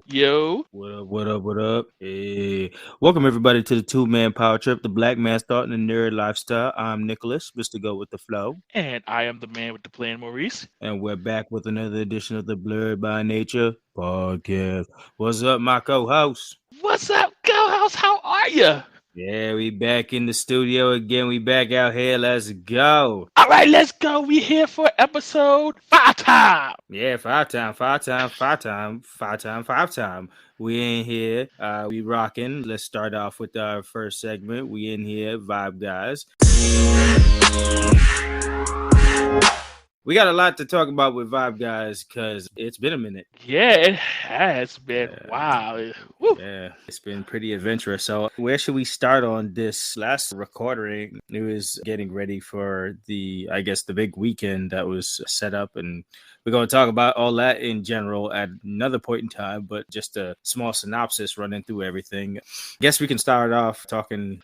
Yo. What up, what up, what up? Hey. Welcome everybody to the two-man power trip, the black man's thought and the nerd lifestyle. I'm Nicholas, Mr. Go with the Flow. And I am the man with the plan, Maurice. And we're back with another edition of the Blerd By Nature Podcast. What's up, my co-host? What's up, Go House? How are you? Yeah, we back in the studio again. We back out here. Let's go. All right, let's go. We here for episode 5 time. Yeah, five time. We in here. We rocking. Let's start off with our first segment. We in here, Vibe Guys. We got a lot to talk about with Vibe Guys because it's been a minute. Yeah, it has been. Wow. Woo. Yeah, it's been pretty adventurous. So where should we start on this last recording? It was getting ready for the big weekend that was set up, and we're going to talk about all that in general at another point in time, but just a small synopsis running through everything. Guess we can start off talking,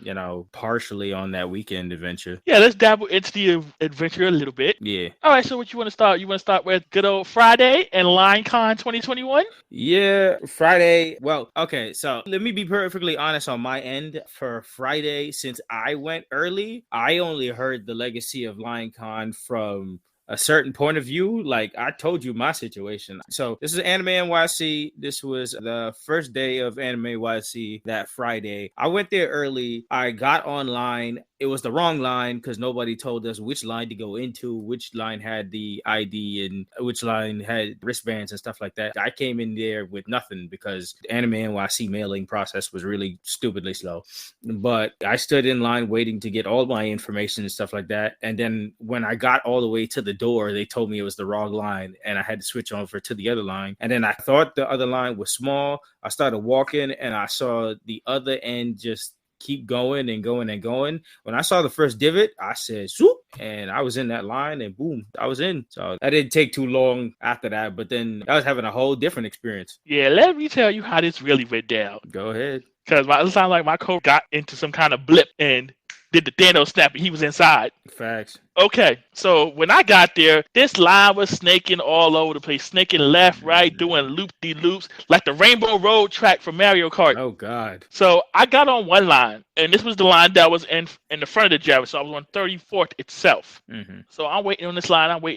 partially on that weekend adventure. Yeah, let's dabble into the adventure a little bit. Yeah. All right, so what you want to start? You want to start with good old Friday and LineCon 2021? Yeah, Friday. Well, okay, so let me be perfectly honest on my end. For Friday, since I went early, I only heard the legacy of LineCon from a certain point of view. Like I told you my situation. So this is Anime NYC. This was the first day of Anime NYC that Friday. I went there early. I got online. It was the wrong line because nobody told us which line to go into, which line had the ID and which line had wristbands and stuff like that. I came in there with nothing because the Anime NYC mailing process was really stupidly slow. But I stood in line waiting to get all my information and stuff like that. And then when I got all the way to the door, they told me it was the wrong line and I had to switch over to the other line. And then I thought the other line was small. I started walking and I saw the other end just keep going and going and going. When I saw the first divot, I said, swoop, and I was in that line and boom, I was in. So that didn't take too long after that, but then I was having a whole different experience. Yeah, let me tell you how this really went down. Go ahead. Because it sounded like my code got into some kind of blip and did the Thanos snap and he was inside. Facts. Okay, so when I got there, this line was snaking all over the place, snaking left, right, doing loop-de-loops, like the Rainbow Road track from Mario Kart. Oh, God. So I got on one line, and this was the line that was in the front of the Java, so I was on 34th itself. Mm-hmm. So I'm waiting on this line, We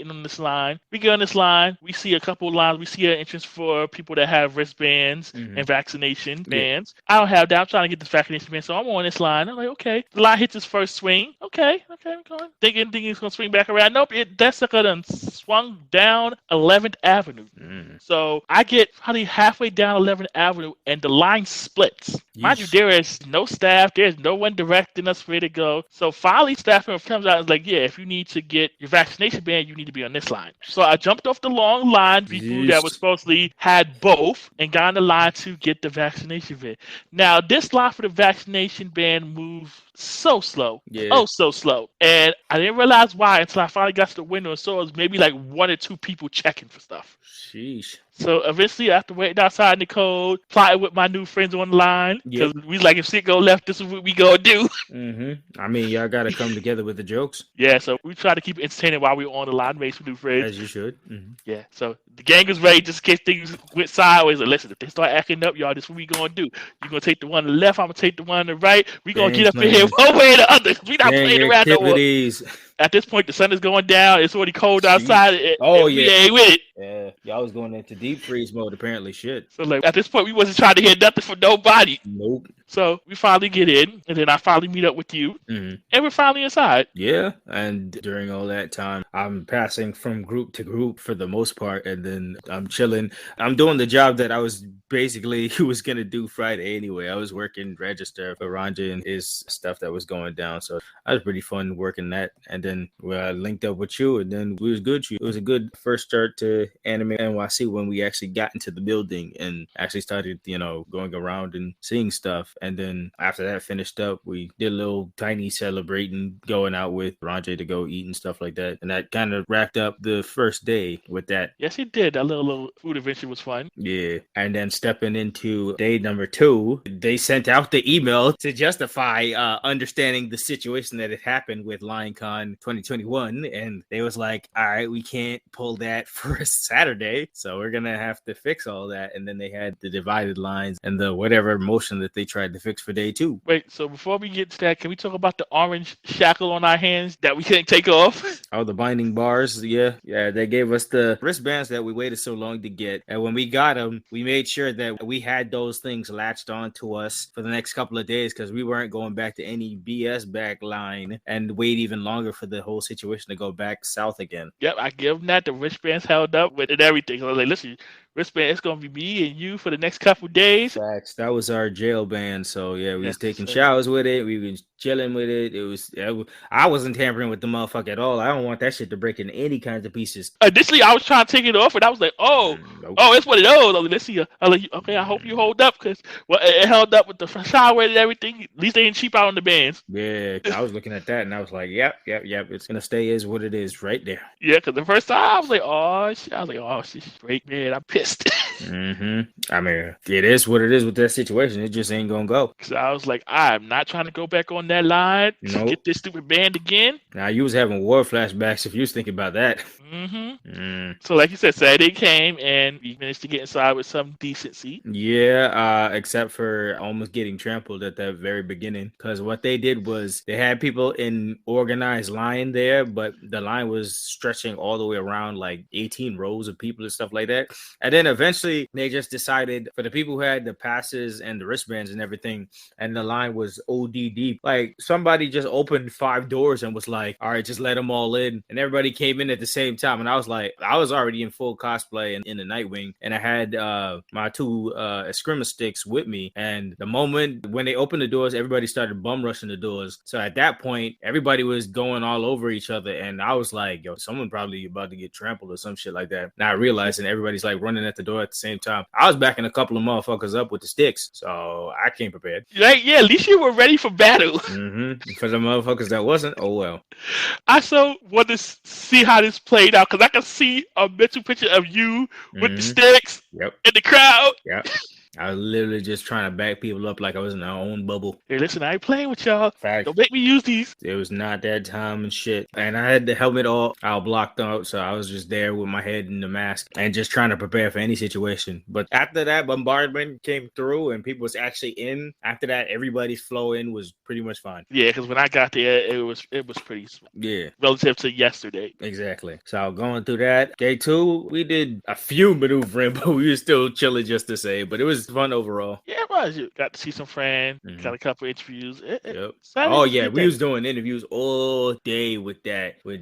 get on this line, we see a couple of lines, we see an entrance for people that have wristbands and vaccination bands. I don't have that, I'm trying to get this vaccination band, so I'm on this line. I'm like, okay. The line hits its first swing. Okay, I'm going. Thinking it's going to swing back around. Nope, that sucker done swung down 11th Avenue. So I get probably halfway down 11th Avenue and the line splits. Yeesh. Mind you, there is no staff. There's no one directing us where to go. So finally, staff member comes out and is like, yeah, if you need to get your vaccination band, you need to be on this line. So I jumped off the long line, people that was supposedly had both, and got on the line to get the vaccination band. Now, this line for the vaccination band moved so slow. Yeah. Oh, so slow. And I didn't realize why until I finally got to the window and saw it was maybe like one or two people checking for stuff. Sheesh. So eventually, after waiting outside in the cold, plotting with my new friends on the line, because we like, if shit go left, this is what we gonna do. I mean, y'all gotta come together with the jokes. Yeah, so we try to keep it entertaining while we were on the line, make some new friends. As you should. Yeah, so the gang is ready just in case things went sideways. Like, listen, if they start acting up, y'all, this is what we gonna do. You're gonna take the one on the left, I'm gonna take the one on the right. We gonna get up in here one way or the other. We not playing around no more. At this point, the sun is going down. It's already cold outside. We ain't with it. Yeah, y'all was going into deep freeze mode, apparently. Shit. So, like, at this point, we wasn't trying to hear nothing from nobody. Nope. So, we finally get in, and then I finally meet up with you, and we're finally inside. Yeah, and during all that time, I'm passing from group to group for the most part, and then I'm chilling. I'm doing the job that I was basically was going to do Friday anyway. I was working register for Ranja and his stuff that was going down, so that was pretty fun working that. And then I linked up with you, and then it was good. It was a good first start to Anime NYC when we actually got into the building and actually started, going around and seeing stuff. And then after that finished up, we did a little tiny celebrating, going out with Ranje to go eat and stuff like that. And that kind of wrapped up the first day with that. Yes, it did. That little food adventure was fun. Yeah. And then stepping into day number 2, they sent out the email to justify understanding the situation that had happened with LionCon 2021. And they was like, all right, we can't pull that for a Saturday. So we're going to have to fix all that. And then they had the divided lines and the whatever motion that they tried to fix for day 2. Wait, so before we get to that, can we talk about the orange shackle on our hands that we can't take off? Oh, the binding bars. Yeah. They gave us the wristbands that we waited so long to get. And when we got them, we made sure that we had those things latched onto us for the next couple of days because we weren't going back to any BS back line and wait even longer for the whole situation to go back south again. Yep, I give them that. The wristbands held up with it and everything. So I was like, listen, wristband, it's going to be me and you for the next couple days. Facts. That was our jail band. So yeah, we was taking showers with it. We was chilling with it. I wasn't tampering with the motherfucker at all. I don't want that shit to break into any kinds of pieces. Initially, I was trying to take it off, and I was like, nope. It's one of those. I was like, let's see. I was like, okay, I hope you hold up, because it held up with the shower and everything. At least they didn't cheap out on the bands. Yeah, I was looking at that, and I was like, yep. It's going to stay as what it is right there. Yeah, because the first time, I was like, oh, shit, great, man. I'm pissed. I mean, it is what it is with that situation. It just ain't going to go. Because I was like, I'm not trying to go back on that line to get this stupid band again. Now, you was having war flashbacks if you was thinking about that. So like you said, Saturday came and we managed to get inside with some decency. Yeah, except for almost getting trampled at the very beginning. Because what they did was they had people in organized line there, but the line was stretching all the way around like 18 rows of people and stuff like that. And then eventually they just decided for the people who had the passes and the wristbands and everything, and the line was OD deep. Like somebody just opened 5 doors and was like, all right, just let them all in. And everybody came in at the same time. And I was like, I was already in full cosplay and in the Nightwing. And I had my 2 Eskrima sticks with me. And the moment when they opened the doors, everybody started bum rushing the doors. So at that point, everybody was going all over each other. And I was like, yo, someone probably about to get trampled or some shit like that. Not realizing everybody's like running at the door at the same time. I was backing a couple of motherfuckers up with the sticks. So I came prepared. Like, yeah, at least you were ready for battle. For the motherfuckers that wasn't, oh well. I so want to see how this played out because I can see a mental picture of you with the sticks in the crowd. Yep. I was literally just trying to back people up like I was in our own bubble. Hey, listen, I ain't playing with y'all. Fact. Don't make me use these. It was not that time and shit. And I had the helmet all blocked out, so I was just there with my head in the mask and just trying to prepare for any situation. But after that bombardment came through and people was actually in, after that, everybody's flow in was pretty much fine. Yeah, because when I got there, it was pretty small. Yeah. Relative to yesterday. Exactly. So going through that, day 2, we did a few maneuvering, but we were still chilling just to say. But it was fun overall. Yeah, it was. You got to see some friends, got a couple interviews. Oh yeah, we was doing interviews all day with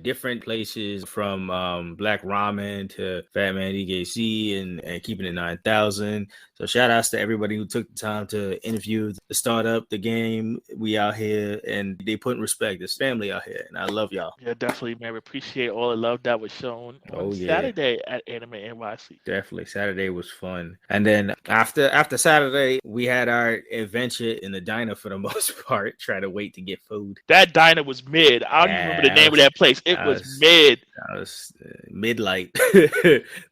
different places from Black Ramen to Fat Man EKC and Keeping It 9000. So shout outs to everybody who took the time to interview the startup, the game. We out here and they put in respect. There's family out here and I love y'all. Yeah, definitely, man. We appreciate all the love that was shown on Saturday at Anime NYC. Definitely. Saturday was fun. And then after Saturday, we had our adventure in the diner for the most part, trying to wait to get food. That diner was mid. I don't even remember the name of that place. It was mid. That was midlight.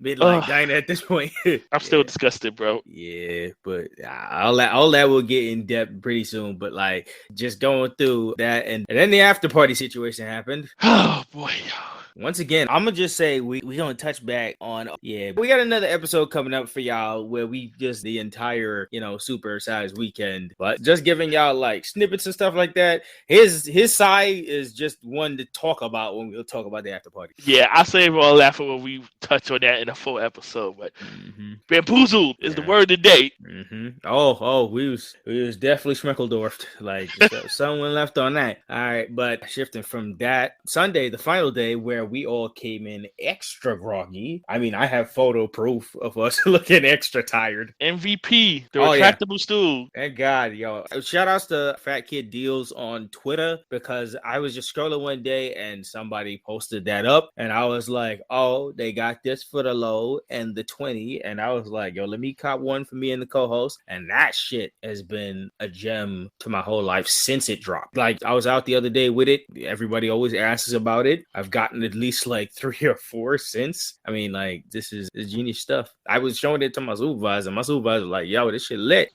Midlight diner at this point. I'm still disgusted, bro. Yeah, but all that will get in depth pretty soon. But like just going through that and then the after party situation happened. Oh boy. Once again, I'm gonna just say we gonna touch back on we got another episode coming up for y'all where we just the entire super sized weekend, but just giving y'all like snippets and stuff like that. His side is just one to talk about when we'll talk about the after party. Yeah, I'll save all that for when we touch on that in a full episode. But bamboozled is the word of the day. Oh, we was definitely Schmeckledorfed. Like someone left on that. All right, but shifting from that Sunday, the final day where we all came in extra groggy. I mean, I have photo proof of us looking extra tired. MVP, the retractable stool. Thank God, yo. Shout outs to Fat Kid Deals on Twitter because I was just scrolling one day and somebody posted that up and I was like, oh, they got this for the low and the 20. And I was like, yo, let me cop one for me and the co co-host, and that shit has been a gem to my whole life since it dropped. Like, I was out the other day with it. Everybody always asks about it. I've gotten at least like 3 or 4 since. I mean, like, this is genius stuff. I was showing it to my supervisor. My supervisor was like, yo, this shit lit.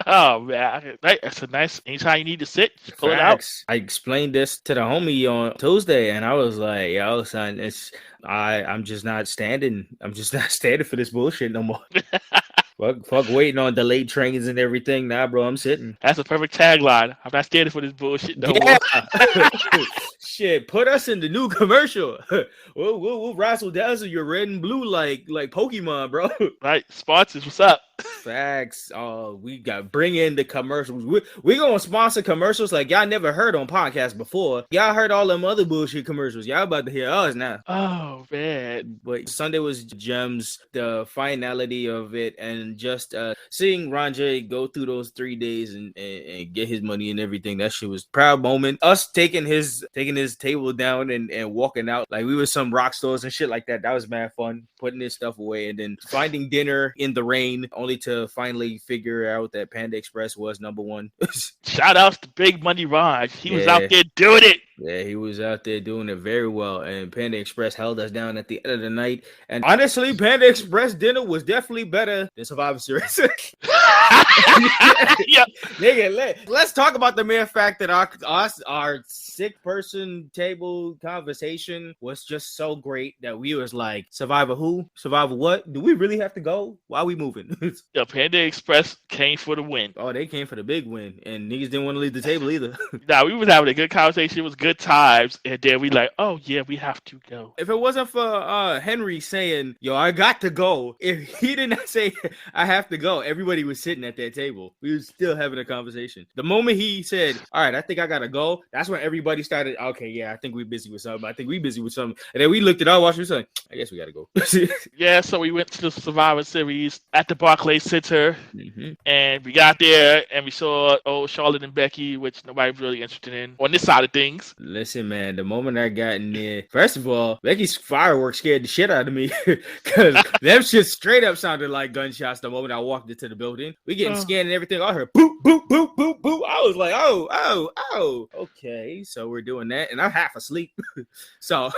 Oh man, that's a nice. Anytime you need to sit, just pull it out. I explained this to the homie on Tuesday, and I was like, "Yo, son, I'm just not standing. I'm just not standing for this bullshit no more. fuck waiting on delayed trains and everything. Nah, bro, I'm sitting." That's a perfect tagline. I'm not standing for this bullshit no more. Shit, put us in the new commercial. We'll razzle dazzle your red and blue like Pokemon, bro. Right, sponsors, what's up? Facts. We got bring in the commercials. We gonna sponsor commercials like y'all never heard on podcasts before. Y'all heard all them other bullshit commercials. Y'all about to hear us now. Oh man. But Sunday was gems, the finality of it, and just seeing Ranjay go through those 3 days and get his money and everything. That shit was a proud moment. Us taking his table down and walking out like we were some rock stars and shit like that. That was mad fun. Putting his stuff away and then finding dinner in the rain, only to finally figure out that Panda Express was number one. Shout outs to Big Money Raj. He was out there doing it. Yeah, he was out there doing it very well. And Panda Express held us down at the end of the night. And honestly, Panda Express dinner was definitely better than Survivor Series. Yeah. Nigga, let's talk about the mere fact that our sick person table conversation was just so great that we was like, Survivor who? Survivor what? Do we really have to go? Why are we moving? Yeah, Panda Express came for the win. Oh, they came for the big win. And niggas didn't want to leave the table either. Nah, we was having a good conversation. It was good times. And then we like, oh yeah, we have to go. If it wasn't for Henry saying, yo, I got to go. If he did not say, I have to go, everybody was sitting at that table. We were still having a conversation. The moment he said, all right, I think I got to go, that's when everybody started, okay, yeah, I think we're busy with something. And then we looked at our watch and we said, I guess we got to go. Yeah, so we went to the Survivor Series at the Barclays Center. Mm-hmm. And we got there and we saw Charlotte and Becky, which nobody's really interested in on this side of things. Listen, man, the moment I got in there, first of all, Becky's fireworks scared the shit out of me because them shit straight up sounded like gunshots the moment I walked into the building. We getting scanned and everything. I heard boop, boop, boop, boop, boop. I was like, oh. Okay, so we're doing that. And I'm half asleep. So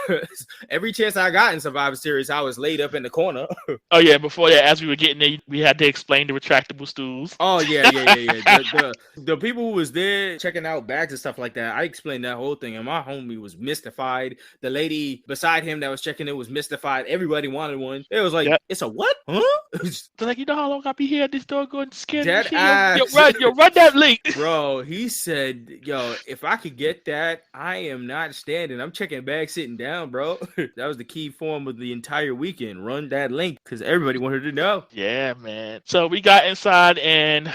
every chance I got in Survivor Series, I was laid up in the corner. Oh, yeah. Before that, as we were getting there, we had to explain the retractable stools. Oh, yeah. The people who was there checking out bags and stuff like that, I explained that whole thing. And my homie was mystified. The lady beside him that was checking it was mystified. Everybody wanted one. It was like, It's a what? Huh? They're like, you know how long I'll be here at this door going scared? Yo, run that link. Bro, he said, yo, if I could get that, I am not standing. I'm checking bags sitting down, bro. That was the key form of the entire weekend. Run that link because everybody wanted to know. Yeah, man. So we got inside and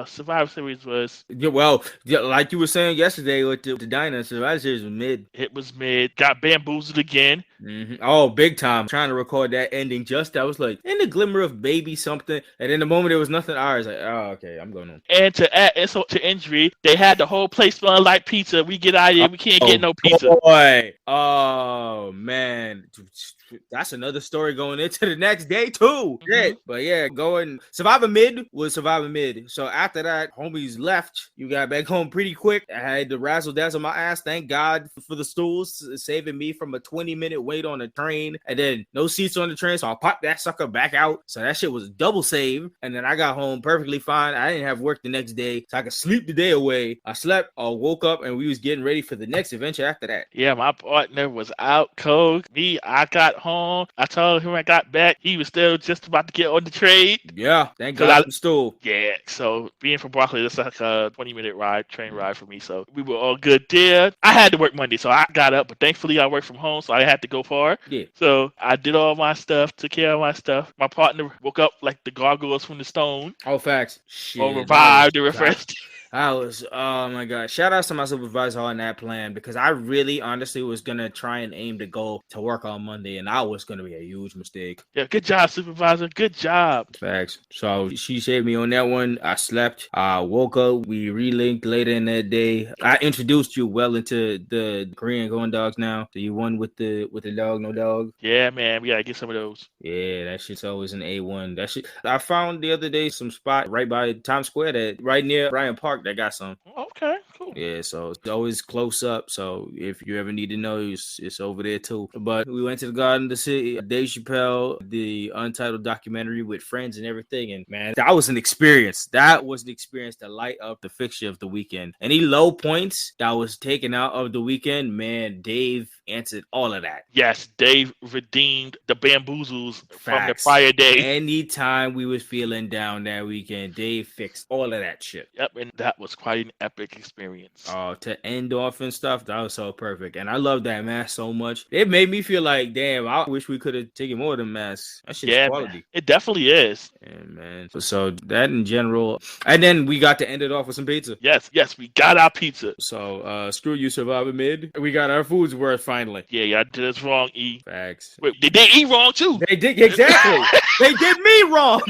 Survivor Series was... like you were saying yesterday with the diner, Survivor Series was mid. It was mid. Got bamboozled again. Mm-hmm. Oh, big time. Trying to record that ending I was like, in the glimmer of baby something. And in the moment, there was nothing. I was like, oh, okay, I'm going on. And to add insult to injury, they had the whole place smelling like pizza. We get out of here. We can't get no pizza. Boy. Oh, man. That's another story going into the next day too. Mm-hmm. But yeah, going Survivor Mid was Survivor Mid. So after that, homies left. You got back home pretty quick. I had to razzle dazzle my ass. Thank God for the stools, saving me from a 20-minute wait on a train. And then no seats on the train, so I popped that sucker back out. So that shit was a double save. And then I got home perfectly fine. I didn't have work the next day, so I could sleep the day away. I slept, I woke up, and we was getting ready for the next adventure after that. Yeah, my partner was out cold. I got home. I told him I got back. He was still just about to get on the train. Yeah, thank God for the stool. Yeah, so being from Broccoli, that's like a 20-minute train ride for me. So we were all good there. I had to work Monday, so I got up, but thankfully I worked from home, so I had to go far. Yeah. So I did all my stuff, took care of my stuff. My partner woke up like the gargoyles from the stone. Oh, facts. Shit. Or revived and refreshed. Oh my God. Shout out to my supervisor on that plan because I really honestly was going to try and aim to go to work on Monday and I was going to be a huge mistake. Yeah, good job, supervisor. Good job. Facts. So she saved me on that one. I slept. I woke up. We relinked later in that day. I introduced you well into the Korean corn dogs now. So you won with the dog, no dog. Yeah, man. We got to get some of those. Yeah, that shit's always an A1. That shit. I found the other day some spot right by Times Square that right near Bryant Park that got some. Okay, cool. Yeah, so it's always close up. So if you ever need to know, it's over there too. But we went to the Garden of the City, Dave Chappelle, the Untitled documentary with friends and everything. And man, that was an experience. That was the experience to light up the fixture of the weekend. Any low points that was taken out of the weekend, man, Dave answered all of that. Yes, Dave redeemed the bamboozles from the prior day. Anytime we was feeling down that weekend, Dave fixed all of that shit. Yep, and that was quite an epic experience. Oh, to end off and stuff, that was so perfect. And I love that mask so much. It made me feel like, damn, I wish we could have taken more of the masks. That shit's quality. Man, it definitely is. Yeah, man. So that in general. And then we got to end it off with some pizza. Yes, we got our pizza. So screw you, Survivor Mid. We got our food's worth finally. Yeah, y'all did us wrong, E. Facts. Wait, they did E wrong too. They did, exactly. They did me wrong.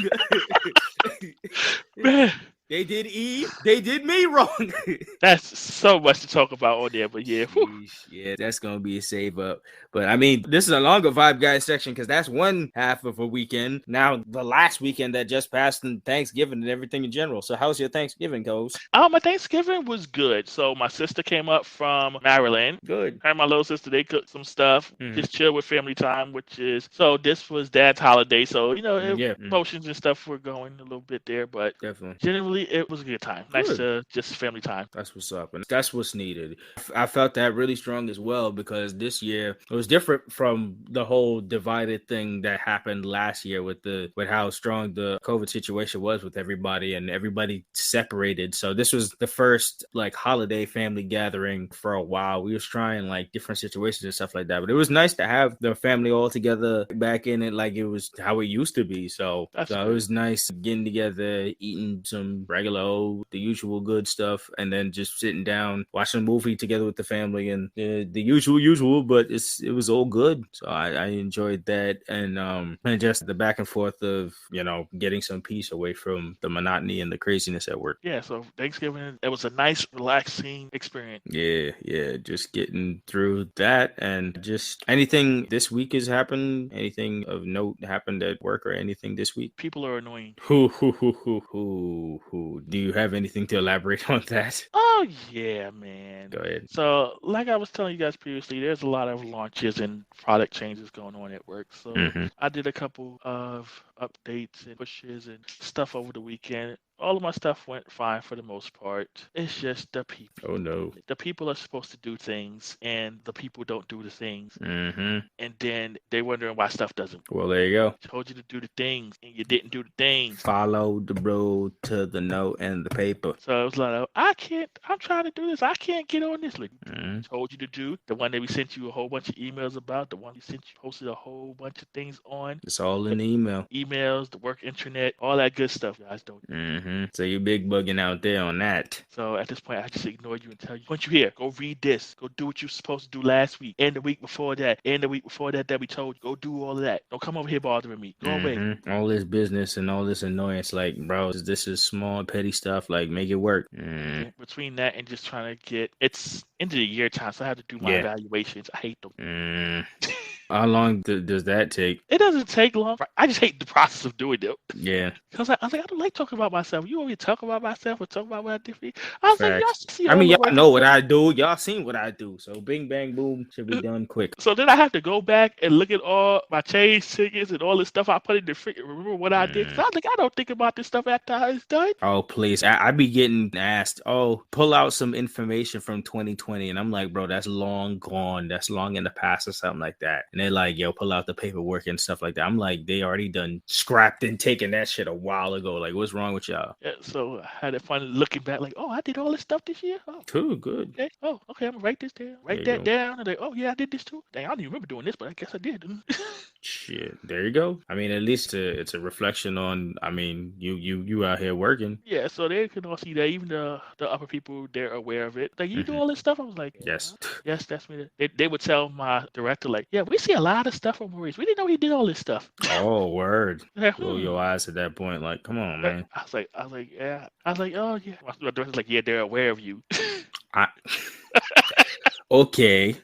Man. They did E. They did me wrong. That's so much to talk about on there, but yeah. Yeah, that's going to be a save up. But I mean, this is a longer Vibe Guys section because that's one half of a weekend. Now, the last weekend that just passed and Thanksgiving and everything in general. So how's your Thanksgiving goes? My Thanksgiving was good. So my sister came up from Maryland. Good. Her and my little sister, they cooked some stuff. Just chill with family time, so this was Dad's holiday. So, emotions and stuff were going a little bit there, but definitely. Generally, it was a good time. Nice to just family time. That's what's up. And that's what's needed. I felt that really strong as well because this year it was different from the whole divided thing that happened last year with how strong the COVID situation was with everybody and everybody separated. So this was the first like holiday family gathering for a while. We was trying like different situations and stuff like that. But it was nice to have the family all together back in it like it was how it used to be. So it was nice getting together, eating some regular the usual good stuff, and then just sitting down watching a movie together with the family and the usual, but it was all good. So I enjoyed that, and just the back and forth of getting some peace away from the monotony and the craziness at work. Yeah, so Thanksgiving, it was a nice relaxing experience. Yeah, just getting through that, and just anything this week has happened, anything of note happened at work or anything this week. People are annoying. Who do you have anything to elaborate on that? Oh, yeah, man. Go ahead. So, like I was telling you guys previously, there's a lot of launches and product changes going on at work. So, I did a couple of updates and pushes and stuff over the weekend. All of my stuff went fine for the most part. It's just the people. Oh, no. The people are supposed to do things, and the people don't do the things. And then they're wondering why stuff doesn't. Well, there you go. I told you to do the things, and you didn't do the things. Follow the road to the note and the paper. So it was like, I'm trying to do this. I can't get on this. Like, told you to do. The one that we sent you a whole bunch of emails about. The one we sent you, posted a whole bunch of things on. It's all in the email. Emails, the work internet, all that good stuff. You guys don't. So you're big bugging out there on that. So at this point, I just ignore you and tell you, once you here, go read this. Go do what you're supposed to do last week and the week before that and the week before that we told you. Go do all of that. Don't come over here bothering me. Go away. All this business and all this annoyance, like, bro, this is small, petty stuff. Like, make it work. Between that and just trying to it's end of the year time, so I have to do my evaluations. I hate them. How long does that take? It doesn't take long. I just hate the process of doing it. Yeah. Because I was like, I don't like talking about myself. You want me to talk about myself or talk about what I did for you? I was like, y'all see. Y'all know what I do. Y'all seen what I do. So bing, bang, boom should be done quick. So then I have to go back and look at all my change tickets and all this stuff I put in the freaking remember what I did. So I don't think about this stuff after it's done. Oh, please. I be getting asked, pull out some information from 2020. And I'm like, bro, that's long gone. That's long in the past or something like that. And and they're like, yo, pull out the paperwork and stuff like that. I'm like, they already done scrapped and taken that shit a while ago. Like, what's wrong with y'all? Yeah, so I had it fun looking back, like, oh, I did all this stuff this year. Oh, cool, good. Okay. Oh, okay. I'm gonna write this down. Write that down. And like, oh yeah, I did this too. Dang, I don't even remember doing this, but I guess I did. Shit, there you go. I mean, at least it's a reflection on. I mean, you out here working. Yeah, so they can all see that. Even the upper people, they're aware of it. Like, you do all this stuff. I was like, Yes. Yes, that's me. They would tell my director, like, yeah, we see a lot of stuff from Maurice. We didn't know he did all this stuff. Oh, word. Like, Roll your eyes at that point. Like, come on, man. I was like, yeah. I was like, oh yeah. My director's like, yeah, they're aware of you. Okay.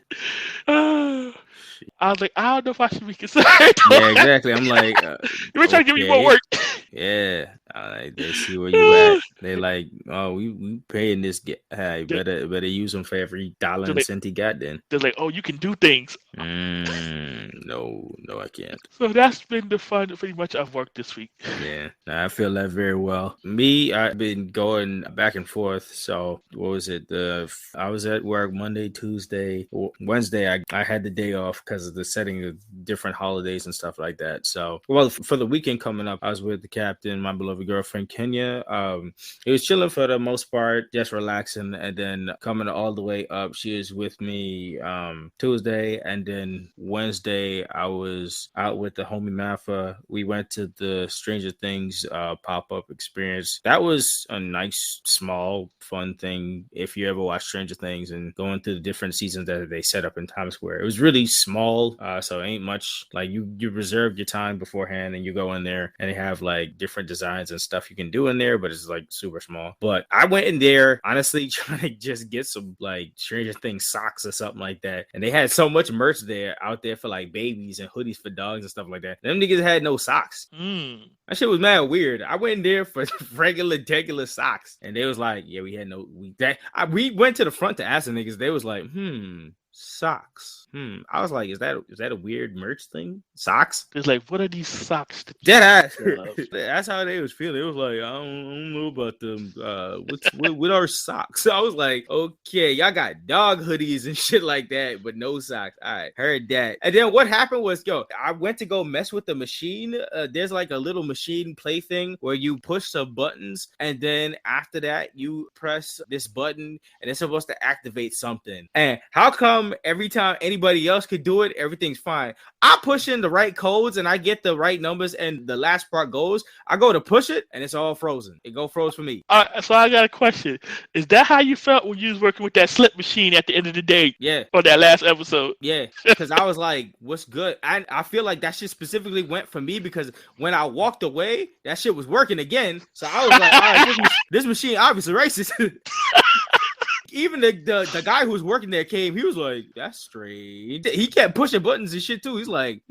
I was like, I don't know if I should be concerned. Yeah, exactly. I'm like, we're trying to give you more work. Yeah, they see where you at. They like, oh, we paying this guy. Hey, better use him for every dollar and cent he got. Then they're like, oh, you can do things. No, I can't. So that's been the fun, pretty much, I've worked this week. Yeah, I feel that very well. Me, I've been going back and forth. So what was it? I was at work Monday, Tuesday, Wednesday. I had the day off because of the setting of different holidays and stuff like that. So, well, for the weekend coming up, I was with the captain, my beloved girlfriend Kenya. It was chilling for the most part, just relaxing, and then coming all the way up, she is with me Tuesday, and then Wednesday I was out with the homie Mafa. We went to the Stranger Things pop-up experience. That was a nice, small, fun thing. If you ever watch Stranger Things and going through the different seasons that they set up in Times Square, it was really small, so it ain't much. Like, you reserve your time beforehand and you go in there, and they have like different designs and stuff you can do in there, but it's like super small. But I went in there honestly trying to just get some like Stranger Things socks or something like that, and they had so much merch out there for like babies and hoodies for dogs and stuff like that. Them niggas had no socks. That shit was mad weird. I went in there for regular socks, and they was like, yeah, we had no. We went to the front to ask the niggas. They was like, socks. I was like, is that a weird merch thing? Socks? It's like, what are these socks? Dead ass. That's how they was feeling. It was like, I don't know about them. What are socks? So I was like, okay, y'all got dog hoodies and shit like that, but no socks. All right, heard that. And then what happened was, I went to go mess with the machine. There's like a little machine play thing where you push some buttons, and then after that you press this button, and it's supposed to activate something. And how come every time anybody else could do it, everything's fine? I push in the right codes and I get the right numbers, and the last part goes. I go to push it and it's all frozen. It froze for me. So I got a question. Is that how you felt when you was working with that slip machine at the end of the day? Yeah. On that last episode? Yeah. Because I was like, what's good? I feel like that shit specifically went for me because when I walked away, that shit was working again. So I was like, all right, this machine obviously racist. Even the guy who was working there came. He was like, that's strange. He kept pushing buttons and shit too. He's like,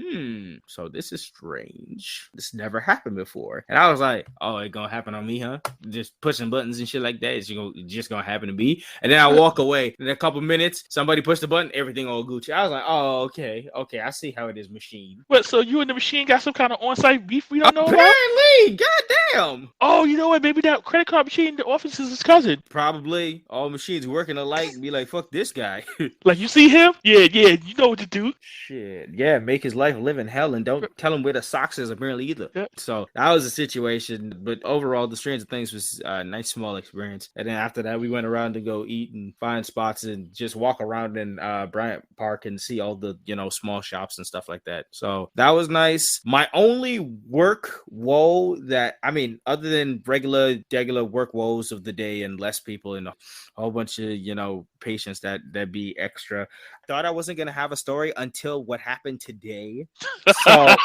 so this is strange. This never happened before. And I was like, oh, it gonna happen on me, huh? Just pushing buttons and shit like that. It's just gonna happen to me. And then I walk away. In a couple minutes, somebody pushed the button. Everything all Gucci. I was like, oh, okay. I see how it is, machine. But so you and the machine got some kind of on-site beef we don't know about? Apparently, goddamn. Oh, you know what? Maybe that credit card machine in the office is his cousin. Probably. All machines working alike. Be like, fuck this guy. Like, you see him? Yeah, you know what to do. Shit. Yeah, make his life live in hell, and don't tell him where the socks is apparently either. Yeah. So that was a situation. But overall, the Stranger Things was a nice small experience. And then after that, we went around to go eat and find spots and just walk around in Bryant Park and see all the, small shops and stuff like that. So that was nice. My only work woe other than regular work woes of the day and less people and a whole bunch of, patients that be extra. I thought I wasn't going to have a story until what happened today. So,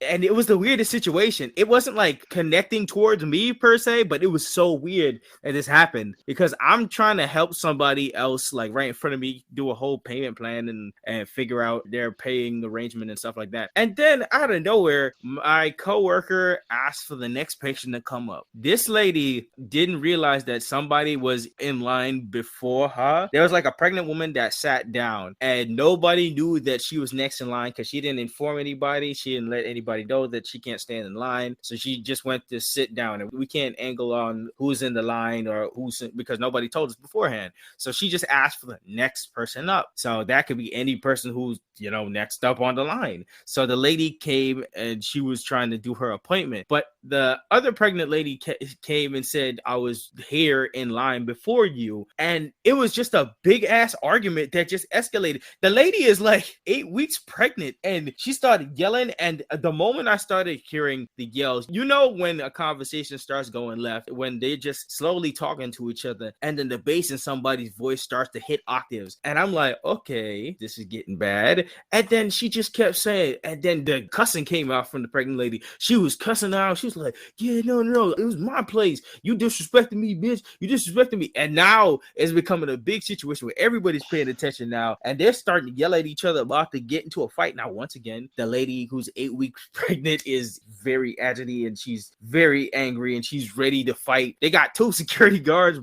and it was the weirdest situation. It wasn't like connecting towards me per se, but it was so weird that this happened because I'm trying to help somebody else like right in front of me do a whole payment plan and figure out their paying arrangement and stuff like that. And then out of nowhere, my coworker asked for the next patient to come up. This lady didn't realize that somebody was in line before before her, there was like a pregnant woman that sat down, and nobody knew that she was next in line because she didn't inform anybody. She didn't let anybody know that she can't stand in line. So she just went to sit down, and we can't angle on who's in the line or because nobody told us beforehand. So she just asked for the next person up. So that could be any person who's, next up on the line. So the lady came and she was trying to do her appointment, but the other pregnant lady came and said, I was here in line before you. And it was just a big ass argument that just escalated. The lady is like 8 weeks pregnant, and she started yelling. And the moment I started hearing the yells, when a conversation starts going left, when they're just slowly talking to each other, and then the bass in somebody's voice starts to hit octaves. And I'm like, okay, this is getting bad. And then she just kept saying, and then the cussing came out from the pregnant lady. She was cussing out. She was like, yeah, no, it was my place. You disrespecting me, bitch. You disrespecting me. And now it's becoming a big situation where everybody's paying attention now, and they're starting to yell at each other about to get into a fight. Now, once again, the lady who's 8 weeks pregnant is very agitated, and she's very angry, and she's ready to fight. They got 2 security guards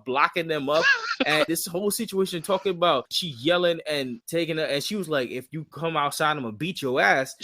blocking them up. And this whole situation talking about she yelling and taking her, and she was like, if you come outside, I'm gonna beat your ass.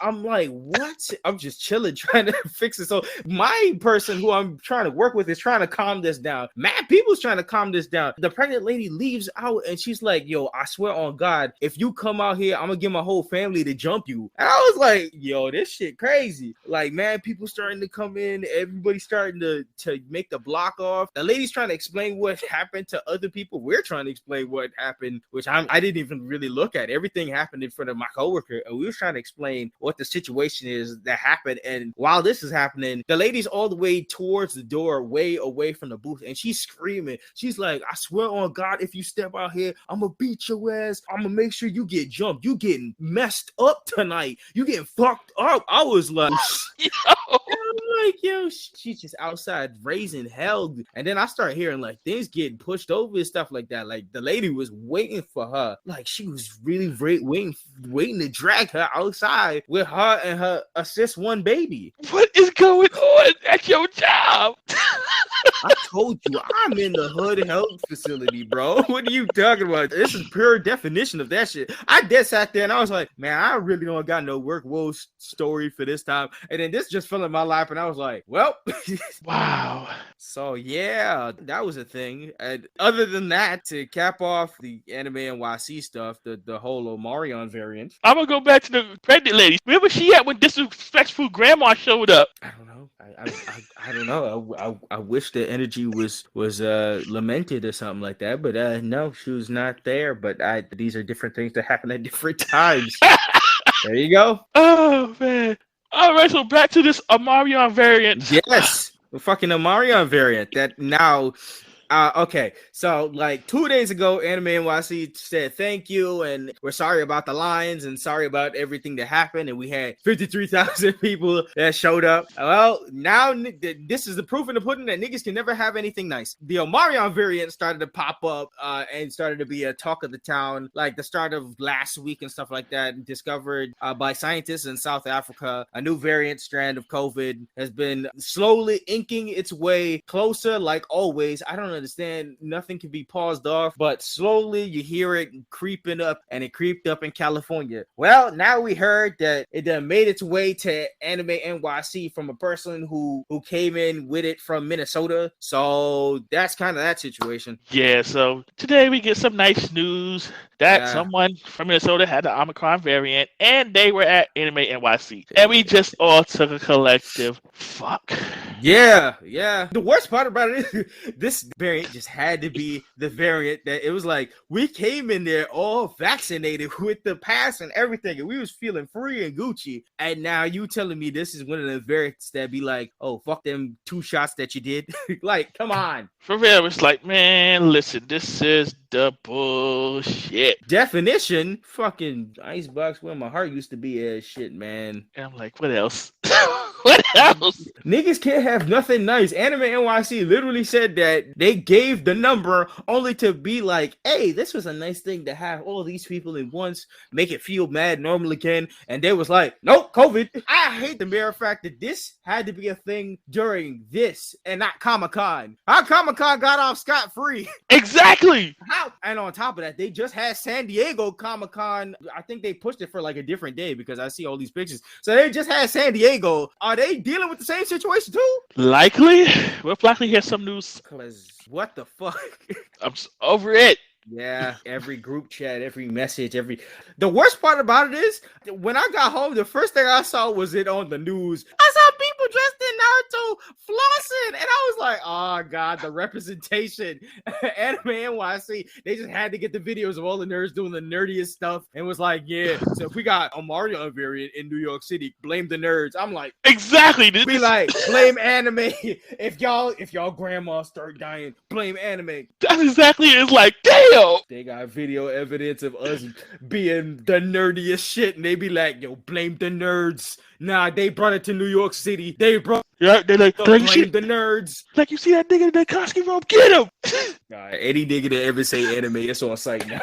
I'm like, what? I'm just chilling, trying to fix it. So my person who I'm trying to work with is trying to calm this down. Mad people's trying to calm this down. The pregnant lady leaves out, and she's like, yo, I swear on God, if you come out here, I'm gonna get my whole family to jump you. And I was like, yo, this shit crazy. Like, man, people starting to come in, everybody's starting to make the block off. The lady's trying to explain what happened to other people. We're trying to explain what happened, which I didn't even really look at. Everything happened in front of my coworker, and we were trying to explain what the situation is that happened. And while this is happening, the lady's all the way towards the door, way away from the booth, and she's screaming. She's like, I swear on God, if you step out here, I'm gonna beat your ass. I'm gonna make sure you get jumped. You getting messed up tonight. You getting fucked up. I was like, yo, she's just outside raising hell. And then I start hearing like things getting pushed over and stuff like that. Like the lady was waiting for her. Like she was really waiting to drag her outside with her and her assist one baby. What is going on at your job? I told you, I'm in the hood health facility, bro. What are you talking about? This is pure definition of that shit. I dead sat there and I was like, man, I really don't got no work woes story for this time. And then this just fell in my life, and I was like, well, wow. So yeah, that was a thing. And other than that, to cap off the anime NYC stuff, the whole Omarion variant. I'm gonna go back to the pregnant lady. Where was she at when disrespectful grandma showed up? I don't know. I don't know. I wish the energy was lamented or something like that, but no, she was not there. But these are different things that happen at different times. There you go. Oh man. All right, so back to this Omarion variant. Yes, the fucking Omarion variant that now. Okay, so like 2 days ago, Anime NYC said thank you, and we're sorry about the lines and sorry about everything that happened, and we had 53,000 people that showed up. Well, now this is the proof in the pudding that niggas can never have anything nice. The Omarion variant started to pop up and started to be a talk of the town, like the start of last week and stuff like that. Discovered by scientists in South Africa, a new variant strand of COVID has been slowly inking its way closer, like always. I don't understand, nothing can be paused off, but slowly you hear it creeping up, and it creeped up in California. Well, now we heard that it done made its way to Anime NYC from a person who came in with it from Minnesota. So that's kind of that situation. Yeah, so today we get some nice news that someone from Minnesota had the Omicron variant, and they were at Anime NYC, and we just all took a collective fuck. Yeah. The worst part about it is this variant just had to be the variant that it was like we came in there all vaccinated with the pass and everything, and we was feeling free and Gucci. And now you telling me this is one of the variants that be like, oh, fuck them 2 shots that you did. Like, come on. For real, it's like, man, listen, this is the bullshit. Definition, fucking icebox where my heart used to be as shit, man. And I'm like, what else? What else? Niggas can't have nothing nice. Anime NYC literally said that they gave the number only to be like, hey, this was a nice thing to have all these people in once, make it feel mad normal again. And they was like, nope, COVID. I hate the mere fact that this had to be a thing during this and not Comic-Con. How Comic-Con got off scot-free? Exactly. How? And on top of that, they just had San Diego Comic-Con. I think they pushed it for like a different day because I see all these pictures. So they just had San Diego. Are they dealing with the same situation too? Likely. We'll likely hear some news. Cause what the fuck? I'm over it. Yeah, every group chat, every message, the worst part about it is when I got home, the first thing I saw was it on the news. I saw people dressed in Naruto flossing, and I was like, oh god, the representation. Anime NYC, they just had to get the videos of all the nerds doing the nerdiest stuff and was like, yeah, so if we got a Mario variant in New York City, blame the nerds. I'm like, exactly. Be like, blame anime. If y'all grandma start dying, blame anime. That's exactly it. It's like, damn. They got video evidence of us being the nerdiest shit, and they be like, yo, blame the nerds. Nah, they brought it to New York City. They brought they're like blame the nerds. Like, you see that nigga in that costume robe? Get him! God, any nigga that ever say anime, it's on site now.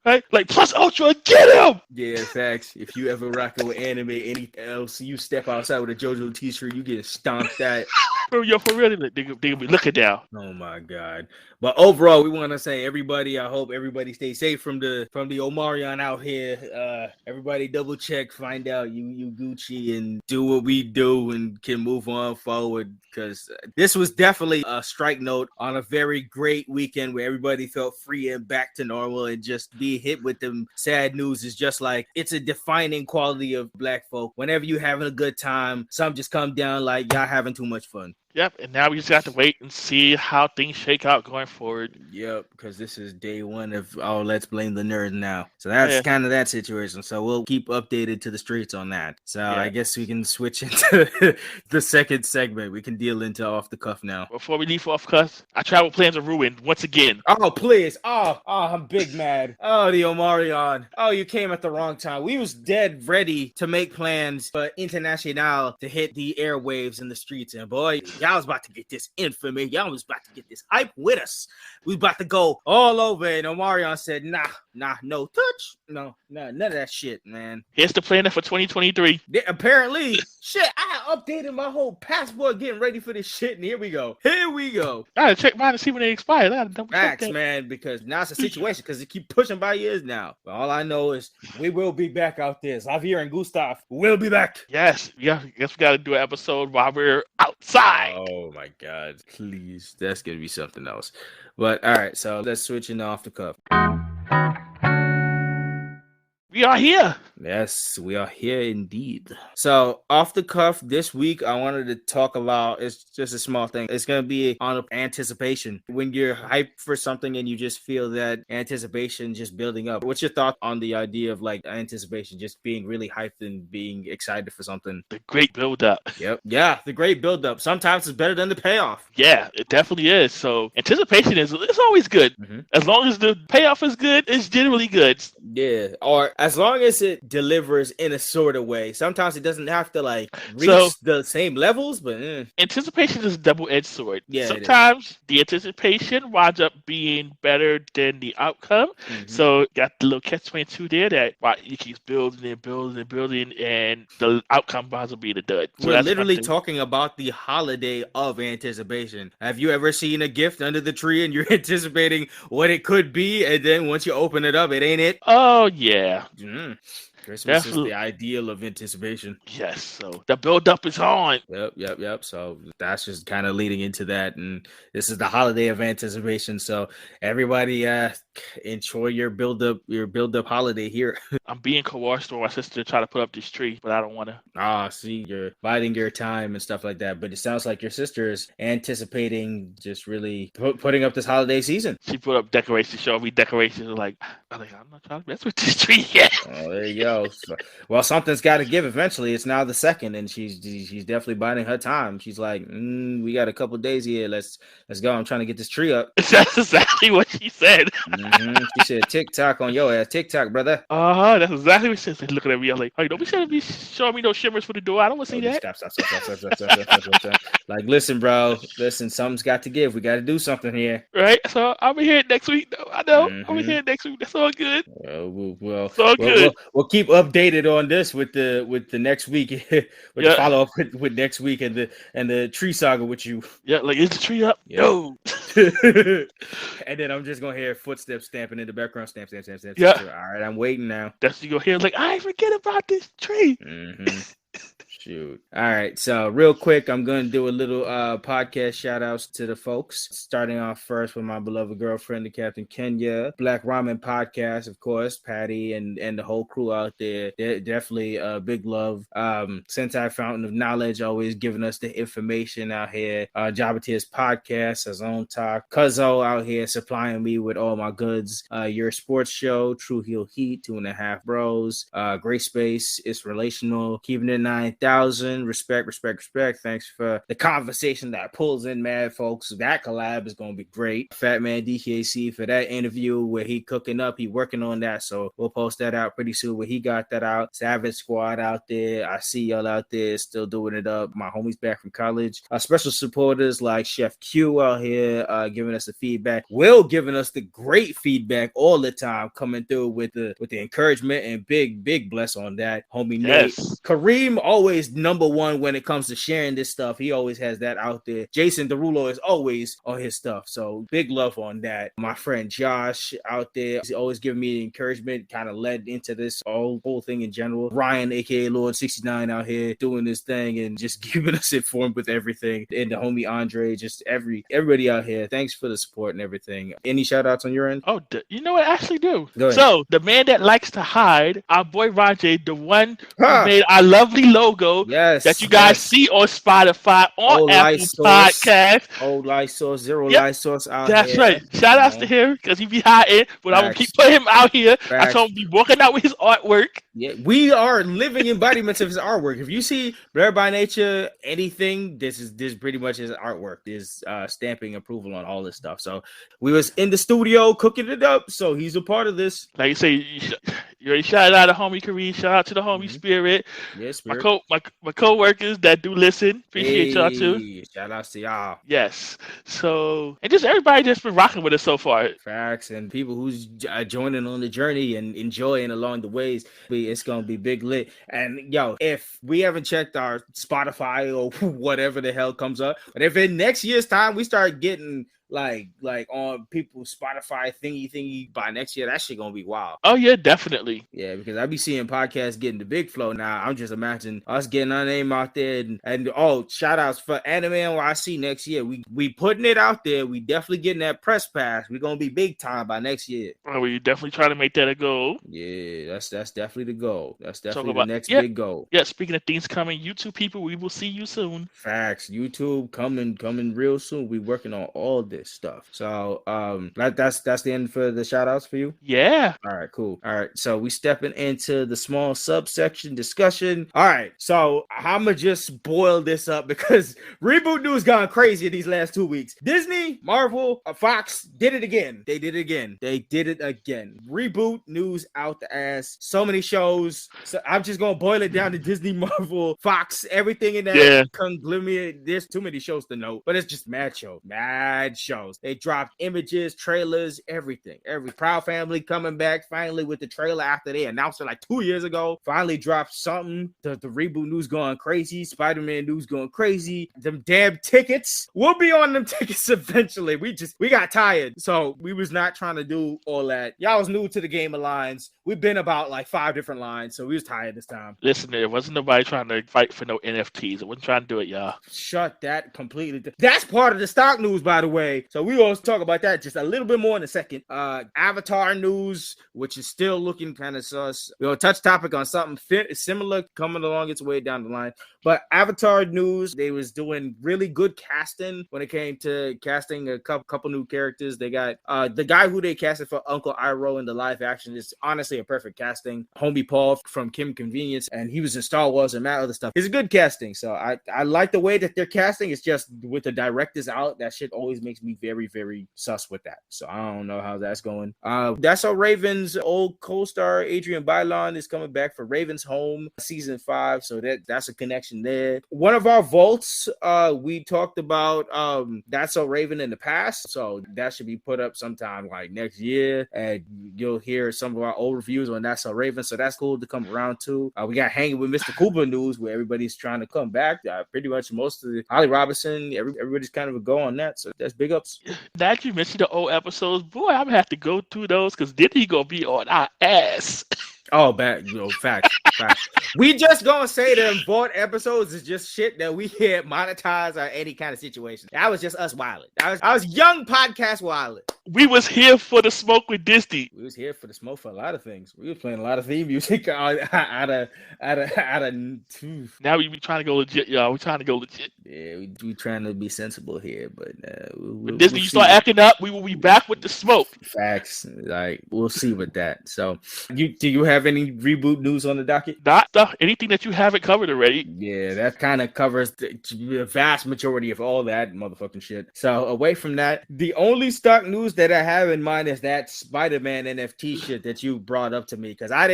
Right? Like, Plus Ultra, get him! Yeah, facts. If you ever rocking with anime, anything else, you step outside with a JoJo t-shirt, you get stomped at. Yo, for real, they be looking down. Oh my god. But overall, we want to say everybody, I hope everybody stays safe from the Omarion out here. Everybody double check, find out you Gucci, and do what we do and can move on forward, because this was definitely a strike note on a very great weekend where everybody felt free and back to normal, and just be hit with them sad news is just like, it's a defining quality of black folk. Whenever you having a good time, some just come down like y'all having too much fun. Yep, and now we just have to wait and see how things shake out going forward. Yep, because this is day one of, let's blame the nerd now. So that's kind of that situation. So we'll keep updated to the streets on that. So I guess we can switch into the second segment. We can deal into off the cuff now. Before we leave off cuff, our travel plans are ruined once again. Oh, please. I'm big mad. Oh, the Omarion. Oh, you came at the wrong time. We was dead ready to make plans for International to hit the airwaves in the streets. And boy, y'all was about to get this infamy. Y'all was about to get this hype with us. We about to go all over. And Omarion said, nah, no touch. No, none of that shit, man. Here's the plan for 2023. Apparently, shit, I updated my whole passport getting ready for this shit. And here we go. I gotta check mine to see when they expire. Facts, man, because now it's a situation because they keep pushing by years now. But all I know is we will be back out there. Xavier and Gustav will be back. Yes, guess we gotta do an episode while we're outside. Oh my god, please. That's gonna be something else. But all right, so let's switch into off the cuff. We are here. Yes, we are here indeed. So, off the cuff this week, I wanted to talk about, it's just a small thing. It's going to be on anticipation. When you're hyped for something and you just feel that anticipation just building up. What's your thought on the idea of like anticipation, just being really hyped and being excited for something? The great build up. Yep. Yeah, the great build up. Sometimes it's better than the payoff. Yeah, it definitely is. So, anticipation it's always good. Mm-hmm. As long as the payoff is good, it's generally good. Yeah, or as long as it delivers in a sort of way. Sometimes it doesn't have to like reach the same levels, but anticipation is a double-edged sword. Yeah, sometimes the anticipation winds up being better than the outcome. Mm-hmm. So got the little catch-22 there that you keep building and the outcome winds up being a dud. So we're literally talking about the holiday of anticipation. Have you ever seen a gift under the tree and you're anticipating what it could be, and then once you open it up, it ain't it? Oh yeah. Christmas is the ideal of anticipation. Yes, so the build-up is on. Yep. So that's just kind of leading into that, and this is the holiday of anticipation. So everybody, enjoy your build-up holiday here. I'm being coerced by my sister to try to put up this tree, but I don't want to. See, you're biding your time and stuff like that. But it sounds like your sister is anticipating just really putting up this holiday season. She put up decorations, showing me decorations. I'm not trying to mess with this tree yet. Oh, there you go. Yo, well, something's got to give eventually. It's now the second, and she's definitely biding her time. She's like, we got a couple days here. Let's go. I'm trying to get this tree up. That's exactly what she said. She said, TikTok on your ass, TikTok, brother. That's exactly what she said. Looking at me, I'm like, hey, don't be showing me no shimmers for the door. I don't want to see that. Stop. Like, listen, bro. Listen, something's got to give. We got to do something here. Right. So I'll be here next week. Though. I know. I'll be here next week. That's all good. We'll keep updated on this with the next week, the follow up with next week and the tree saga with you. Yeah, like is the tree up? Yeah. No. And then I'm just gonna hear footsteps stamping in the background. Stamp. Yeah. All right, I'm waiting now. That's you gonna hear like I forget about this tree. Shoot. All right. So real quick, I'm going to do a little podcast shout outs to the folks. Starting off first with my beloved girlfriend, the Captain Kenya, Black Ramen Podcast, of course, Patty and the whole crew out there. They're definitely big love. Sentai Fountain of Knowledge, always giving us the information out here. Jabateer's Podcast, his own talk. Cuzzo out here supplying me with all my goods. Your sports show, True Heel Heat, 2.5 Bros. Great Space, It's Relational, Keeping It 9,000. Respect. Thanks for the conversation that pulls in mad folks. That collab is going to be great. Fat Man DKC for that interview where he cooking up. He working on that. So we'll post that out pretty soon when he got that out. Savage Squad out there. I see y'all out there still doing it up. My homies back from college. Special supporters like Chef Q out here giving us the feedback. Will giving us the great feedback all the time, coming through with the encouragement and big bless on that. Homie Nate. Kareem always number one when it comes to sharing this stuff. He always has that out there. Jason Derulo is always on his stuff. So big love on that. My friend Josh out there, he's always giving me encouragement, kind of led into this whole thing in general. Ryan, aka Lord 69 out here doing this thing and just keeping us informed with everything. And the homie Andre, just everybody out here. Thanks for the support and everything. Any shout outs on your end? Oh, you know what? I actually do. So the man that likes to hide, our boy Rajay, the one who made our lovely logo that you guys see on Spotify, on Apple Podcast. Old light source, zero light source out here. That's right. Shout outs to him because he be hiding, but I'm gonna keep putting him out here. I told him to be walking out with his artwork. Yeah, we are living embodiments of his artwork. If you see Blerd By Nature anything, this is pretty much his artwork. There's stamping approval on all this stuff. So we was in the studio cooking it up. So he's a part of this. Like you say, you already shout out to homie Kareem. Shout out to the homie Spirit. Yeah, Spirit. My co-workers that do listen. Appreciate y'all too. Shout outs to y'all. Yes. So, and just everybody that's been rocking with us so far. Facts, and people who's joining on the journey and enjoying along the ways. It's going to be big lit. And yo, if we haven't checked our Spotify or whatever the hell comes up, but if in next year's time we start getting like on people's Spotify thingy by next year, that shit gonna be wild. Oh yeah, definitely. Yeah, because I be seeing podcasts getting the big flow now. I'm just imagining us getting our name out there and shout outs for Anime NYC next year. We putting it out there. We definitely getting that press pass. We're gonna be big time by next year. Oh, we definitely trying to make that a goal. Yeah, that's definitely the goal. That's definitely the next big goal. Yeah, speaking of things coming, YouTube people, we will see you soon. Facts. YouTube coming real soon. We working on all this stuff. So that's the end for the shout outs for you. Yeah. All right, cool. All right, so we stepping into the small subsection discussion. All right, so I'ma just boil this up because reboot news gone crazy in these last 2 weeks. Disney, Marvel, Fox did it again. They did it again. Reboot news out the ass. So many shows. So I'm just gonna boil it down to Disney, Marvel, Fox, everything in that conglomerate. There's too many shows to know, but it's just mad shows. They dropped images, trailers, everything. Every Proud Family coming back finally with the trailer after they announced it like 2 years ago. Finally dropped something. The reboot news going crazy. Spider-Man news going crazy. Them damn tickets. We'll be on them tickets eventually. We got tired. So we was not trying to do all that. Y'all was new to the game of lines. We've been about like 5 different lines, so we was tired this time. Listen, there wasn't nobody trying to fight for no NFTs. I wasn't trying to do it, y'all. Shut that completely. That's part of the stock news, by the way. anyway, so we will talk about that just a little bit more in a second. Avatar news, which is still looking kind of sus. We'll touch topic on something similar coming along its way down the line. But Avatar news, they was doing really good casting when it came to casting a couple new characters. They got the guy who they casted for Uncle Iroh in the live action is honestly a perfect casting. Homie Paul from Kim Convenience, and he was in Star Wars and that other stuff. It's a good casting, so I like the way that they're casting. It's just with the directors out, that shit always makes me very, very sus with that. So I don't know how that's going. That's how Raven's old co-star Adrian Bailon is coming back for Raven's Home season 5, so that's a connection there. One of our vaults, we talked about That's So Raven in the past, so that should be put up sometime like next year, and you'll hear some of our old reviews on That's So Raven, so that's cool to come around to. We got Hanging with Mr. Cooper news, where everybody's trying to come back. Pretty much most of the Holly Robinson, everybody's kind of a go on that, so that's big ups. Now that you mentioned the old episodes, boy, I'm gonna have to go through those, because then he gonna be on our ass. Oh, bad, facts. We just gonna say them vault episodes is just shit that we can't monetize or any kind of situation. That was just us wilding. I was young podcast wilding. We was here for the smoke with Disney. We was here for the smoke for a lot of things. We was playing a lot of theme music out of. Now we trying to go legit, y'all. We trying to go legit. Yeah, we trying to be sensible here, but when Disney you start acting up, we will be back with the smoke. Facts, like we'll see with that. So, do you have any reboot news on the docket? Not anything that you haven't covered already. Yeah, that kind of covers the vast majority of all that motherfucking shit. So away from that, the only stock news that I have in mind is that Spider-Man NFT shit that you brought up to me, because I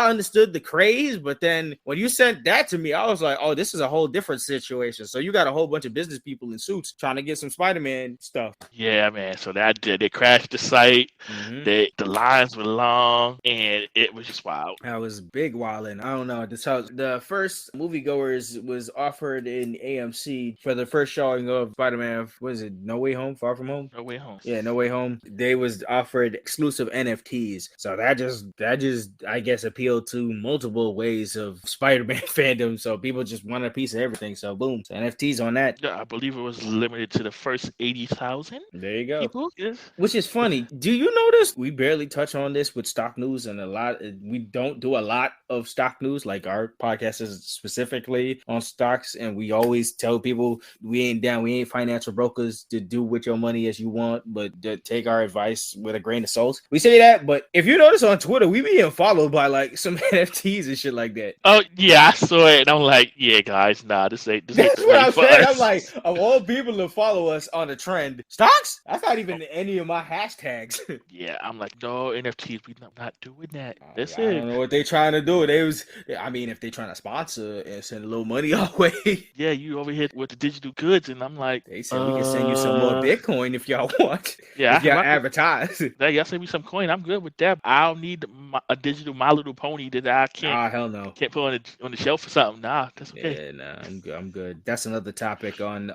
understood the craze, but then when you sent that to me, I was like, oh, this is a whole different situation. So you got a whole bunch of business people in suits trying to get some Spider-Man stuff. Yeah, man. So they crashed the site. Mm-hmm. The lines were long, and it was just wild. That was big wilding. I don't know. The first moviegoers was offered in AMC for the first showing of Spider-Man. What is it? No Way Home? Far From Home? No Way Home. Yeah, No Way Home. They was offered exclusive NFTs. So that just I guess appealed to multiple ways of Spider-Man fandom. So people just wanted a piece of everything. So boom, so NFTs on that. Yeah, I believe it was limited to the first 80,000. There you go. People, yes. Which is funny. Do you notice we barely touch on this with stock news, and we don't do a lot of stock news, like our podcast is specifically on stocks, and we always tell people we ain't financial brokers to do with your money as you want, but to take our advice with a grain of salt. We say that, but if you notice on Twitter, we being followed by like some NFTs and shit like that. Oh yeah, I saw it, and I'm like, yeah, guys, nah, this ain't. That's what I'm saying. I'm like, of all people to follow us on a trend, stocks? That's not even any of my hashtags. Yeah, I'm like, no NFTs, we not doing that. That's it. I don't know what they trying to do. If they trying to sponsor and send a little money our way. Yeah, you over here with the digital goods, and I'm like, they said we can send you some more Bitcoin if y'all want. Yeah, if y'all advertise. Y'all send me some coin. I'm good with that. I don't need a digital My Little Pony that I can't. Hell no. Can't put on the shelf or something. Nah, that's okay. Yeah, nah, I'm good. That's another topic on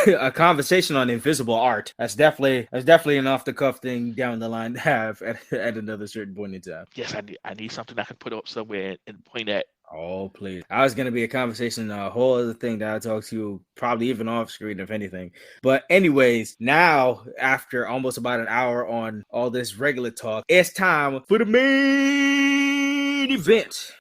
a conversation on invisible art. That's definitely an off the cuff thing down the line to have at another certain point in time. Yes, I need something I can put up somewhere and point at. Oh, please. I was going to be a conversation, a whole other thing that I talk to you, probably even off screen, if anything. But anyways, now, after almost about an hour on all this regular talk, it's time for the main event.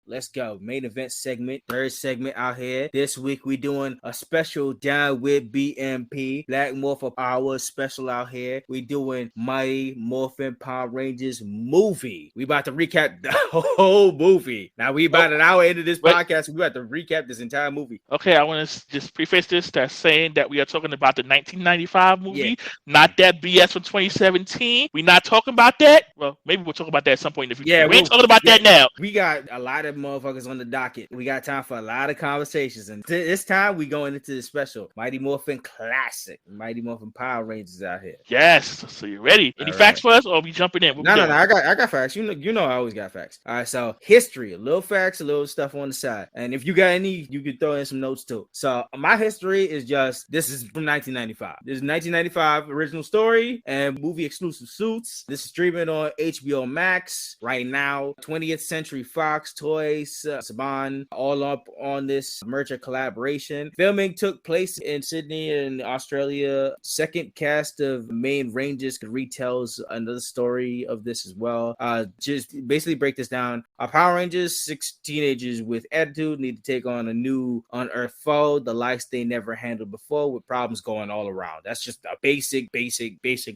Let's go. Main event segment. Third segment out here. This week we doing a special Down with BMP. Black Morpher Power special out here. We doing Mighty Morphin Power Rangers movie. We about to recap the whole movie. Now we about an hour into this podcast. We about to recap this entire movie. Okay, I want to just preface this by saying that we are talking about the 1995 movie, not that BS from 2017. We're not talking about that. Well, maybe we'll talk about that at some point in the future. We ain't talking about that now. We got a lot of motherfuckers on the docket. We got time for a lot of conversations. And this time, we going into the special Mighty Morphin Classic. Mighty Morphin Power Rangers out here. Yes. So you ready? Any facts for us, or are we jumping in? No. I got facts. You know, I always got facts. All right. So history, a little facts, a little stuff on the side. And if you got any, you can throw in some notes too. So my history is this is from 1995. This is 1995 original story and movie exclusive suits. This is streaming on HBO Max right now. 20th Century Fox, Toys, Saban, all up on this merger collaboration. Filming took place in Sydney and Australia. Second cast of main Rangers retells another story of this as well. Just basically break this down. Our Power Rangers, 6 teenagers with attitude, need to take on a new unearthed foe, the likes they never handled before, with problems going all around. That's just a basic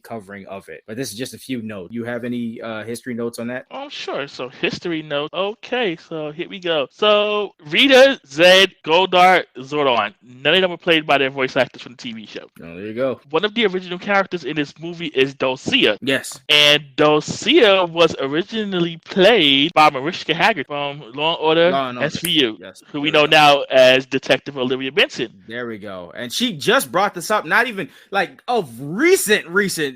covering of it. But this is just a few notes. You have any history notes on that? Oh, sure. So history notes. Okay, so here we go. So Rita, Zed, Goldar, Zordon. None of them were played by their voice actors from the TV show. Oh, there you go. One of the original characters in this movie is Dulcia. Yes. And Dulcia was originally played by Mariska Hargitay from Law & Order SVU, yes, who we know now as Detective Olivia Benson. There we go. And she just brought this up, not even like of recent.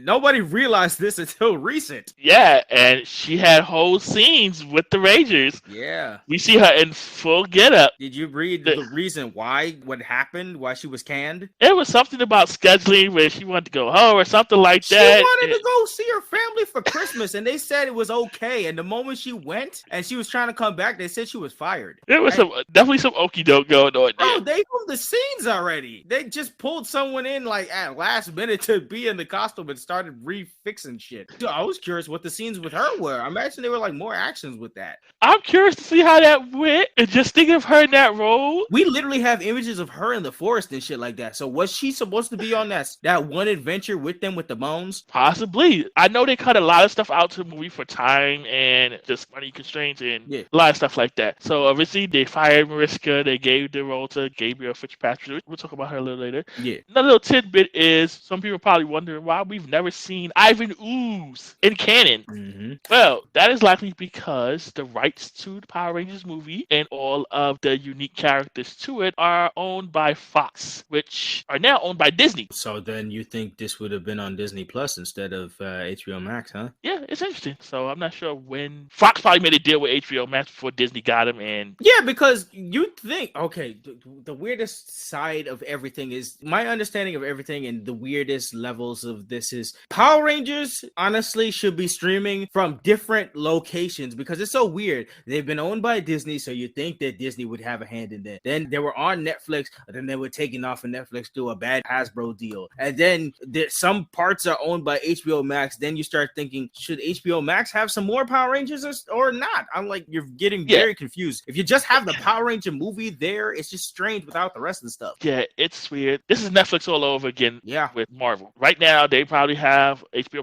Nobody realized this until recent. Yeah, and she had whole scenes with the Rangers. Yeah. We see her in full getup. Did you read the reason why, what happened, why she was canned? It was something about scheduling where she wanted to go home or something like that. She wanted to go see her family for Christmas, and they said it was okay. And the moment she went and she was trying to come back, they said she was fired. There was definitely some okie doke going on there. Oh, they filmed the scenes already. They just pulled someone in like at last minute to be in the costume and started refixing shit. Dude, I was curious what the scenes with her were. I imagine they were like more actions with that. I'm curious to see how that went. And just thinking of her in that role. We literally have images of her in the forest and shit like that. So was she supposed to be on that one adventure with them with the bones? Possibly. I know they cut a lot of stuff out to the movie for time and just money constraints and a lot of stuff like that. So obviously they fired Mariska. They gave the role to Gabriel Fitzpatrick. We'll talk about her a little later. Yeah. Another little tidbit is some people probably wondering why we've never seen Ivan Ooze in canon. Mm-hmm. Well, that is likely because the rights to the Power Rangers movie and all of the unique characters to it are owned by Fox, which are now owned by Disney. So then you think this would have been on Disney Plus instead of HBO Max, huh? Yeah, it's interesting. So I'm not sure when Fox probably made a deal with HBO Max before Disney got him. And yeah, because you think, okay, the weirdest side of everything is my understanding of everything, and the weirdest levels of this is Power Rangers honestly should be streaming from different locations because it's so weird. They've been owned by Disney, so you think that Disney would have a hand in that. Then they were on Netflix, and then they were taken off of Netflix through a bad Hasbro deal. And then some parts are owned by HBO Max. Then you start thinking, should HBO Max have some more Power Rangers or not? I'm like, you're getting very confused. If you just have the Power Ranger movie there, it's just strange without the rest of the stuff. Yeah, it's weird. This is Netflix all over again with Marvel. Right now, HBO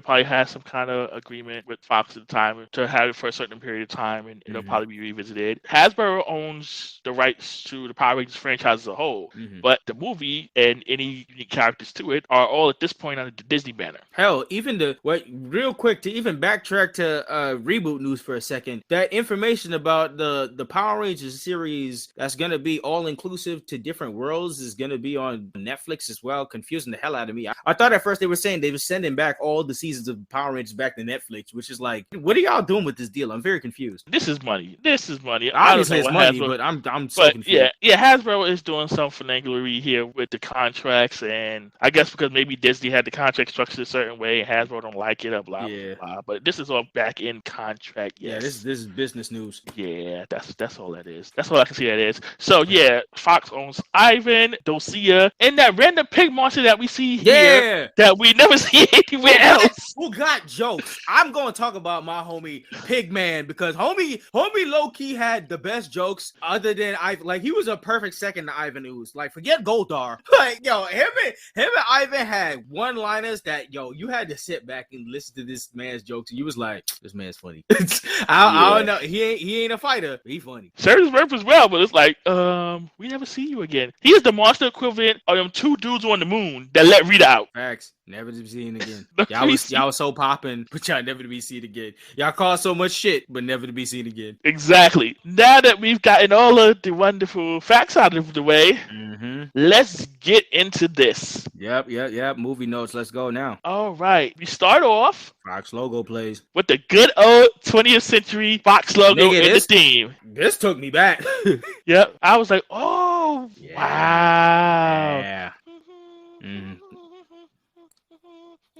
probably has some kind of agreement with Fox at the time to have it for a certain period of time, and it'll probably be revisited. Hasbro owns the rights to the Power Rangers franchise as a whole, but the movie and any unique characters to it are all at this point under the Disney banner. Hell, even real quick to even backtrack to reboot news for a second, that information about the Power Rangers series that's going to be all inclusive to different worlds is going to be on Netflix as well. Confusing the hell out of me. I thought at first they were saying they were sending back all the seasons of Power Rangers back to Netflix, which is like, what are y'all doing with this deal? I'm very confused. This is money. Obviously it's money, but I'm so confused. Yeah, Hasbro is doing some finaglery here with the contracts, and I guess because maybe Disney had the contract structured a certain way and Hasbro don't like it, blah blah. But this is all back in contract. Yes. Yeah, this is business news. Yeah, that's all that is. That's all I can see that is. So yeah, Fox owns Ivan, Dulcia, and that random pig monster that we see here that we never see anywhere else. Who got jokes? I'm going to talk about my homie Pigman because homie low-key had the best jokes other than he was a perfect second to Ivan Ooze. Like, forget Goldar. Like, yo, him and Ivan had one-liners that, you had to sit back and listen to this man's jokes, and you was like, this man's funny. I don't know. He ain't a fighter, but he funny. Serves his purpose well, but it's like, we never see you again. He is the monster equivalent of them two dudes on the moon that let Rita out. Facts. Never to be seen again. The Y'all was crazy- so popping, but y'all never to be seen again. Y'all caused so much shit, but never to be seen again. Exactly. Now that we've gotten all of the wonderful facts out of the way, let's get into this. Yep. Movie notes. Let's go now. All right. We start off Fox logo plays. with the good old 20th century Fox logo Nigga, in the theme. This took me back. Yep. I was like, oh, wow. Yeah.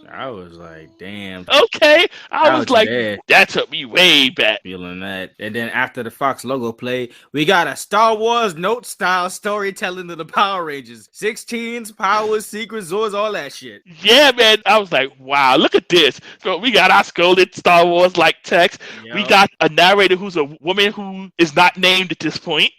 I was like, damn. Okay. I was like, there. that took me way back. Feeling that. And then after the Fox logo play, we got a Star Wars note style storytelling of the Power Rangers. 16s, powers, secrets, Zords, all that shit. Yeah, man. I was like, wow, look at this. So we got our scolded Star Wars like text. Yo. We got a narrator who's a woman who is not named at this point.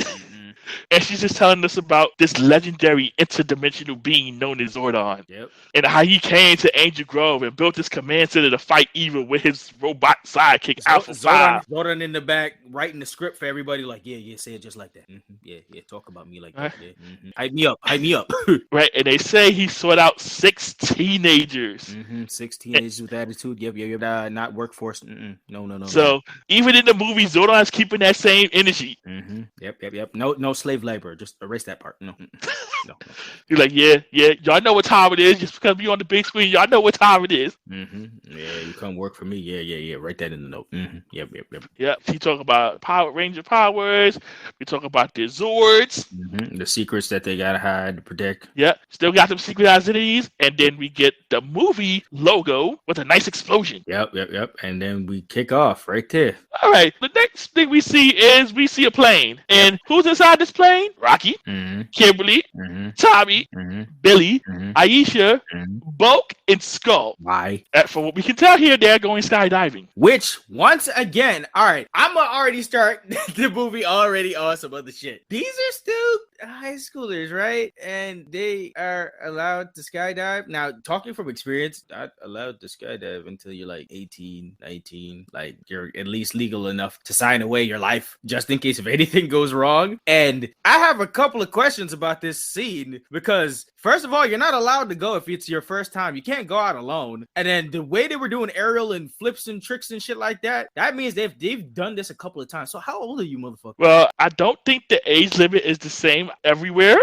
And she's just telling us about this legendary interdimensional being known as Zordon. Yep. And how he came to Angel Grove and built this command center to fight evil with his robot sidekick, Alpha 5. Zordon in the back writing the script for everybody like, yeah, say it just like that. Yeah, talk about me like that. Yeah. Hype me up. Right, and they say he sought out 6 teenagers. 6 teenagers with attitude. Yep. Not workworforce. No. So even in the movie, Zordon is keeping that same energy. Yep. No slave labor. Just erase that part. No. He's like, yeah. Y'all know what time it is. Just because we on the big screen, y'all know what time it is. Yeah, you come work for me. Yeah. Write that in the note. Yep. Yep. He talk about Power Ranger powers. We talk about their Zords. The secrets that they gotta hide to protect. Yep. Still got them secret identities. And then we get the movie logo with a nice explosion. Yep. And then we kick off right there. All right. The next thing we see is a plane. And who's inside this plane? Rocky, Kimberly, Tommy, Billy, Aisha, Bulk, and Skull. Why? From what we can tell here, they're going skydiving. Which, once again, all right, I'm gonna already start the movie already on some other shit. These are still high schoolers, right? And they are allowed to skydive. Now, talking from experience, not allowed to skydive until you're like 18, 19. Like, you're at least legal enough to sign away your life just in case if anything goes wrong. And I have a couple of questions about this scene because, first of all, you're not allowed to go if it's your first time. You can't go out alone. And then the way they were doing aerial and flips and tricks and shit like that, that means they've done this a couple of times. So how old are you, motherfucker? Well, I don't think the age limit is the same everywhere.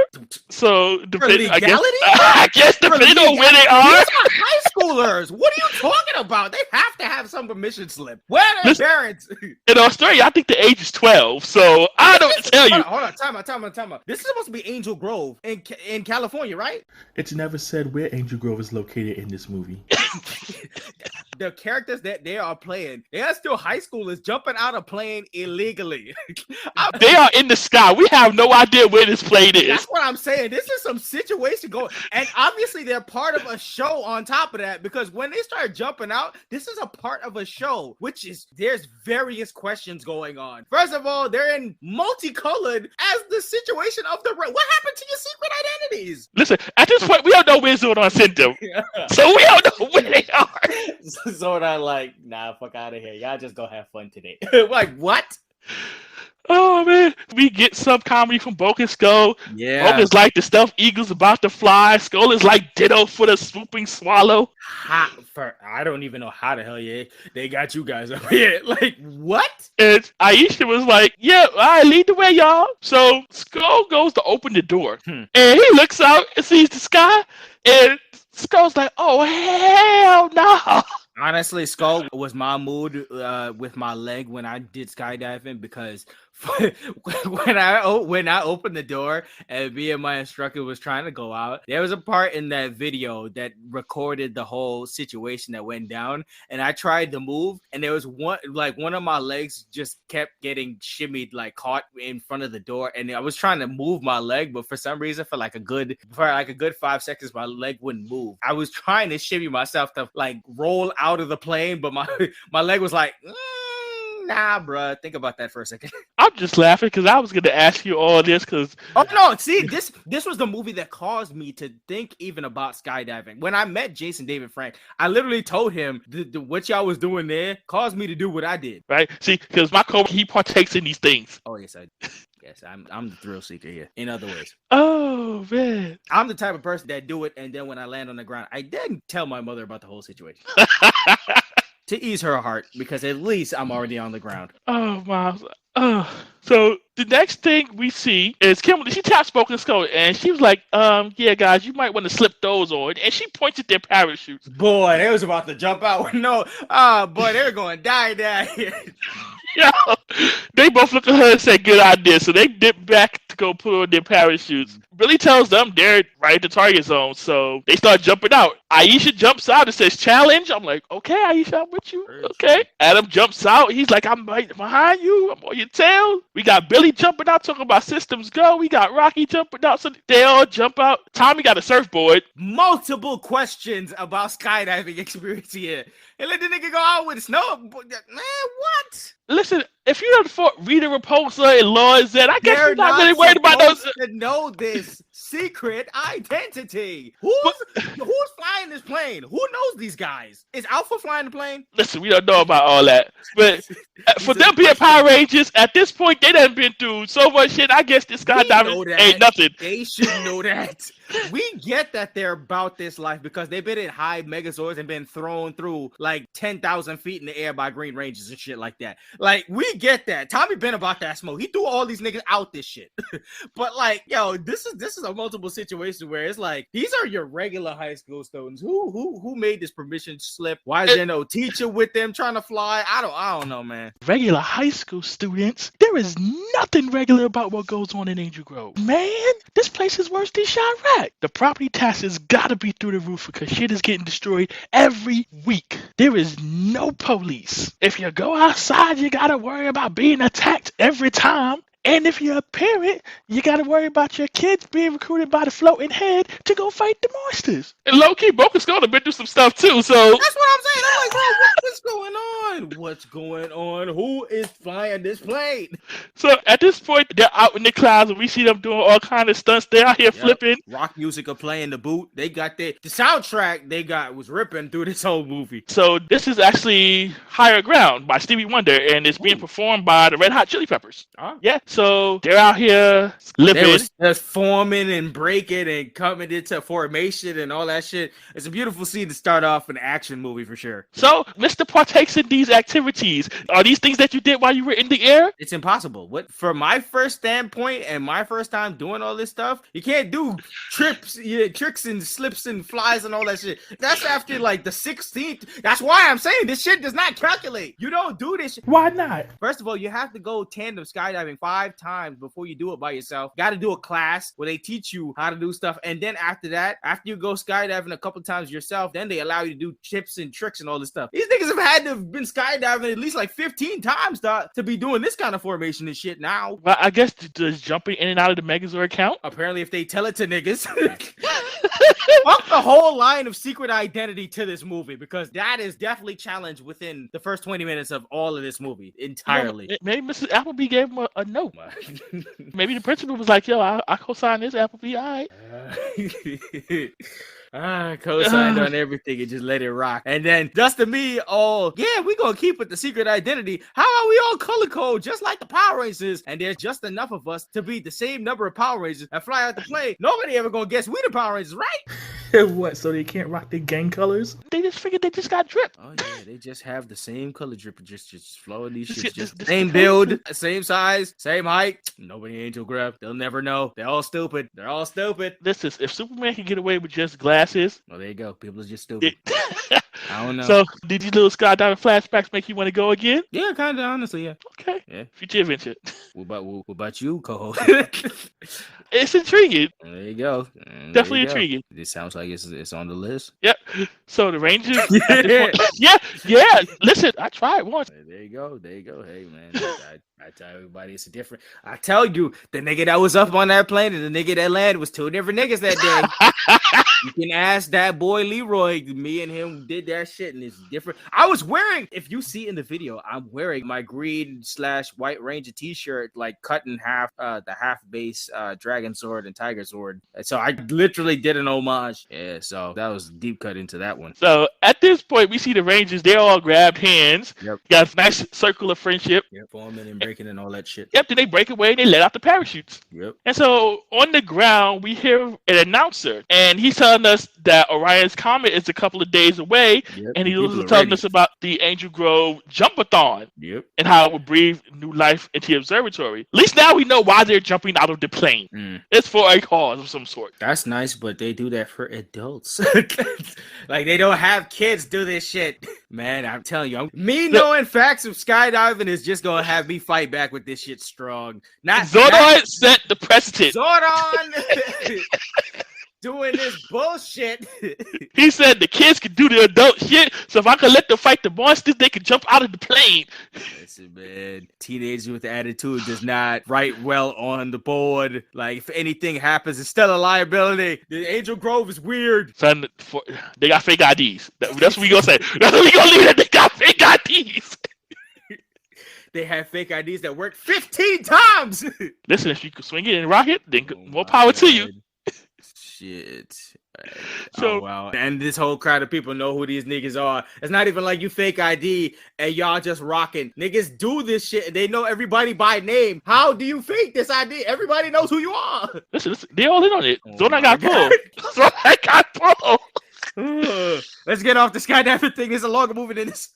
So, I guess depending on where they are. These are high schoolers. What are you talking about? They have to have some permission slip. Where are their parents? In Australia, I think the age is 12. So I don't tell you. Hold on. Time out. This is supposed to be Angel Grove in California, right? It's never said where Angel Grove is located in this movie. The characters that they are playing, they are still high schoolers jumping out of plane illegally. They are in the sky. We have no idea where this plane is. That's what I'm saying. This is some situation going, and obviously they're part of a show on top of that, because when they start jumping out, this is a part of a show, which is there's various questions going on. First of all, they're in multicolored as the situation of the what happened to your secret identities? Listen, at this point, we don't know where Zordon sent them, so we don't know where they are. Zordon like, nah, fuck out of here. Y'all just go have fun today. Like, what? Oh man, we get some comedy from Bulk and Skull. Yeah, Bulk is like the stuffed eagle's about to fly. Skull is like Ditto for the swooping swallow. I don't even know how the hell they got you guys up here. Like, what? And Aisha was like, yeah, all right, lead the way, y'all. So Skull goes to open the door, and he looks out and sees the sky, and Skull's like, oh hell no. Honestly, Skull was my mood with my leg when I did skydiving, because when I opened the door and me and my instructor was trying to go out, there was a part in that video that recorded the whole situation that went down, and I tried to move, and there was one of my legs just kept getting shimmied, like caught in front of the door, and I was trying to move my leg, but for some reason for like a good 5 seconds my leg wouldn't move. I was trying to shimmy myself to like roll out of the plane, but my leg was like, nah, bruh. Think about that for a second. I'm just laughing because I was going to ask you all this because... Oh, no. See, this was the movie that caused me to think even about skydiving. When I met Jason David Frank, I literally told him what y'all was doing there caused me to do what I did. Right? See, because my coach, he partakes in these things. Oh, yes, I did. Yes, I'm the thrill seeker here. In other ways. Oh man. I'm the type of person that do it, and then when I land on the ground, I didn't tell my mother about the whole situation. To ease her heart, because at least I'm already on the ground. Oh, Miles. So the next thing we see is Kimberly. She taps Spoken Skull, and she was like, yeah, guys, you might want to slip those on. And she points at their parachutes. Boy, they was about to jump out. No, boy, they were going to die down here. Yeah, they both look at her and say, good idea. So they dip back to go put on their parachutes. Billy tells them they're right at the target zone, so they start jumping out. Aisha jumps out and says, challenge. I'm like, okay, Aisha, I'm with you. Okay. Adam jumps out. He's like, I'm right behind you. I'm on your tail. We got Billy jumping out, talking about systems go. We got Rocky jumping out, so they all jump out. Tommy got a surfboard. Multiple questions about skydiving experience here. And let the nigga go out with a snow. Man, what? Listen, if you don't fought Rita Repulsa and Law Z, I guess you're not really worried about those. To know this secret identity. Who's flying this plane? Who knows these guys? Is Alpha flying the plane? Listen, we don't know about all that. But for them being Power Rangers, at this point, they done been through so much shit. I guess this skydiving ain't nothing. They should know that. We get that they're about this life because they've been in high Megazords and been thrown through like 10,000 feet in the air by Green Rangers and shit like that. Like, we get that. Tommy been about that smoke. He threw all these niggas out this shit. But like, yo, this is a multiple situation where it's like, these are your regular high school students. Who made this permission slip? Why is there no teacher with them trying to fly? I don't know, man. Regular high school students? There is nothing regular about what goes on in Angel Grove. Man, this place is worse than Chirac. The property taxes gotta be through the roof because shit is getting destroyed every week. There is no police. If you go outside, you gotta worry about being attacked every time. And if you're a parent, you got to worry about your kids being recruited by the floating head to go fight the monsters. And low-key, Boca Skull have been through some stuff, too, so... That's what I'm saying. I'm like, bro, what's going on? What's going on? Who is flying this plane? So, at this point, they're out in the clouds, and we see them doing all kind of stunts. They're out here flipping. Rock music are playing the boot. They got the soundtrack they got was ripping through this whole movie. So, this is actually Higher Ground by Stevie Wonder, and it's being performed by the Red Hot Chili Peppers. Yeah. So they're out here living. They was just forming and breaking and coming into formation and all that shit. It's a beautiful scene to start off an action movie for sure. So Mr. partakes in these activities. Are these things that you did while you were in the air? It's impossible. What from my first standpoint and my first time doing all this stuff, you can't do tricks and slips and flies and all that shit. That's after like the 16th. That's why I'm saying this shit does not calculate. You don't do this shit. Why not? First of all, you have to go tandem skydiving 5 times before you do it by yourself. Got to do a class where they teach you how to do stuff, and then after that, after you go skydiving a couple times yourself, then they allow you to do chips and tricks and all this stuff. These niggas have had to have been skydiving at least like 15 times to be doing this kind of formation and shit now. Well, I guess does jumping in and out of the Megazord count? Apparently, if they tell it to niggas. Fuck the whole line of secret identity to this movie, because that is definitely challenged within the first 20 minutes of all of this movie entirely. You know, maybe Mrs. Appleby gave him a note. Maybe the principal was like, yo, I co-sign this, Appleby, all right. Co-signed on everything and just let it rock. And then just to me, we gonna keep it the secret identity. How about we all color code just like the Power Rangers? And there's just enough of us to be the same number of Power Rangers and fly out the plane. Nobody ever gonna guess we the Power Rangers, right? What? So they can't rock the gang colors? They just figured they just got drip. Oh yeah, they just have the same color drip, just flowing these shits. Just same build, same size, same height. Nobody Angel Grab. They'll never know. They're all stupid. Listen, if Superman can get away with just glasses. Oh, there you go. People are just stupid. I don't know. So, did these little skydiving flashbacks make you want to go again? Yeah, kind of, honestly, yeah. Okay. Yeah. Future adventure. What about you, co-host? It's intriguing. There you go. Definitely intriguing. It sounds like it's on the list. Yep. So the Rangers. Yeah. Listen, I tried once. There you go. Hey, man. I tell everybody it's different. I tell you, the nigga that was up on that plane and the nigga that landed was 2 different niggas that day. You can ask that boy Leroy. Me and him did that shit and it's different. I was wearing, if you see in the video, I'm wearing my green/white Ranger t-shirt, like cut in half, the half base Dragon Sword and Tiger Sword. So I literally did an homage. Yeah, so that was deep cut into that one. So at this point, we see the Rangers. They all grabbed hands. Yep. Got a nice circle of friendship. Yep, forming and breaking and all that shit. Yep, then they break away and they let out the parachutes. Yep. And so on the ground, we hear an announcer, and he's telling us that Orion's Comet is a couple of days away, and he's also telling us about the Angel Grove Jumpathon, and how it would breathe new life into the observatory. At least now we know why they're jumping out of the plane. It's for a cause of some sort. That's nice, but they do that for adults. Like, they don't have kids do this shit. Man, I'm telling you, me knowing facts of skydiving is just gonna have me fight back with this shit strong. Zordon set the precedent. Zordon doing this bullshit. He said the kids could do the adult shit, so if I could let them fight the monsters, they could jump out of the plane. Listen, man, teenager with attitude does not write well on the board. Like, if anything happens, it's still a liability. The Angel Grove is weird. Son, they got fake IDs. That's what we gonna say. That's what we gonna leave it. They got fake IDs. They have fake IDs that work 15 times. Listen, if you can swing it and rock it, then more power to you. Shit. So, oh, wow. And this whole crowd of people know who these niggas are. It's not even like you fake ID and y'all just rocking. Niggas do this shit and they know everybody by name. How do you fake this ID? Everybody knows who you are. Listen, they all in on it. Zordon got pulled. Zordon got pulled. Let's get off the skydiving thing. It's a longer movie than this.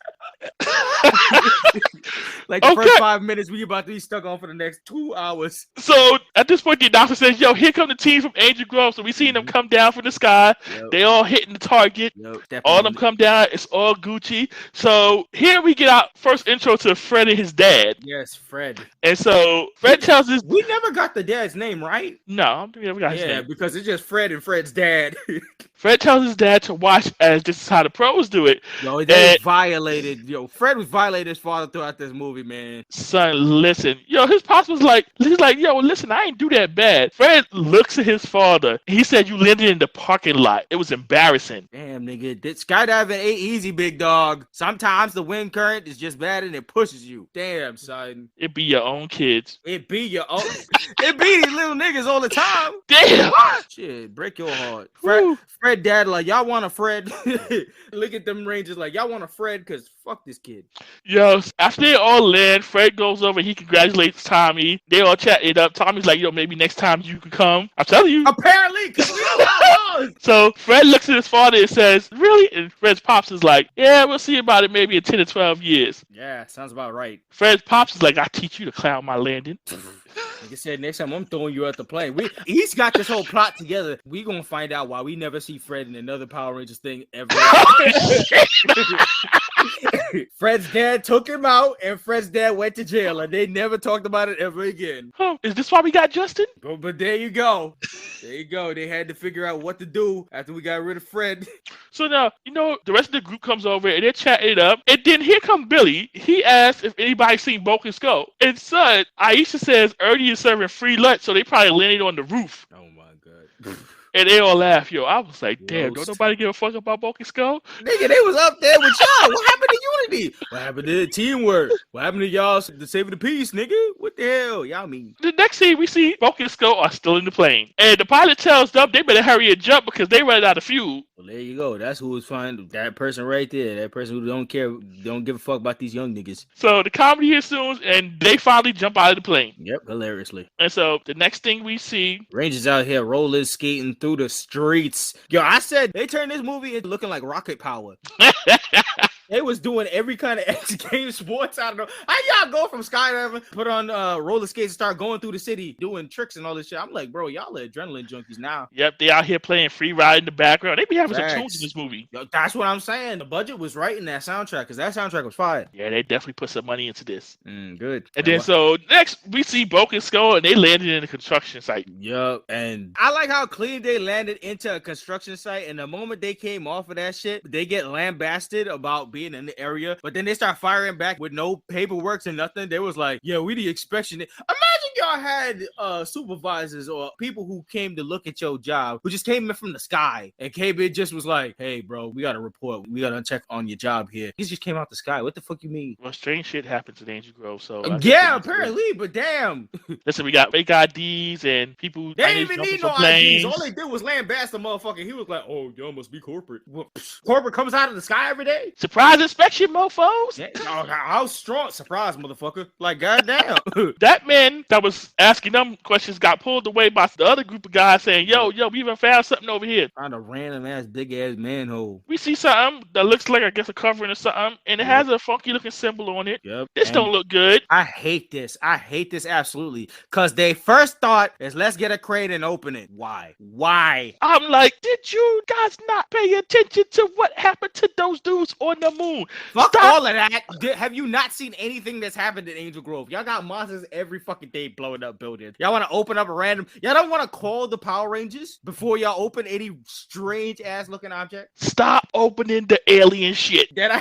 Like the first 5 minutes, we about to be stuck on for the next 2 hours. So at this point, the announcer says, "Yo, here come the team from Angel Grove." So we seen them come down from the sky. They all hitting the target. All of them come down. It's all Gucci. So here we get our first intro to Fred and his dad. Yes, Fred. And so Fred tells us, we never got the dad's name, right? No, we never got his name. Because it's just Fred and Fred's dad. Fred tells his dad to watch, as this is how the pros do it. Yo, they violated. Yo, Fred was violated his father throughout this movie, man. Son, listen. Yo, his pops was like, he's like, yo, listen, I ain't do that bad. Fred looks at his father. He said, you landed in the parking lot. It was embarrassing. Damn, nigga. Skydiving ain't easy, big dog. Sometimes the wind current is just bad and it pushes you. Damn, son. It be your own kids. It be your own. It be these little niggas all the time. Damn. Shit, break your heart. Fred dad, like, y'all want a Fred? Look at them Rangers like, y'all want a Fred? Because fuck this kid. Yo, after they all land, Fred goes over. He congratulates Tommy. They all chat it up. Tommy's like, yo, maybe next time you can come. I'm telling you. Apparently, because we don't have So Fred looks at his father and says, really? And Fred's pops is like, yeah, we'll see about it maybe in 10 or 12 years. Yeah, sounds about right. Fred's pops is like, I'll teach you to clown my landing. Like I said, next time I'm throwing you at the plane. He's got this whole plot together. We gonna find out why we never see Fred in another Power Rangers thing ever. Fred's dad took him out, and Fred's dad went to jail, and they never talked about it ever again. Oh, is this why we got Justin? But there you go. There you go. They had to figure out what to do after we got rid of Fred. So now, the rest of the group comes over, and they're chatting it up. And then here comes Billy. He asks if anybody's seen Boken Skull. And son, Aisha says Ernie is serving free lunch, so they probably landed on the roof. Oh my god. And they all laugh, yo. I was like, damn, don't nobody give a fuck about Boken Skull? Nigga, they was up there with y'all. What happened to Unity? What happened to teamwork? What happened to y'all to saving the peace, nigga? What the hell? Y'all mean? The next scene, we see Boken Skull are still in the plane. And the pilot tells them they better hurry and jump because they ran out of fuel. Well, there you go. That's who was fine. That person right there. That person who don't give a fuck about these young niggas. So the comedy ensues, and they finally jump out of the plane. Yep, hilariously. And so the next thing we see, Rangers out here roller skating through the streets. Yo, I said they turned this movie into looking like Rocket Power. They was doing every kind of X game sports. I don't know. How y'all go from skydiving, put on roller skates, and start going through the city, doing tricks and all this shit? I'm like, bro, y'all are adrenaline junkies now. Yep, they out here playing free ride in the background. They be having some tunes in this movie. Yo, that's what I'm saying. The budget was right in that soundtrack, because that soundtrack was fire. Yeah, they definitely put some money into this. Good. And then so next we see Boken Skull, and they landed in a construction site. Yup. And I like how clean they landed into a construction site, and the moment they came off of that shit, they get lambasted about being in the area, but then they start firing back with no paperwork and nothing. They was like, yeah, we the inspection. Imagine y'all had supervisors or people who came to look at your job who just came in from the sky and came in just was like, hey, bro, we got to report. We got to check on your job here. He just came out the sky. What the fuck you mean? Well, strange shit happens in Angel Grove. So yeah, apparently, but damn. Listen, we got fake IDs and people. They didn't even need no IDs. All they did was lambast the motherfucker. He was like, oh, y'all must be corporate. Well, corporate comes out of the sky every day? Surprise inspection, mofos. Yeah, how strong? Surprise, motherfucker. Like, goddamn. That man that was asking them questions got pulled away by the other group of guys saying, yo, we even found something over here. Found a random ass, big ass manhole. We see something that looks like, I guess, a covering or something, and it has a funky looking symbol on it. Yep. This don't look good. I hate this. I hate this absolutely. Because they first thought is let's get a crate and open it. Why? I'm like, did you guys not pay attention to what happened to those dudes on the moon? Fuck all of that. Have you not seen anything that's happened in Angel Grove? Y'all got monsters every fucking day blowing up buildings. Y'all want to open up a random... Y'all don't want to call the Power Rangers before y'all open any strange ass looking object? Stop opening the alien shit. That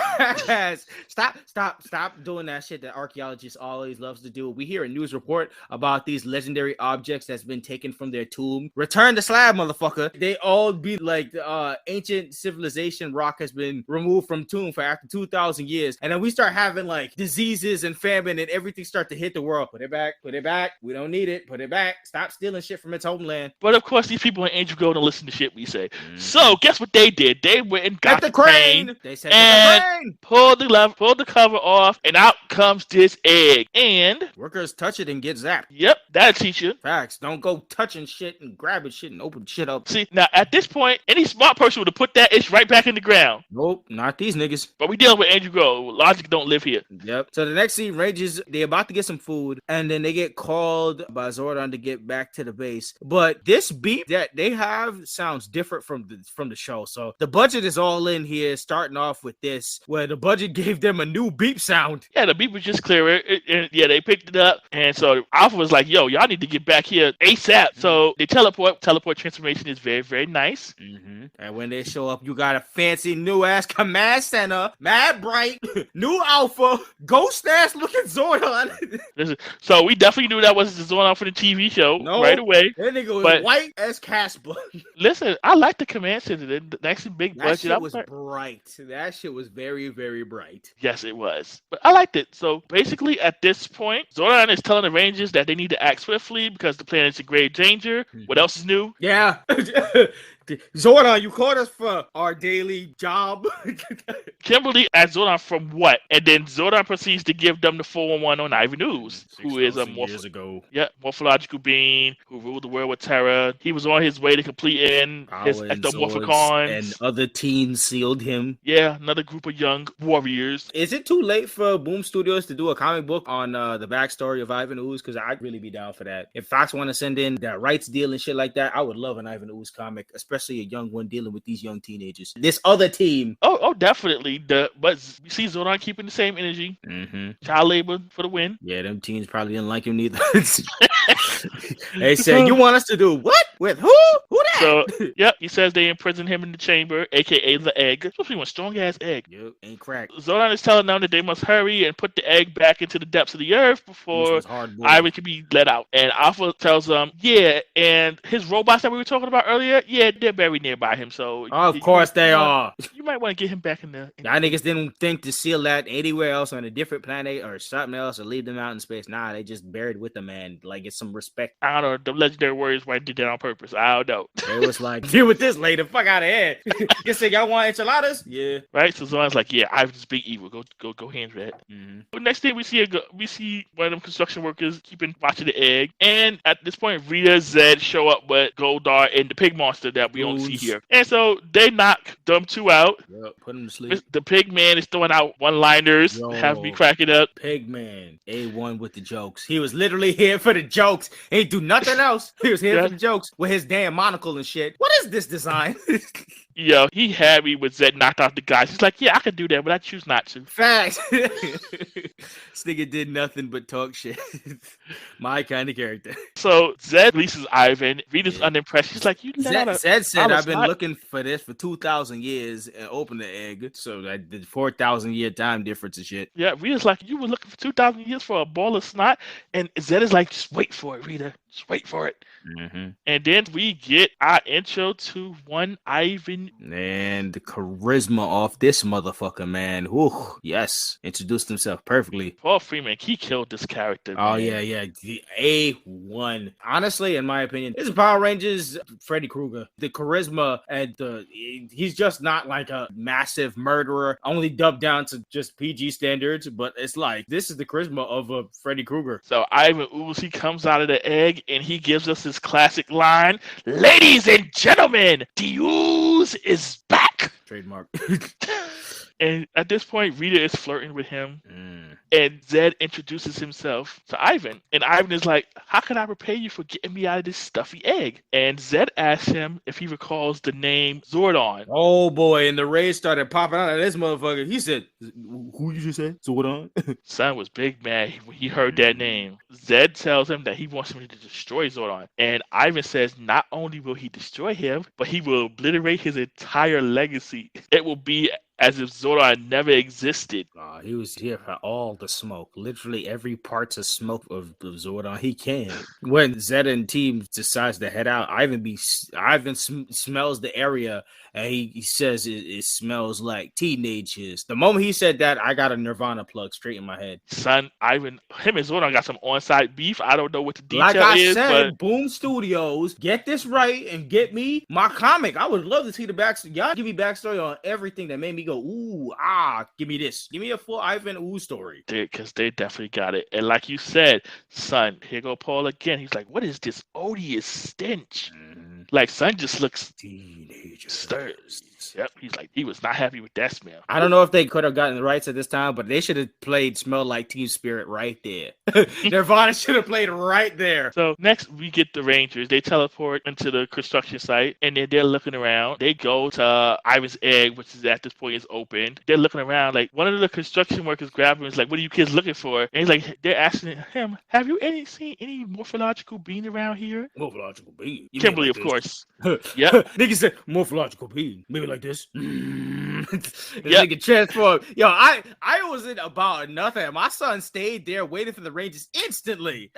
ass. Stop doing that shit that archaeologists always loves to do. We hear a news report about these legendary objects that's been taken from their tomb. Return the slab, motherfucker. They all be like the ancient civilization rock has been removed from tomb for after 2,000 years. And then we start having like diseases and famine and everything start to hit the world. Put it back. We don't need it. Put it back. Stop stealing shit from its homeland. But of course, these people in Angel Grove don't listen to shit we say. So guess what they did? They went and got the crane. They said and the crane. Pulled the cover off, and out comes this egg. And workers touch it and get zapped. Yep, that'll teach you. Facts. Don't go touching shit and grabbing shit and open shit up. See, now at this point, any smart person would have put that itch right back in the ground. Nope, not these niggas. But we dealing with Angel Grove. Logic don't live here. Yep. So the next scene, Rangers, they about to get some food, and then they get called by Zordon to get back to the base. But this beep that they have sounds different from the show. So the budget is all in here, starting off with this, where the budget gave them a new beep sound. Yeah, the beep was just clearer. They picked it up, and so Alpha was like, yo, y'all need to get back here ASAP. So they teleport transformation is very, very nice. And when they show up, you got a fancy new ass command center, mad bright, new Alpha, ghost ass looking Zordon. So we definitely knew that was the Zordon for the TV show right away. That nigga was white as Casper. Listen, I like the command center. The actually big budget. That shit was bright. That shit was very, very bright. Yes, it was. But I liked it. So basically, at this point, Zordon is telling the Rangers that they need to act swiftly because the planet's in grave danger. What else is new? Yeah. Zordon, you called us for our daily job. Kimberly asked Zordon from what? And then Zordon proceeds to give them the 411 on Ivan Ooze, who is a morphological being who ruled the world with terror. He was on his way to completing his ectomorphicons. And other teens sealed him. Yeah, another group of young warriors. Is it too late for Boom Studios to do a comic book on the backstory of Ivan Ooze? Because I'd really be down for that. If Fox want to send in that rights deal and shit like that, I would love an Ivan Ooze comic, especially a young one dealing with these young teenagers. This other team. Oh, definitely. But we see Zordon keeping the same energy. Child labor for the win. Yeah, them teens probably didn't like him neither. They said, you want us to do what? With who? Who that? So, yep, he says they imprisoned him in the chamber, aka the egg. Supposed to be one strong ass egg. Yep, ain't cracked. Zordon is telling them that they must hurry and put the egg back into the depths of the earth before Ivan can be let out. And Alpha tells them, and his robots that we were talking about earlier, they're buried nearby him. So of course they are. You might want to get him back in the. Y'all niggas didn't think to seal that anywhere else on a different planet or something else or leave them out in space. Nah, they just buried with the man. Like, it's some respect. I don't know. The legendary warriors might did that on purpose. I don't know. It was like, deal with this later. Fuck out of here. You say y'all want enchiladas? Yeah. Right. So Zordon's like, Ivan's big evil. Go hands red. But next day we see one of them construction workers watching the egg, and at this point Rita, Zed show up with Goldar and the pig monster that we don't see here, and so they knock them two out. Yep. Put them to sleep. The pig man is throwing out one-liners, have me cracking up. Pig man, A1 with the jokes. He was literally here for the jokes. Ain't do nothing else. He was here for the jokes with his damn monocle and shit. What is this design? Yo, he had me with Zed knocked out the guys. He's like, yeah, I could do that, but I choose not to. Facts. This nigga did nothing but talk shit. My kind of character. So Zed releases Ivan. Rita's unimpressed. She's like, you let out a Zed said, I've been snot." looking for this for 2,000 years and opened the egg. So that the 4,000 year time difference and shit. Yeah, Rita's like, you were looking for 2,000 years for a ball of snot? And Zed is like, just wait for it, Rita. Just wait for it. Mm-hmm. And then we get our intro to one Ivan. And the charisma off this motherfucker, man. Whew, yes. Introduced himself perfectly. Paul Freeman, he killed this character. Oh, man. yeah. The A1. Honestly, in my opinion, this is Power Rangers Freddy Krueger. The charisma and he's just not like a massive murderer, only dubbed down to just PG standards, but it's like, this is the charisma of a Freddy Krueger. So Ivan Ooze, he comes out of the egg and he gives us his classic line, ladies and gentlemen, the Ooze is back. Trademark. And at this point, Rita is flirting with him. And Zed introduces himself to Ivan. And Ivan is like, how can I repay you for getting me out of this stuffy egg? And Zed asks him if he recalls the name Zordon. Oh, boy. And the rays started popping out of this motherfucker. He said, who you just said? Zordon? Son was big mad when he heard that name. Zed tells him that he wants him to destroy Zordon. And Ivan says not only will he destroy him, but he will obliterate his entire legacy. It will be as if Zordon never existed. He was here for all the smoke. Literally every part of smoke of Zordon he can. When Zed and team decides to head out, Ivan smells the area and he says it smells like teenagers. The moment he said that, I got a Nirvana plug straight in my head. Son, him and Zordon got some on-site beef. I don't know what the detail like I is. said, but Boom Studios, get this right and get me my comic. I would love to see the backstory. Y'all give me backstory on everything that made me go, ooh, give me this. Give me a full Ivan Ooze story. Because they definitely got it. And like you said, son, here go Paul again. He's like, what is this odious stench? Like, son just looks stirs. Yep, he's like, he was not happy with that smell. I don't know if they could have gotten the rights at this time, but they should have played Smell Like Teen Spirit right there. Nirvana should have played right there. So next we get the Rangers. They teleport into the construction site and they're looking around. They go to Ivan's egg, which is at this point is open. They're looking around. Like one of the construction workers grabs him and is like, what are you kids looking for? And he's like, they're asking him, have you seen any morphological being around here? Morphological being? Kimberly, of course. Yep. Nigga said morphological being. Maybe like this. Nigga transform. Yo, I was in about nothing. My son stayed there waiting for the Rangers instantly.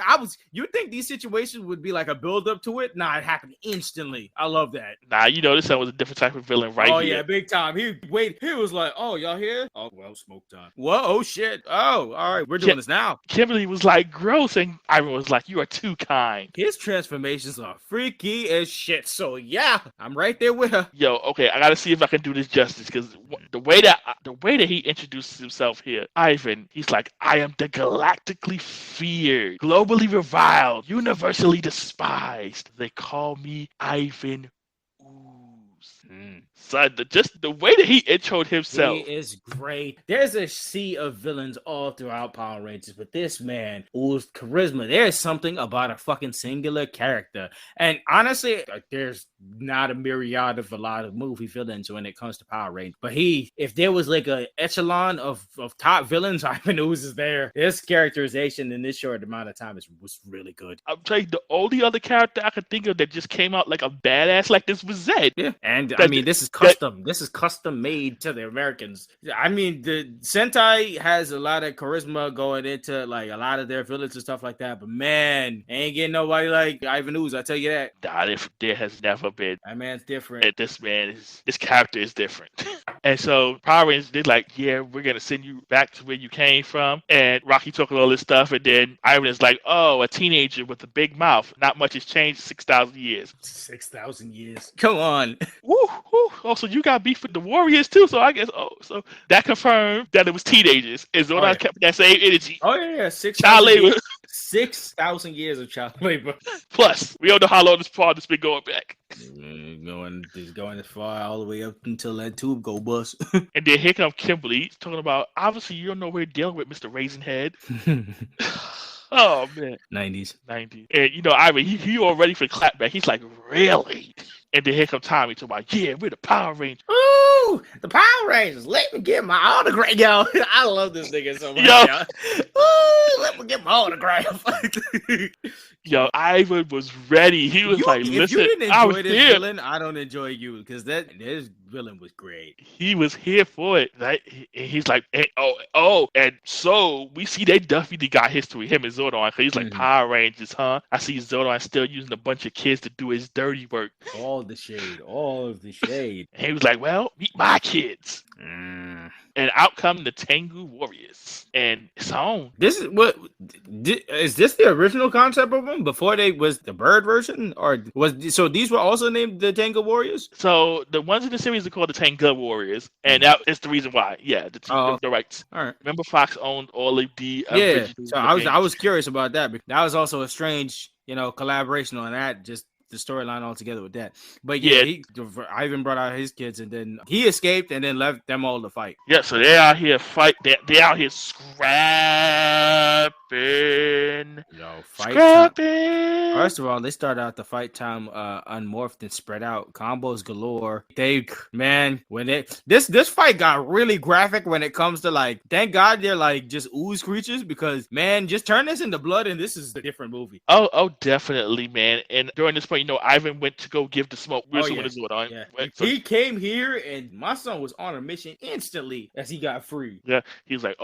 You'd think these situations would be like a build up to it. Nah, it happened instantly. I love that. Nah, this son was a different type of villain here. Yeah, big time. He was like, oh, y'all here? Oh, well, smoke time. Whoa, oh shit. Oh, all right, we're doing this now. Kimberly was like, gross, and Ivan was like, you are too kind. His transformations are freaky as shit. So yeah, I'm right there with her. Yo, okay, I gotta see if I can do this justice because the way that he introduces himself here, Ivan, he's like, I am the galactically feared, globally reviled, universally despised. They call me Ivan Ooze. So just the way that he introed himself. He is great. There's a sea of villains all throughout Power Rangers, but this man, Ooze charisma. There's something about a fucking singular character. And honestly, there's not a myriad of a lot of movie villains when it comes to Power Rangers. But if there was like a echelon of top villains, Ivan Ooze is there. His characterization in this short amount of time was really good. I'm telling you, the only other character I could think of that just came out like a badass like this was Zed. Yeah, and I mean, this is custom. This is custom made to the Americans. I mean, the Sentai has a lot of charisma going into like a lot of their villains and stuff like that. But man, ain't getting nobody like Ivan Ooze. I tell you that. Nah, there has never been. That man's different. And this character is different. And so Power Rangers, they're like, yeah, we're gonna send you back to where you came from. And Rocky talking all this stuff, and then Ivan is like, oh, a teenager with a big mouth. Not much has changed 6,000 years. 6,000 years. Come on. Woo, woo. Also, you got beef with the Warriors too, so I guess so that confirmed that it was teenagers. And Zordon kept that same energy. Oh yeah, 6,000 years of child labor. Plus, we don't know how long this part has been going back. Going as far all the way up until that tube go bust. And then here comes Kimberly talking about, obviously you don't know we're dealing with Mr. Raisinhead. Oh man, 90s. 90. And Ivan, he all ready for the clapback. He's like, really? And then here comes Tommy talking about, yeah, we're the Power Rangers. Ooh, the Power Rangers. Let me get my autograph. Yo, I love this nigga so much. Yo. Ooh, let me get my autograph. Yo, Ivan was ready. He was like, listen, if you didn't I was enjoy this here. villain, I don't enjoy you, because this villain was great. He was here for it. Right? He's like, and so we see they definitely got history, him and Zordon, because he's like, Power Rangers, huh? I see Zordon still using a bunch of kids to do his dirty work. All the shade. All of the shade. And he was like, well, meet my kids. And out come the Tengu Warriors. And it's on. This is is this the original concept of them before they was the bird version, or so these were also named the Tengu Warriors? So the ones in the series are called the Tengu Warriors, and that is the reason why. Yeah, the rights. All right. Remember, Fox owned all of the So I was curious about that. That was also a strange, collaboration on that. Just the storyline altogether with that. But Ivan brought out his kids, and then he escaped and then left them all to fight. Yeah, so they're out here they out here scrapping. Scrapping. First of all, they start out the fight time unmorphed and spread out. Combos galore. This fight got really graphic when it comes to, like, thank God they're like just ooze creatures, because man, just turn this into blood and this is a different movie. Oh, definitely, man. And during this point, Ivan went to go give the smoke. He came here and my son was on a mission instantly as he got free. Yeah, he was like,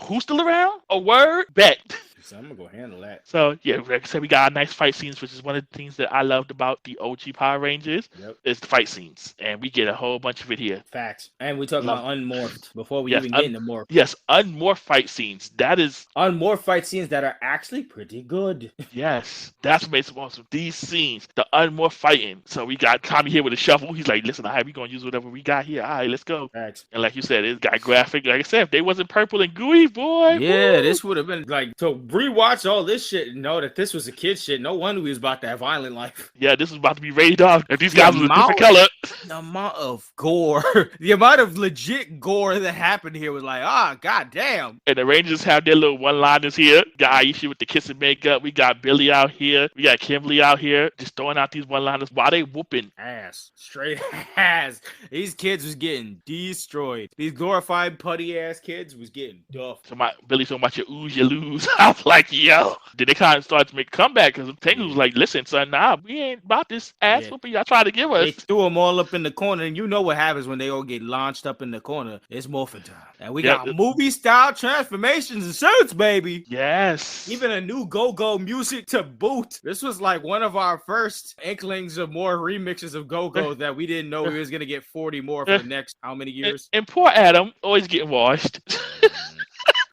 who's still around? A word? Bet. So I'm gonna go handle that. So yeah, like I said, we got nice fight scenes, which is one of the things that I loved about the OG Power Rangers. Yep. Is the fight scenes, and we get a whole bunch of it here. Facts. And we talk about unmorphed before we even get into morph. Yes, unmorphed fight scenes. That is unmorphed fight scenes that are actually pretty good. Yes, that's what makes it awesome. These scenes, the unmorphed fighting. So we got Tommy here with a shovel. He's like, listen, we gonna use whatever we got here. All right, let's go. Facts. And like you said, it got graphic. Like I said, if they wasn't purple and gooey, boy. Yeah, this would have been like, to rewatch all this shit and know that this was a kid shit. No wonder we was about that violent life. Yeah, this was about to be rated off. If these guys was a different color. The amount of gore, the amount of legit gore that happened here was like, goddamn. And the Rangers have their little one-liners here. Got Aisha with the kiss and makeup. We got Billy out here. We got Kimberly out here, just throwing out these one-liners while they whooping ass, straight ass. These kids was getting destroyed. These glorified putty ass kids was getting duffed. So Billy talking about your ooze, you lose. I was like, yo. Then they kind of started to make a comeback because Tengu was like, listen, son, we ain't about this ass whooping y'all trying to give us. They threw them all up in the corner, and you know what happens when they all get launched up in the corner. It's morphin' time. And we got movie-style transformations and suits, baby. Yes. Even a new go-go music to boot. This was like one of our first inklings of more remixes of go-go that we didn't know we was going to get 40 more for the next how many years. And poor Adam, always getting washed.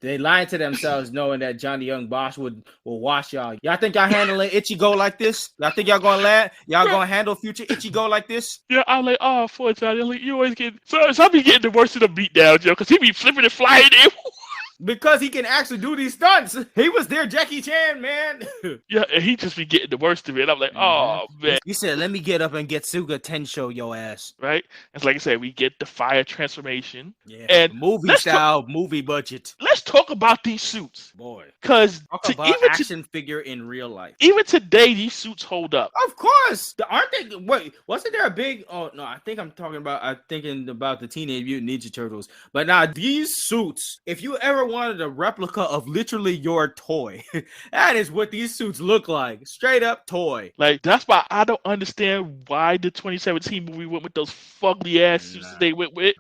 They lied to themselves knowing that Johnny Young Bosch will wash y'all. Y'all think y'all handling Ichigo like this? Y'all think y'all gonna land? Y'all gonna handle future Ichigo like this? Yeah, I'm like, poor Johnny. Like, you always get so I be getting the worst of the beatdown, Joe, because he be flipping and flying in. Because he can actually do these stunts. He was their Jackie Chan, man. Yeah, and he just be getting the worst of it. I'm like, oh, man. He said, let me get up and get Suga Tensho, your ass. Right? It's like I said, we get the fire transformation. Yeah. And movie style, movie budget. Let's talk about these suits. Boy. Because action figure in real life. Even today, these suits hold up. Of course. Aren't they? Wait, wasn't there a big... Oh, no, I think I'm thinking about the Teenage Mutant Ninja Turtles. But now, these suits, if you ever wanted a replica of literally your toy, that is what these suits look like. Straight up toy. Like, that's why I don't understand why the 2017 movie went with those fugly ass suits that they went with.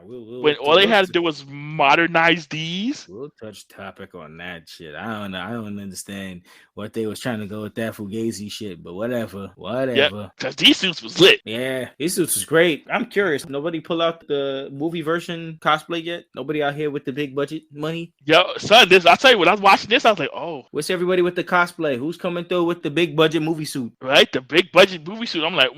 When all they had to do was modernize these. We'll touch topic on that shit. I don't know. I don't understand what they was trying to go with that Fugazi shit, but whatever. Yeah, because these suits was lit. Yeah, these suits was great. I'm curious. Nobody pull out the movie version cosplay yet? Nobody out here with the big budget money? Yo, son, I'll tell you, when I was watching this, I was like, oh. What's everybody with the cosplay? Who's coming through with the big budget movie suit? Right, the big budget movie suit. I'm like,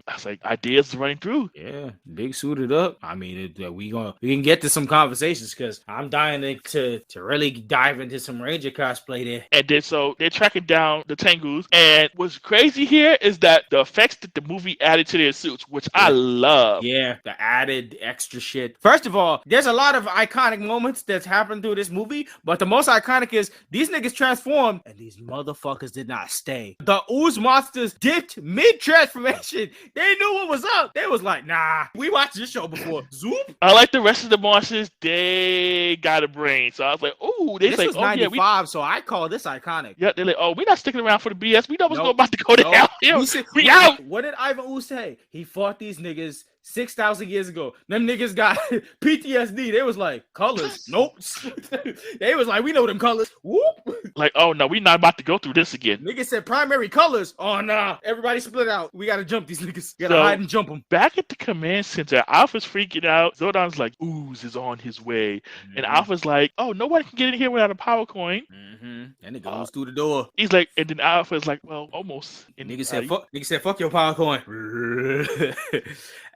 I was like, ideas running through. Yeah, big suited up. I mean, we can get to some conversations because I'm dying to really dive into some Ranger cosplay there. And then so they're tracking down the Tengus. And what's crazy here is that the effects that the movie added to their suits, which I love. Yeah, the added extra shit. First of all, there's a lot of iconic moments that's happened through this movie, but the most iconic is these niggas transformed and these motherfuckers did not stay. The Ooze monsters dipped mid-transformation. They knew what was up. They was like, nah, we watched this show before. Zoop. I like the rest of the monsters. They got a brain. So I was like, oh, they This like, was oh 95, yeah, so I call this iconic. yeah, they're like, oh, we're not sticking around for the BS. We know what's about to go down. We out. What did Ivan Ooze say? He fought these niggas 6,000 years ago. Them niggas got PTSD. They was like, colors. Nope. They was like, we know them colors. Whoop. Like, oh no, we not about to go through this again. Niggas said primary colors. Oh nah. Everybody split out. We gotta jump these niggas. Gotta hide and jump them. Back at the command center, Alpha's freaking out. Zordon's like, Ooze is on his way. And Alpha's like, oh, nobody can get in here without a power coin. That nigga goes through the door. He's like, and then Alpha's like, well, almost. And nigga said, fuck your power coin.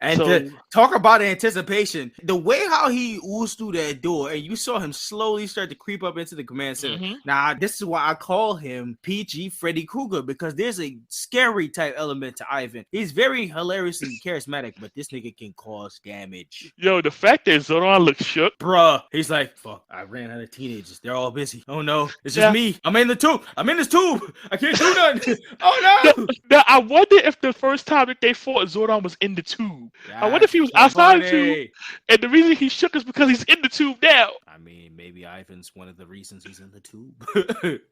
And So- to talk about anticipation, the way how he oozed through that door and you saw him slowly start to creep up into the command center. Now, this is why I call him PG Freddy Krueger, because there's a scary type element to Ivan. He's very hilariously charismatic, but this nigga can cause damage. Yo, the fact that Zordon looks shook. Bruh, he's like, fuck, I ran out of teenagers. They're all busy. Oh no, it's just me. I'm in the tube. I'm in this tube. I can't do nothing. Oh no. Now, I wonder if the first time that they fought, Zordon was in the tube. I wonder if he was outside the tube. And the reason he shook is because he's in the tube now. I mean, maybe Ivan's one of the reasons he's in the tube.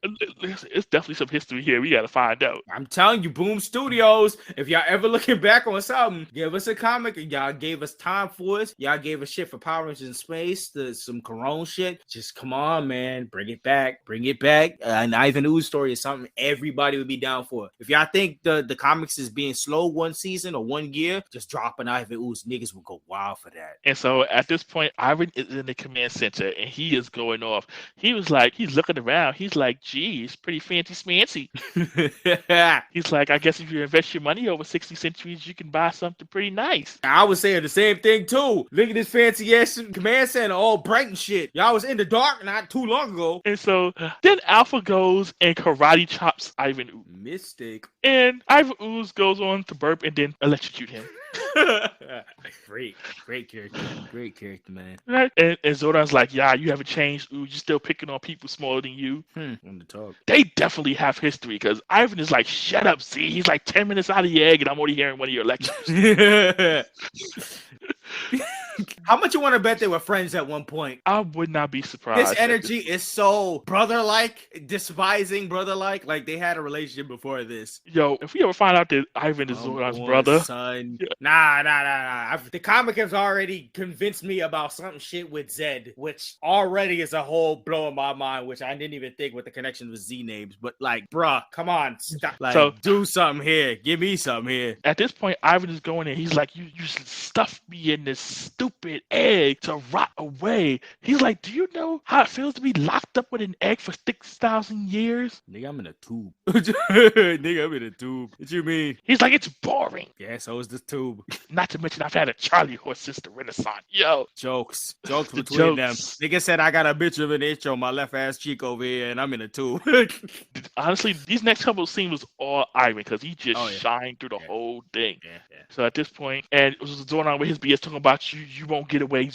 It's definitely some history here. We got to find out. I'm telling you, Boom Studios, if y'all ever looking back on something, give us a comic. And y'all gave us Time Force. Y'all gave us shit for Power Rangers in Space, some Corona shit. Just come on, man. Bring it back. Bring it back. An Ivan Ooze story is something everybody would be down for. If y'all think the comics is being slow one season or one year, just drop an Ivan Ooze. Niggas will go wild for that. And so at this point, Ivan is in the command center and he is going off. He was like, he's looking around. He's like, gee, it's pretty fancy smancy. He's like, I guess if you invest your money over 60 centuries, you can buy something pretty nice. I was saying the same thing too. Look at this fancy ass command center, all bright and shit. Y'all was in the dark not too long ago. And so then Alpha goes and karate chops Ivan Ooze. Mistake. And Ivan Ooze goes on to burp and then electrocute him. Great character, man. Right? And Zordon's like, yeah, you haven't changed. Ooh, you're still picking on people smaller than you. On the talk. They definitely have history because Ivan is like, shut up, see? He's like 10 minutes out of your egg and I'm already hearing one of your lectures. How much you want to bet they were friends at one point? I would not be surprised. This energy is so brother-like, despising brother-like. Like they had a relationship before this. Yo, if we ever find out that Ivan is Zordon's brother. Son. Yeah. Nah. The comic has already convinced me about some shit with Zed, which already is a whole blow in my mind, which I didn't even think with the connection with Z names. But like, bruh, come on. Stop. Like, do something here. Give me something here. At this point, Ivan is going in. He's like, you stuffed me in this stupid egg to rot away. He's like, do you know how it feels to be locked up with an egg for 6,000 years? Nigga, I'm in a tube. Nigga, I'm in a tube. What you mean? He's like, it's boring. Yeah, so is this tube. Not to mention, I've had a Charlie horse since the Renaissance. Yo. Jokes between them. Nigga said I got a bitch of an itch on my left ass cheek over here, and I'm in a tube. Honestly, these next couple of scenes was all Ivan because he just shined through the whole thing. Yeah. So at this point, and it was going on with his BS talking about you won't get away.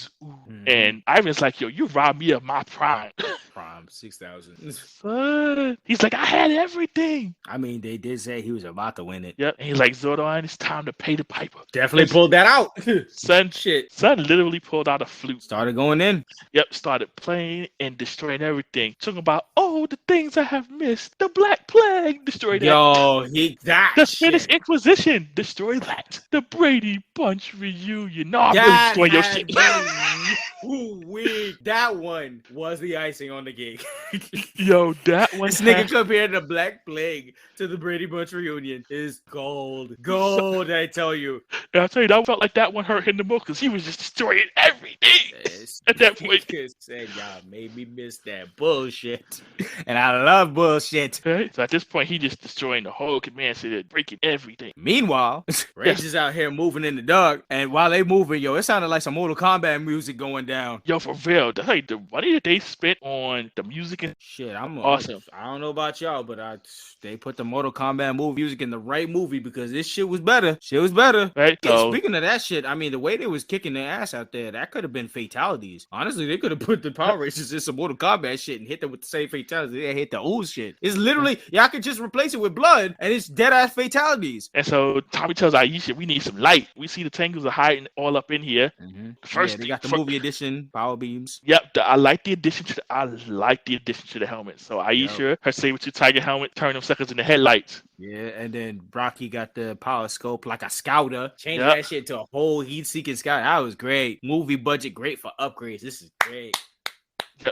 And Ivan's like, yo, you robbed me of my prime. Prime 6,000. He's like, I had everything. I mean, they did say he was about to win it. Yep. And he's like, Zordon, it's time to pay the piper. Definitely pulled that out. Son literally pulled out a flute. Started going in. Yep. Started playing and destroying everything. Talking about, the things I have missed. The Black Plague. Destroyed that. Yo, the Spanish Inquisition. Destroy that. The Brady Bunch reunion. No, I'm really destroying your shit. That one was the icing on the cake. Yo, that one. This nigga compared the Black Plague to the Brady Bunch reunion is gold. Gold, I tell you. And I'll tell you, that felt like that one hurt him the most because he was just destroying everything at that point. Said y'all made me miss that bullshit. And I love bullshit. Right? So at this point, he just destroying the whole command center, breaking everything. Meanwhile, Rangers out here moving in the dark, and while they moving, yo, it sounded like some Mortal Kombat music going down. Yo, for real, like the money that they spent on the music and shit, I'm awesome. I don't know about y'all, but they put the Mortal Kombat music in the right movie because this shit was better. Right? So, speaking of that shit, I mean, the way they was kicking their ass out there, that could have been fatalities. Honestly, they could have put the Power Rangers in some Mortal Kombat shit and hit them with the same fatalities. They hit the Ooze shit. It's literally, y'all could just replace it with blood and it's dead ass fatalities. And so Tommy tells Aisha, we need some light. We see the Tangles are hiding all up in here. Mm-hmm. First, they got the movie edition power beams. Yep, I like the addition to the helmet. So Aisha, her saber-tooth tiger helmet, turn them suckers into headlights. Yeah, and then Brocky got the power scope like a scouter. Changing that shit to a whole heat-seeking scout. That was great. Movie budget, great for upgrades. This is great.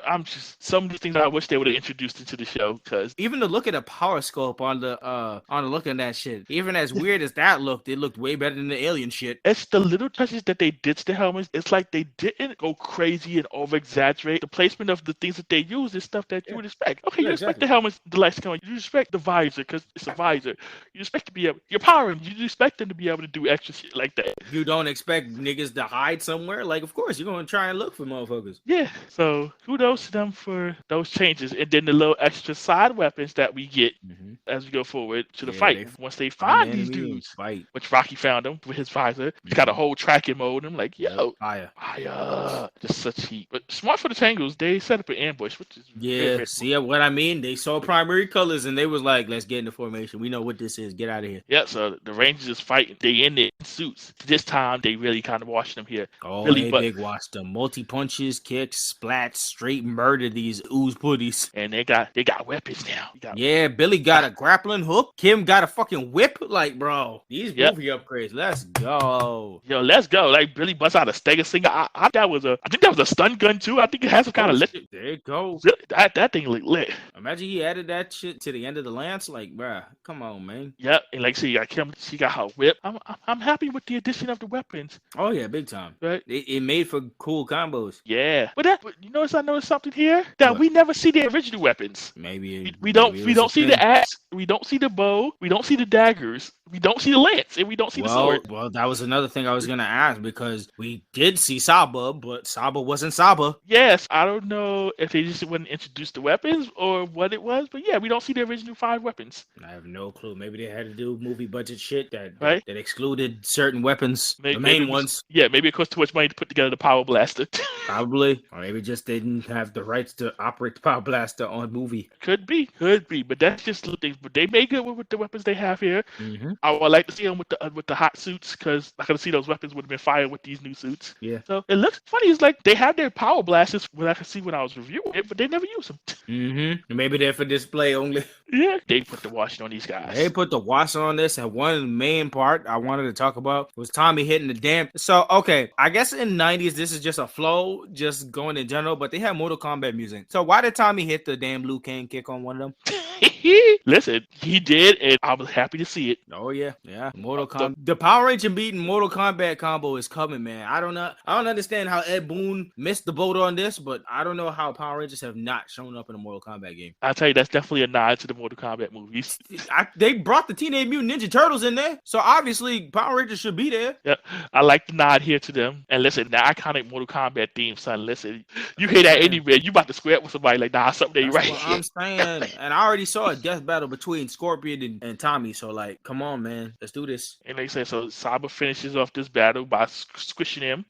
I'm just some of the things I wish they would have introduced into the show, because even the look at the power scope on the look at that shit, even as weird as that looked, it looked way better than the alien shit. It's the little touches that they did to the helmets. It's like they didn't go crazy and over exaggerate. The placement of the things that they use is stuff that you would expect. Okay, you expect the helmets, the lights coming. You expect the visor because it's a visor. You expect to be able, your power, you expect them to be able to do extra shit like that. You don't expect niggas to hide somewhere. Like, of course, you're gonna try and look for motherfuckers. Yeah. So kudos to them for those changes, and then the little extra side weapons that we get as we go forward to the fight. Once they find these dudes, which Rocky found them with his visor, he's got a whole tracking mode. I'm like, yo, fire, just such heat. But smart for the Tangles, they set up an ambush, which is very see what I mean? They saw primary colors and they was like, let's get into formation. We know what this is. Get out of here. Yeah. So the Rangers is fighting. They in their suits. This time they really kind of washed them here. Oh, really, they big washed them. Multi punches, kicks, splats, straight murder these Ooze putties. And they got weapons now. Billy got a grappling hook. Kim got a fucking whip. Like, bro, these movie upgrades. Let's go. Yo, let's go. Like, Billy busts out a stagger singer. I think that was a stun gun too. I think it has some kind of lit. There it goes. Really, that thing looked lit. Imagine he added that shit to the end of the lance. Like, bruh, come on, man. Yep. And like, see, Kim, she got her whip. I'm happy with the addition of the weapons. Oh yeah, big time. Right. It made for cool combos. Yeah. But you notice I noticed something here that we never see the original weapons. Maybe we don't see the axe. We don't see the bow. We don't see the daggers. We don't see the lance, and we don't see the sword. Well, that was another thing I was gonna ask, because we did see Saba, but Saba wasn't Saba. Yes, I don't know if they just wouldn't introduce the weapons or what it was, but yeah, we don't see the original 5 weapons. I have no clue. Maybe they had to do movie budget shit that excluded certain weapons, the main ones. Yeah, maybe it cost too much money to put together the Power Blaster. Probably, or maybe just they didn't have the rights to operate the Power Blaster on movie. Could be, but that's just things. But they made good with the weapons they have here. I would like to see them with the hot suits, because I can see those weapons would have been fired with these new suits. Yeah. So it looks funny. It's like they have their power blasters, what I could see when I was reviewing it, but they never use them. Maybe they're for display only. Yeah. They put the washing on these guys. They put the washing on this, and one main part I wanted to talk about was Tommy hitting the damn. So okay, I guess in the 90s this is just a flow, just going in general, but they have Mortal Kombat music. So why did Tommy hit the damn Liu Kang kick on one of them? Listen, he did, and I was happy to see it. Oh yeah. Mortal Kombat. The Power Ranger beating Mortal Kombat combo is coming, man. I don't understand how Ed Boon missed the boat on this, but I don't know how Power Rangers have not shown up in a Mortal Kombat game. I'll tell you, that's definitely a nod to the Mortal Kombat movies. They brought the Teenage Mutant Ninja Turtles in there, so obviously Power Rangers should be there. Yeah, I like the nod here to them. And listen, the iconic Mortal Kombat theme, son. Listen, you hear that anywhere, you about to square up with somebody like, nah, something ain't right. What I'm saying, and I already saw a death battle between Scorpion and Tommy, so like, come on, man, let's do this. And like I said, so Saba finishes off this battle by squishing him.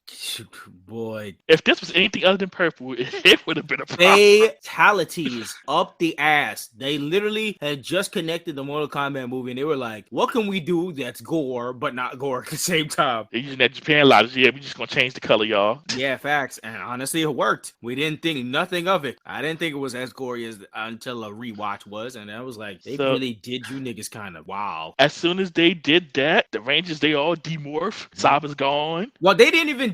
Boy, if this was anything other than purple, it would have been a problem. Fatalities up the ass. They literally had just connected the Mortal Kombat movie, and they were like, what can we do that's gore but not gore at the same time? They're using that Japan logic. Yeah, we just gonna change the color, y'all. Yeah, facts. And honestly, it worked. We didn't think nothing of it. I didn't think it was as gory as until a rewatch was, and I was like, they really did you niggas kind of wow. As soon as they did that, the Rangers, they all demorph. Saba's gone. Well, they didn't even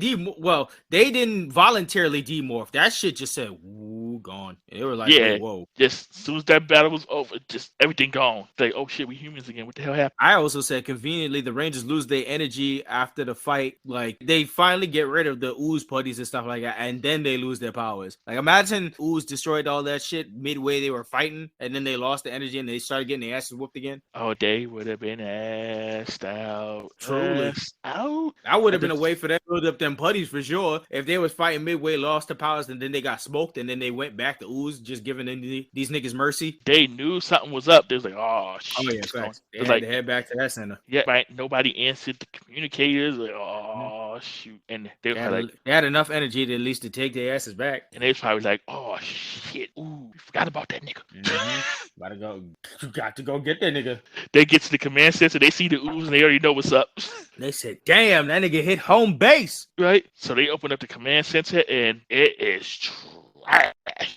they didn't voluntarily demorph. That shit just said, "Woo, gone. And they were like, Yeah, whoa. just as soon as that battle was over, just everything gone. Like, oh shit, we humans again. What the hell happened? I also said conveniently the Rangers lose their energy after the fight. Like they finally get rid of the Ooze putties and stuff like that, and then they lose their powers. Like imagine Ooze destroyed all that shit midway they were fighting, and then they lost the energy and they started getting their asses whooped again. Oh, they would have been assed out. Truly. Assed out. That would have been a way for them to build up them putties for sure. If they was fighting midway, lost the powers, and then they got smoked, and then they went back to Ooze, just giving them these niggas mercy. They knew something was up. They was like, oh shit. Oh yeah, facts. They had like, to head back to that center. Yeah, right. Nobody answered the communicators. Like, oh shoot, and they had enough energy to at least to take their asses back. And they was probably like, oh shit, ooh, we forgot about that nigga. You got to go get that nigga. They get to the command center, they see the Ooze, and they already know what's up. They said, damn, that nigga hit home base. Right? So they open up the command center, and it is trash.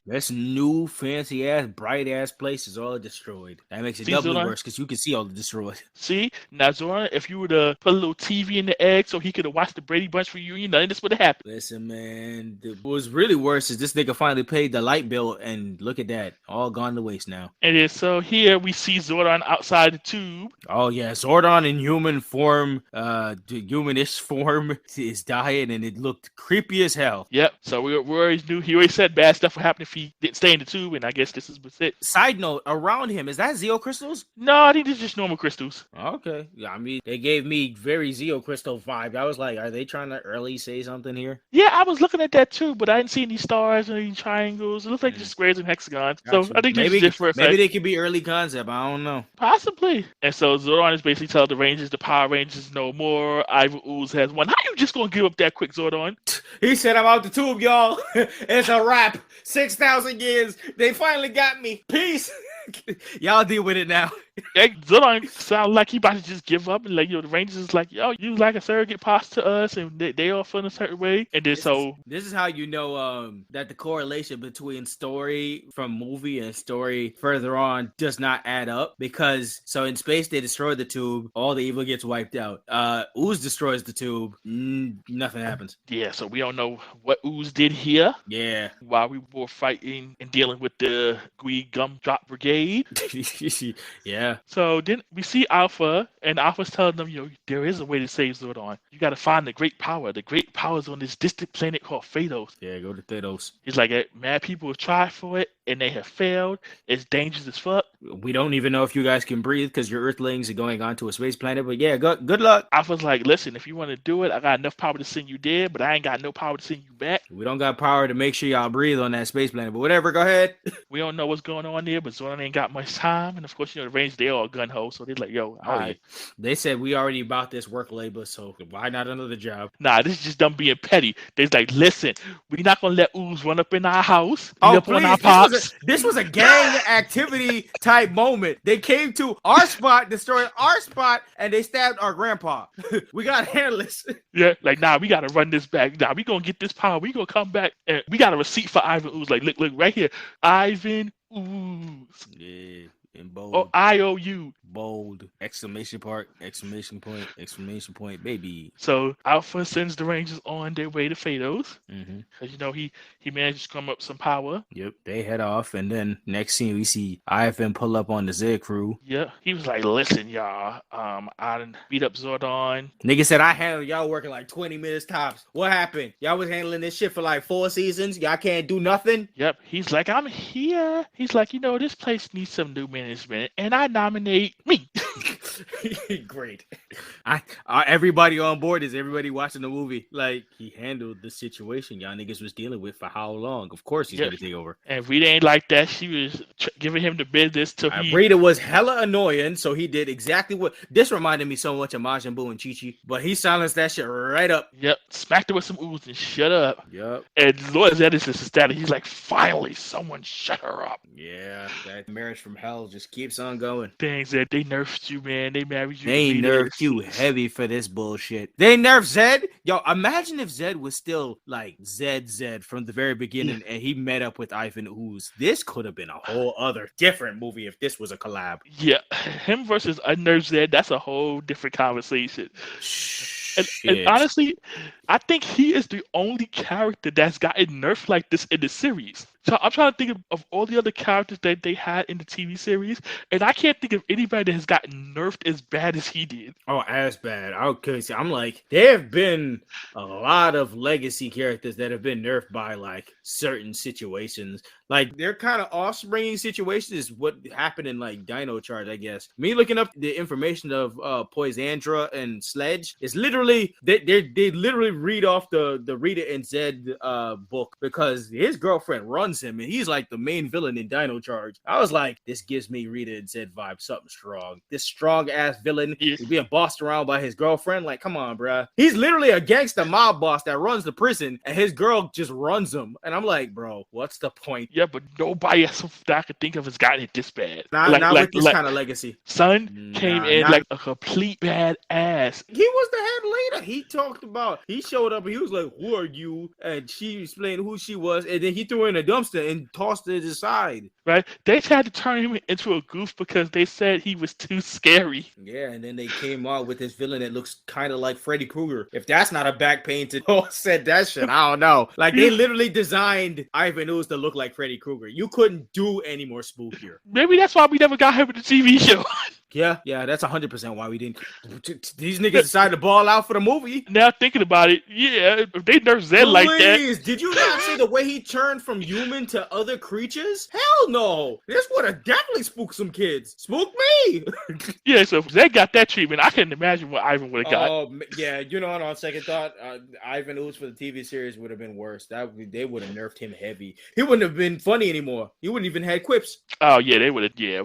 This new fancy ass, bright ass place is all destroyed. That makes it doubly worse because you can see all the destroyed. See, now Zora, if you would have put a little TV in the egg so he could have watched the Brady Bunch reunion, none of this would have happened. Listen, man, what was really worse is this nigga finally paid the light bill, and look at that, all gone to waste now. And then so here we see Zordon outside the tube. Oh yeah, Zordon in human form, the humanish form is dying, and it looked creepy as hell. Yep. So we always knew he always said bad stuff would happen if he didn't stay in the tube, and I guess this is it. Side note, around him, is that Zeo crystals? No, I think it's just normal crystals. Okay. Yeah, I mean, they gave me very Zeo crystal vibe. I was like, are they trying to early say something here? Yeah, I was looking at that too, but I didn't see any stars or any triangles. It looked like just squares and hexagons. Gotcha. So I think maybe different. Maybe they could be early concept. I don't know. Possibly. And so Zordon is basically telling the Rangers, the Power Rangers no more. Ivan Ooze has won. How you just gonna give up that quick, Zordon? He said, I'm out the tube, y'all. It's a wrap. 6,000 years. They finally got me. Peace. Y'all deal with it now. Zordon sound like he about to just give up, and like, the Rangers is like, yo, you like a surrogate past to us, and they all feel a certain way. And then this is how you know that the correlation between story from movie and story further on does not add up, because so in space they destroy the tube, all the evil gets wiped out. Ooze destroys the tube, nothing happens. Yeah, so we don't know what Ooze did here. Yeah, while we were fighting and dealing with the Gwee Gumdrop Brigade. Yeah. So then we see Alpha, and Alpha's telling them, there is a way to save Zordon. You got to find the great power. The great power is on this distant planet called Phaedos. Yeah, go to Phaedos. He's like, mad people have tried for it, and they have failed. It's dangerous as fuck. We don't even know if you guys can breathe because your Earthlings are going on to a space planet, but yeah, good luck. Alpha's like, listen, if you want to do it, I got enough power to send you there, but I ain't got no power to send you back. We don't got power to make sure y'all breathe on that space planet, but whatever, go ahead. We don't know what's going on there, but Zordon ain't got much time, and of course, the Rangers, they all gun-ho, so they're like, all right. They said we already bought this work labor, so why not another job? Nah, this is just them being petty. They're like, listen, we're not going to let Ooze run up in our house. This was a gang activity type moment. They came to our spot, destroyed our spot, and they stabbed our grandpa. We got to handle this. Yeah, like, nah, we got to run this back. Nah, we going to get this power. We going to come back, and we got a receipt for Ivan Ooze. Like, look, right here. Ivan Ooze. Yeah. In bold. Oh, IOU. Bold. Exclamation point, baby. So Alpha sends the Rangers on their way to Phaedos. Mm-hmm. Because, he managed to come up some power. Yep. They head off, and then next scene we see IFM pull up on the Zed crew. Yeah. He was like, listen, y'all. I done beat up Zordon. Nigga said, I handled y'all working like 20 minutes tops. What happened? Y'all was handling this shit for like 4 seasons? Y'all can't do nothing? Yep. He's like, I'm here. He's like, this place needs some new management, and I nominate me. Great. Everybody on board is everybody watching the movie. Like, he handled the situation y'all niggas was dealing with for how long? Of course he's gonna take over. And Rita ain't like that. She was giving him the business till Rita was hella annoying, so he did exactly what. This reminded me so much of Majin Buu and Chi-Chi, but he silenced that shit right up. Yep. Smacked her with some Ooze and shut up. Yep. And Lord Zed is ecstatic. He's like, finally, someone shut her up. Yeah, that marriage from hell just keeps on going. Things that they nerfed you, man. They married you. They nerfed you heavy for this bullshit. They nerfed Zed. Yo, imagine if Zed was still like Zed from the very beginning, and he met up with Ivan Ooze. This could have been a whole other different movie if this was a collab. Yeah, him versus unnerved Zed. That's a whole different conversation. And honestly, I think he is the only character that's gotten nerfed like this in the series. I'm trying to think of all the other characters that they had in the TV series, and I can't think of anybody that has gotten nerfed as bad as he did. Oh, as bad. Okay, so I'm like, there have been a lot of legacy characters that have been nerfed by like certain situations. Like they're kind of offspringing situations is what happened in like Dino Charge, I guess. Me looking up the information of Poisandra and Sledge is literally they literally read off the Rita and Zed book because his girlfriend runs him and he's like the main villain in Dino Charge. I was like, this gives me Rita and Zed vibe, something strong. This strong ass villain is being bossed around by his girlfriend. Like, come on, bruh. He's literally a gangster mob boss that runs the prison and his girl just runs him. And I'm like, bro, what's the point? Yeah, but nobody else that I could think of has gotten it this bad. Not with this kind of legacy. Son came in like a complete badass. He was the head leader. He talked about, he showed up and he was like, who are you? And she explained who she was. And then he threw her in a dumpster and tossed it aside. Right? They tried to turn him into a goof because they said he was too scary. Yeah, and then they came out with this villain that looks kind of like Freddy Krueger. If that's not a back painted said that shit, I don't know. Like they literally designed Ivan Ooze to look like Freddy Krueger. You couldn't do any more spookier. Maybe that's why we never got him in the TV show. Yeah, that's 100% why we didn't. These niggas decided to ball out for the movie. Now thinking about it, yeah, if they nerf Zed like that. Did you not see the way he turned from human to other creatures? Hell no. This would have definitely spooked some kids. Spook me. Yeah, so if Zed got that treatment, I couldn't imagine what Ivan would have got. Oh, yeah, you know what, on second thought, Ivan Ooze for the TV series would have been worse. They would have nerfed him heavy. He wouldn't have been funny anymore. He wouldn't even had quips. Oh, yeah, they would have, yeah.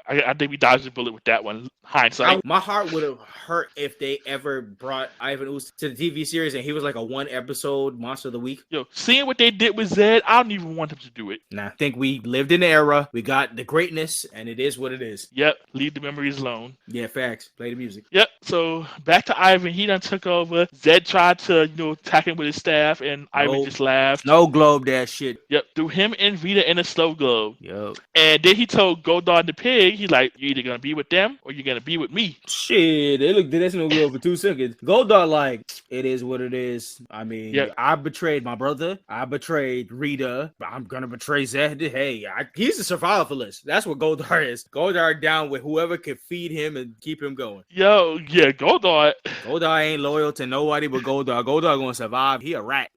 I think we dodged the bullet with that one. Hindsight. My heart would have hurt if they ever brought Ivan Ooze to the TV series and he was like a one episode monster of the week. Yo, seeing what they did with Zed, I don't even want them to do it. Nah, I think we lived in the era. We got the greatness, and it is what it is. Yep, leave the memories alone. Yeah, facts. Play the music. Yep, so back to Ivan. He done took over. Zed tried to, attack him with his staff, and Ivan just laughed. No globe that shit. Yep, threw him and Rita in a slow globe. Yep. And then he told Goldar the pig, he's like, you're either going to be with them or you're going to be with me. Shit, they looked at this no globe for 2 seconds. Goldar like, it is what it is. I mean, yep. I betrayed my brother. I betrayed Rita. I'm going to betray Zed. Hey, he's a survivalist. That's what Goldar is. Goldar down with whoever can feed him and keep him going. Yo, yeah, Goldar. Goldar ain't loyal to nobody but Goldar. Goldar going to survive. He a rat.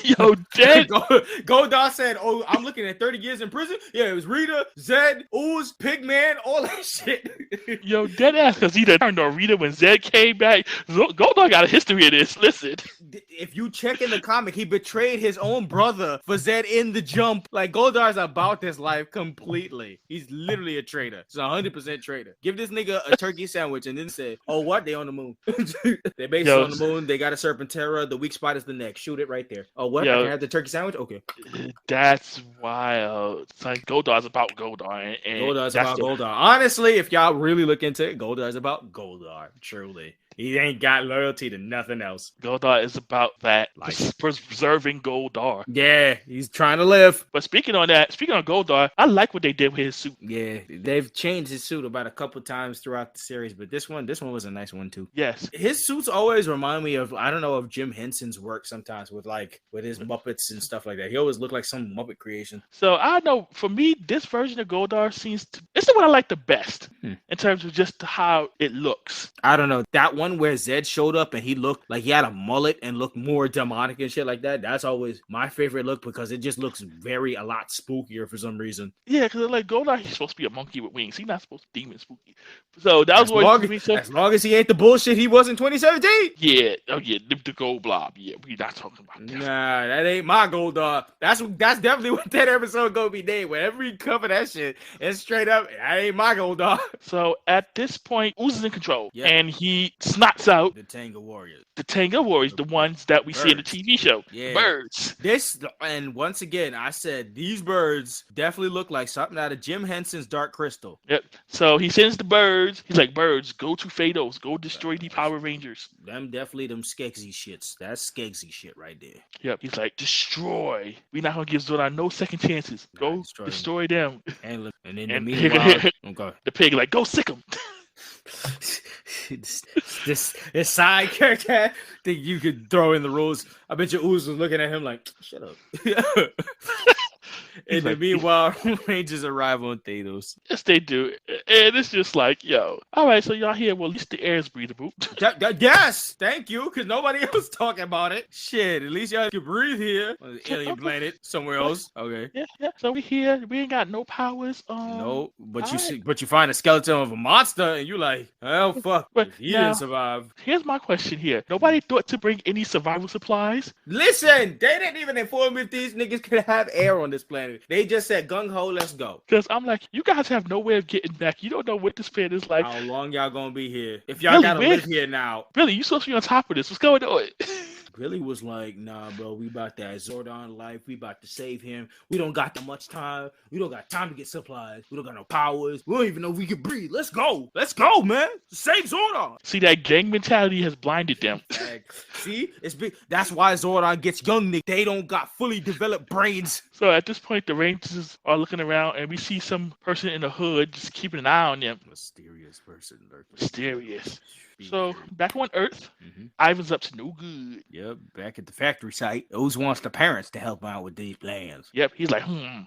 Yo, Zed. Goldar said, oh, I'm looking at 30 years in prison. Yeah, it was Rita, Zed, Ooze, Pigman, all that shit. Yo, dead ass, because he done turned on Rita when Zed came back. Goldar got a history of this. Listen. If you check in the comic, he betrayed his own brother for Zed in the jump. Like, Goldar's about this life completely. He's literally a traitor. He's 100% traitor. Give this nigga a turkey sandwich and then say, oh, what? They on the moon. They basically on the moon. They got a Serpentera. The weak spot is the neck. Shoot it right there. Oh, what? I can have the turkey sandwich? Okay. That's wild. It's like Goldar's about Goldar. And Goldar's about Goldar. Honestly, if y'all really look into it, Goldar's about Goldar. Truly. He ain't got loyalty to nothing else. Goldar is about that, like preserving Goldar. Yeah, he's trying to live. But speaking of Goldar, I like what they did with his suit. Yeah, they've changed his suit about a couple times throughout the series, but this one was a nice one too. Yes, his suits always remind me of of Jim Henson's work sometimes with his Muppets and stuff like that. He always looked like some Muppet creation. So I know for me, this version of Goldar this is what I like the best in terms of just how it looks. I don't know, that one where Zed showed up and he looked like he had a mullet and looked more demonic and shit like that. That's always my favorite look because it just looks a lot spookier for some reason. Yeah, because like Goldar, he's supposed to be a monkey with wings. He's not supposed to be demon spooky. So that was what as long as he ain't the bullshit he was in 2017. Yeah, the gold blob. Yeah, we not talking about that. Nah, that ain't my Goldar. That's definitely what that episode gonna be named. Whenever we cover that shit, it's straight up, that ain't my Goldar. So at this point, Ooze is in control, and he snots out the Tenga Warriors. The ones that we see in the TV show. Yeah. Birds. And once again, I said these birds definitely look like something out of Jim Henson's Dark Crystal. Yep. So he sends the birds. He's like, birds, go to Phaedos. Go destroy the Power Rangers. Them definitely them Skeggsy shits. That's Skeggsy shit right there. Yep. He's like, destroy. We're not going to give Zordon no second chances. Go destroy them. And in the meanwhile, okay. The pig like, go sick them. this side character that you could throw in the rules. I bet your Ooze was looking at him like, shut up. And then meanwhile, Rangers arrive on Thanos. Yes, they do. And it's just like, yo, all right, so y'all here, well, at least the air is breathable. Yes, thank you, because nobody else talking about it. Shit, at least y'all can breathe here on the alien planet somewhere else. Okay. Yeah. So we here, we ain't got no powers. No, but you find a skeleton of a monster, and you like, oh fuck, But he now, didn't survive. Here's my question here. Nobody thought to bring any survival supplies? Listen, they didn't even inform me if these niggas could have air on this planet. They just said gung ho, let's go. Because I'm like, you guys have no way of getting back. You don't know what this planet is like. How long y'all gonna be here? If y'all gotta live here now. Billy, you supposed to be on top of this. What's going on? Billy was like, nah, bro, we about that Zordon life. We about to save him. We don't got that much time. We don't got time to get supplies. We don't got no powers. We don't even know if we can breathe. Let's go. Let's go, man. Save Zordon. See, that gang mentality has blinded them. See, it's big. That's why Zordon gets young, Nick. They don't got fully developed brains. So at this point, the Rangers are looking around, and we see some person in the hood just keeping an eye on them. Mysterious person. Mysterious. So back on Earth, Ivan's up to no good. Yep, back at the factory site. Ooze wants the parents to help out with these plans. Yep, he's like,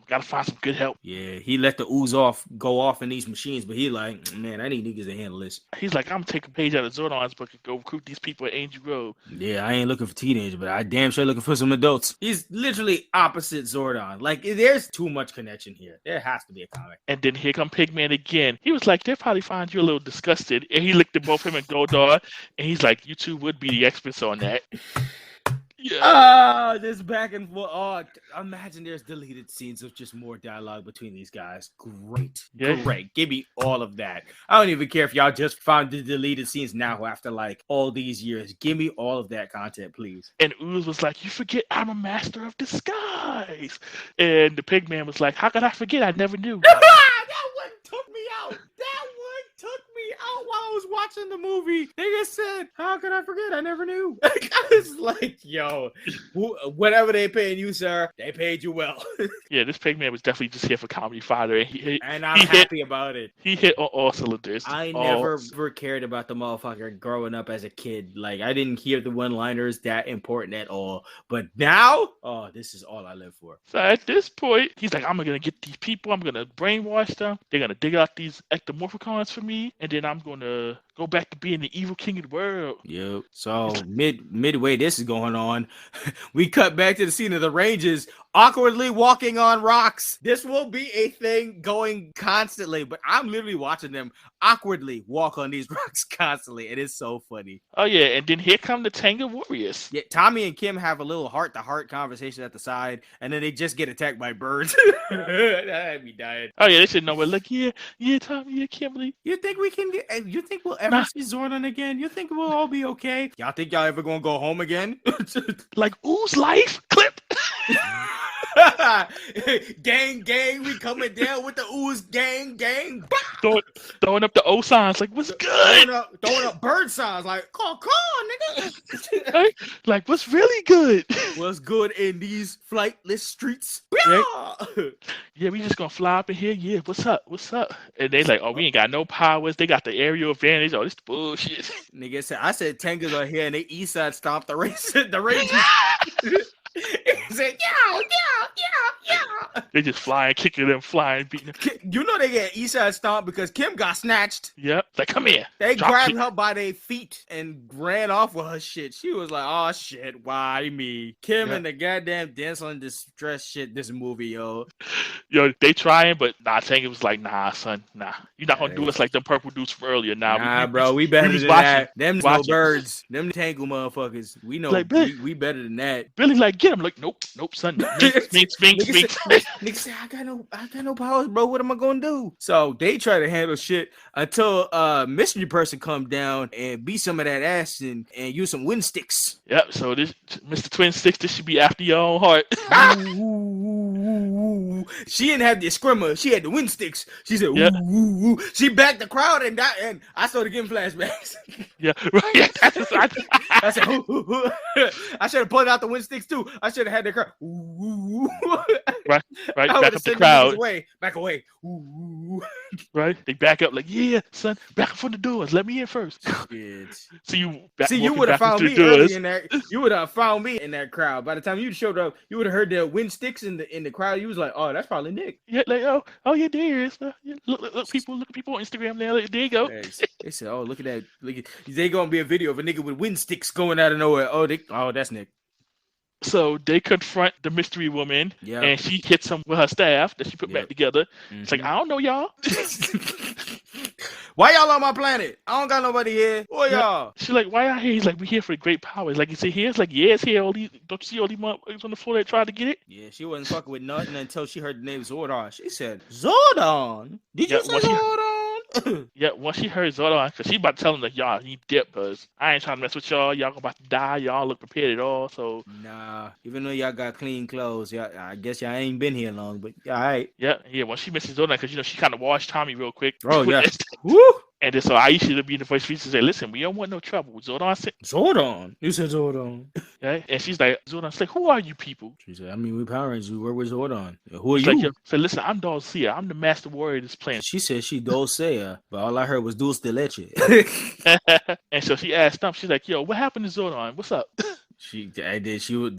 gotta find some good help. Yeah, he let the Ooze go off in these machines, but he like, man, I need niggas to handle this. He's like, I'm gonna take a page out of Zordon's book and go recruit these people at Angel Grove. Yeah, I ain't looking for teenagers, but I damn sure looking for some adults. He's literally opposite Zordon. Like, there's too much connection here. There has to be a comic. And then here come Pigman again. He was like, they'll probably find you a little disgusted. And he looked at both him and Goldar, and he's like, you two would be the experts on that. Yeah. This back and forth. Oh, imagine there's deleted scenes of just more dialogue between these guys. Great. Yeah. Great. Give me all of that. I don't even care if y'all just found the deleted scenes now after like all these years. Give me all of that content, please. And Ooze was like, you forget I'm a master of disguise. And the Pigman was like, how could I forget? I never knew. That one took me out. That one took me out while I was watching the movie. They just said, how could I forget? I never knew. I was like, yo, whatever they paying you, sir, they paid you well. Yeah, this Pigman was definitely just here for comedy fodder. And I'm happy about it. He hit on all cylinders. I never cared about the motherfucker growing up as a kid. Like, I didn't hear the one-liners that important at all. But now, oh, this is all I live for. So at this point, he's like, I'm going to get these people. I'm going to brainwash them. They're going to dig out these ectomorphicons for me. And then I'm going to go back to being the evil king of the world. Yep. So midway this is going on, we cut back to the scene of the Rangers awkwardly walking on rocks. This will be a thing going constantly, but I'm literally watching them awkwardly walk on these rocks constantly. It is so funny. Oh, yeah. And then here come the Tango Warriors. Yeah, Tommy and Kim have a little heart-to-heart conversation at the side, and then they just get attacked by birds. That had me dying. Oh, yeah. They should know. But like, yeah, Tommy, yeah, Kimberly. You think we'll ever see Zordon again? You think we'll all be okay? Y'all think y'all ever gonna go home again? Like, Ooze life clip. gang, we coming down with the Ooze gang. Throwing up the O signs, like, what's good? Throwing up bird signs, like, call, nigga. Right? Like, what's really good? What's good in these flightless streets? Yeah, we just gonna fly up in here. Yeah, what's up? And they like, oh, we ain't got no powers. They got the aerial advantage. Oh, this bullshit. Nigga said, I said Tangas are here, and they east side stomped the Rangers. He said, yeah. They just flying, kicking them, flying, beating them. You know they get east side stomped because Kim got snatched. Yep. Like, come here. They grabbed her by their feet and ran off with her shit. She was like, oh shit, why me? Kim and the goddamn damsel in distress shit, this movie, yo. Yo, they trying, but Tango was like, nah, son, nah. You're not gonna do us like them purple dudes from earlier. Nah, bro, we better than that. Them no birds. Them Tango motherfuckers. We know like, we better than that. Billy like, get him. Like, nope, son. Minks. Nigga said, I got no powers, bro. What am I gonna do? So they try to handle shit until mystery person come down and beat some of that ass and use some wind sticks. Yep. So this Mr. Twin Sticks, this should be after your own heart. She didn't have the scrimmer. She had the wind sticks. She said, ooh. She backed the crowd and I started getting flashbacks. Yeah, right. I said, I should have pulled out the wind sticks too. I should have had the crowd. Ooh. Right. I Back would have up the sent the niggas crowd. away. Back away. Ooh. Right. They back up like, yeah, son, back up from the doors. Let me in first. Shit. So you you would have found me early in that. You would have found me in that crowd. By the time you showed up, you would have heard the wind sticks in the crowd. You was like, "Oh, that's probably Nick." Yeah, like oh yeah, there is. Yeah, look, people on Instagram now. There you go. They said, "Oh, look at that! Look at they gonna be a video of a nigga with wind sticks going out of nowhere." Oh, that's Nick. So they confront the mystery woman, and she hits him with her staff that she put back together. It's like, I don't know y'all. Why y'all on my planet? I don't got nobody here. Who are y'all? She's like, why y'all here? He's like, we here for the great power. Like, is it here? It's like, yeah, it's here. Don't you see all these motherfuckers on the floor that tried to get it? Yeah, she wasn't fucking with nothing until she heard the name Zordon. She said, Zordon? Did you say Zordon? Yeah, once she heard Zordon, because she about to tell him that y'all need dip, because I ain't trying to mess with y'all. Y'all about to die. Y'all look prepared at all. So nah, even though y'all got clean clothes, I guess y'all ain't been here long, but all right. Yeah. Once she misses Zordon, because she kind of washed Tommy real quick. Oh yeah. Woo! And then so Aisha to be in the voice feature say, listen, we don't want no trouble. Zordon said, Zordon? You said Zordon. Okay? And she's like, Zordon's like, who are you people? She said, I mean, we Power Rangers. We work with Zordon. Who are she's you? Like, so listen, I'm Dulcea. I'm the master warrior of this planet. She said she Dulcea, but all I heard was Dulce de Leche. And so she asked them, she's like, yo, what happened to Zordon? What's up? They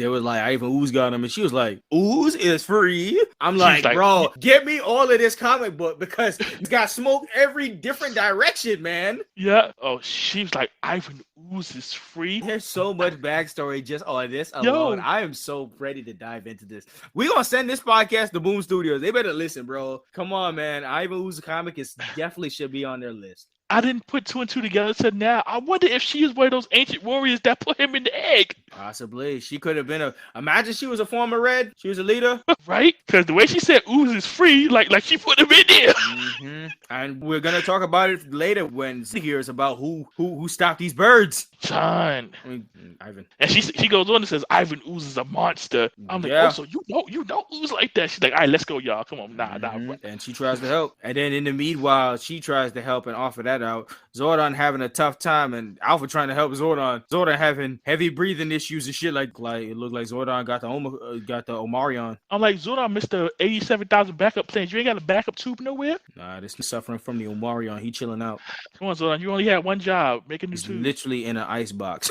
was like, I even Ooze got him, and she was like, Ooze is free. I'm like, bro, get me all of this comic book because it's got smoke every different direction, man. Yeah. Oh, she was like, Ivan Ooze is free. There's so much backstory just on this alone. I am so ready to dive into this. We're gonna send this podcast to Boom Studios. They better listen, bro. Come on, man. Ivan Ooze comic definitely should be on their list. I didn't put two and two together until now. I wonder if she is one of those ancient warriors that put him in the egg. Possibly. She could have been imagine she was a former Red. She was a leader. Right? Because the way she said Ooze is free, like she put him in there. Mm-hmm. And we're going to talk about it later when she hears about who stopped these birds. John. I mean, Ivan. And she goes on and says, Ivan Ooze is a monster. I'm like, oh, so you know Ooze like that. She's like, all right, let's go, y'all. Come on. Nah. And she tries to help. And then in the meanwhile, she tries to help and offer that out. Zordon having a tough time and Alpha trying to help Zordon. Zordon having heavy breathing issues and shit like it looked like Zordon got the Omarion. I'm like, Zordon missed the 87,000 backup plans. You ain't got a backup tube nowhere? Nah, this is suffering from the Omarion. He chilling out. Come on, Zordon. You only had one job. Make a new tube. Literally in an ice box.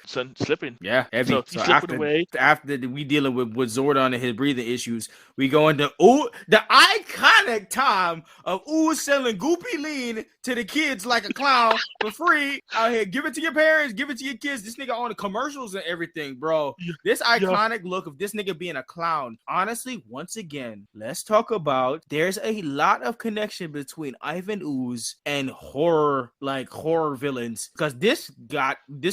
Son, slipping. Yeah, heavy. So after we dealing with Zordon and his breathing issues, we go into the iconic time of Ooze selling Goopy Lean to the kids like a clown for free out here. Give it to your parents, give it to your kids. This nigga on the commercials and everything, bro. This iconic look of this nigga being a clown. Honestly, once again, let's talk about there's a lot of connection between Ivan Ooze and horror villains because this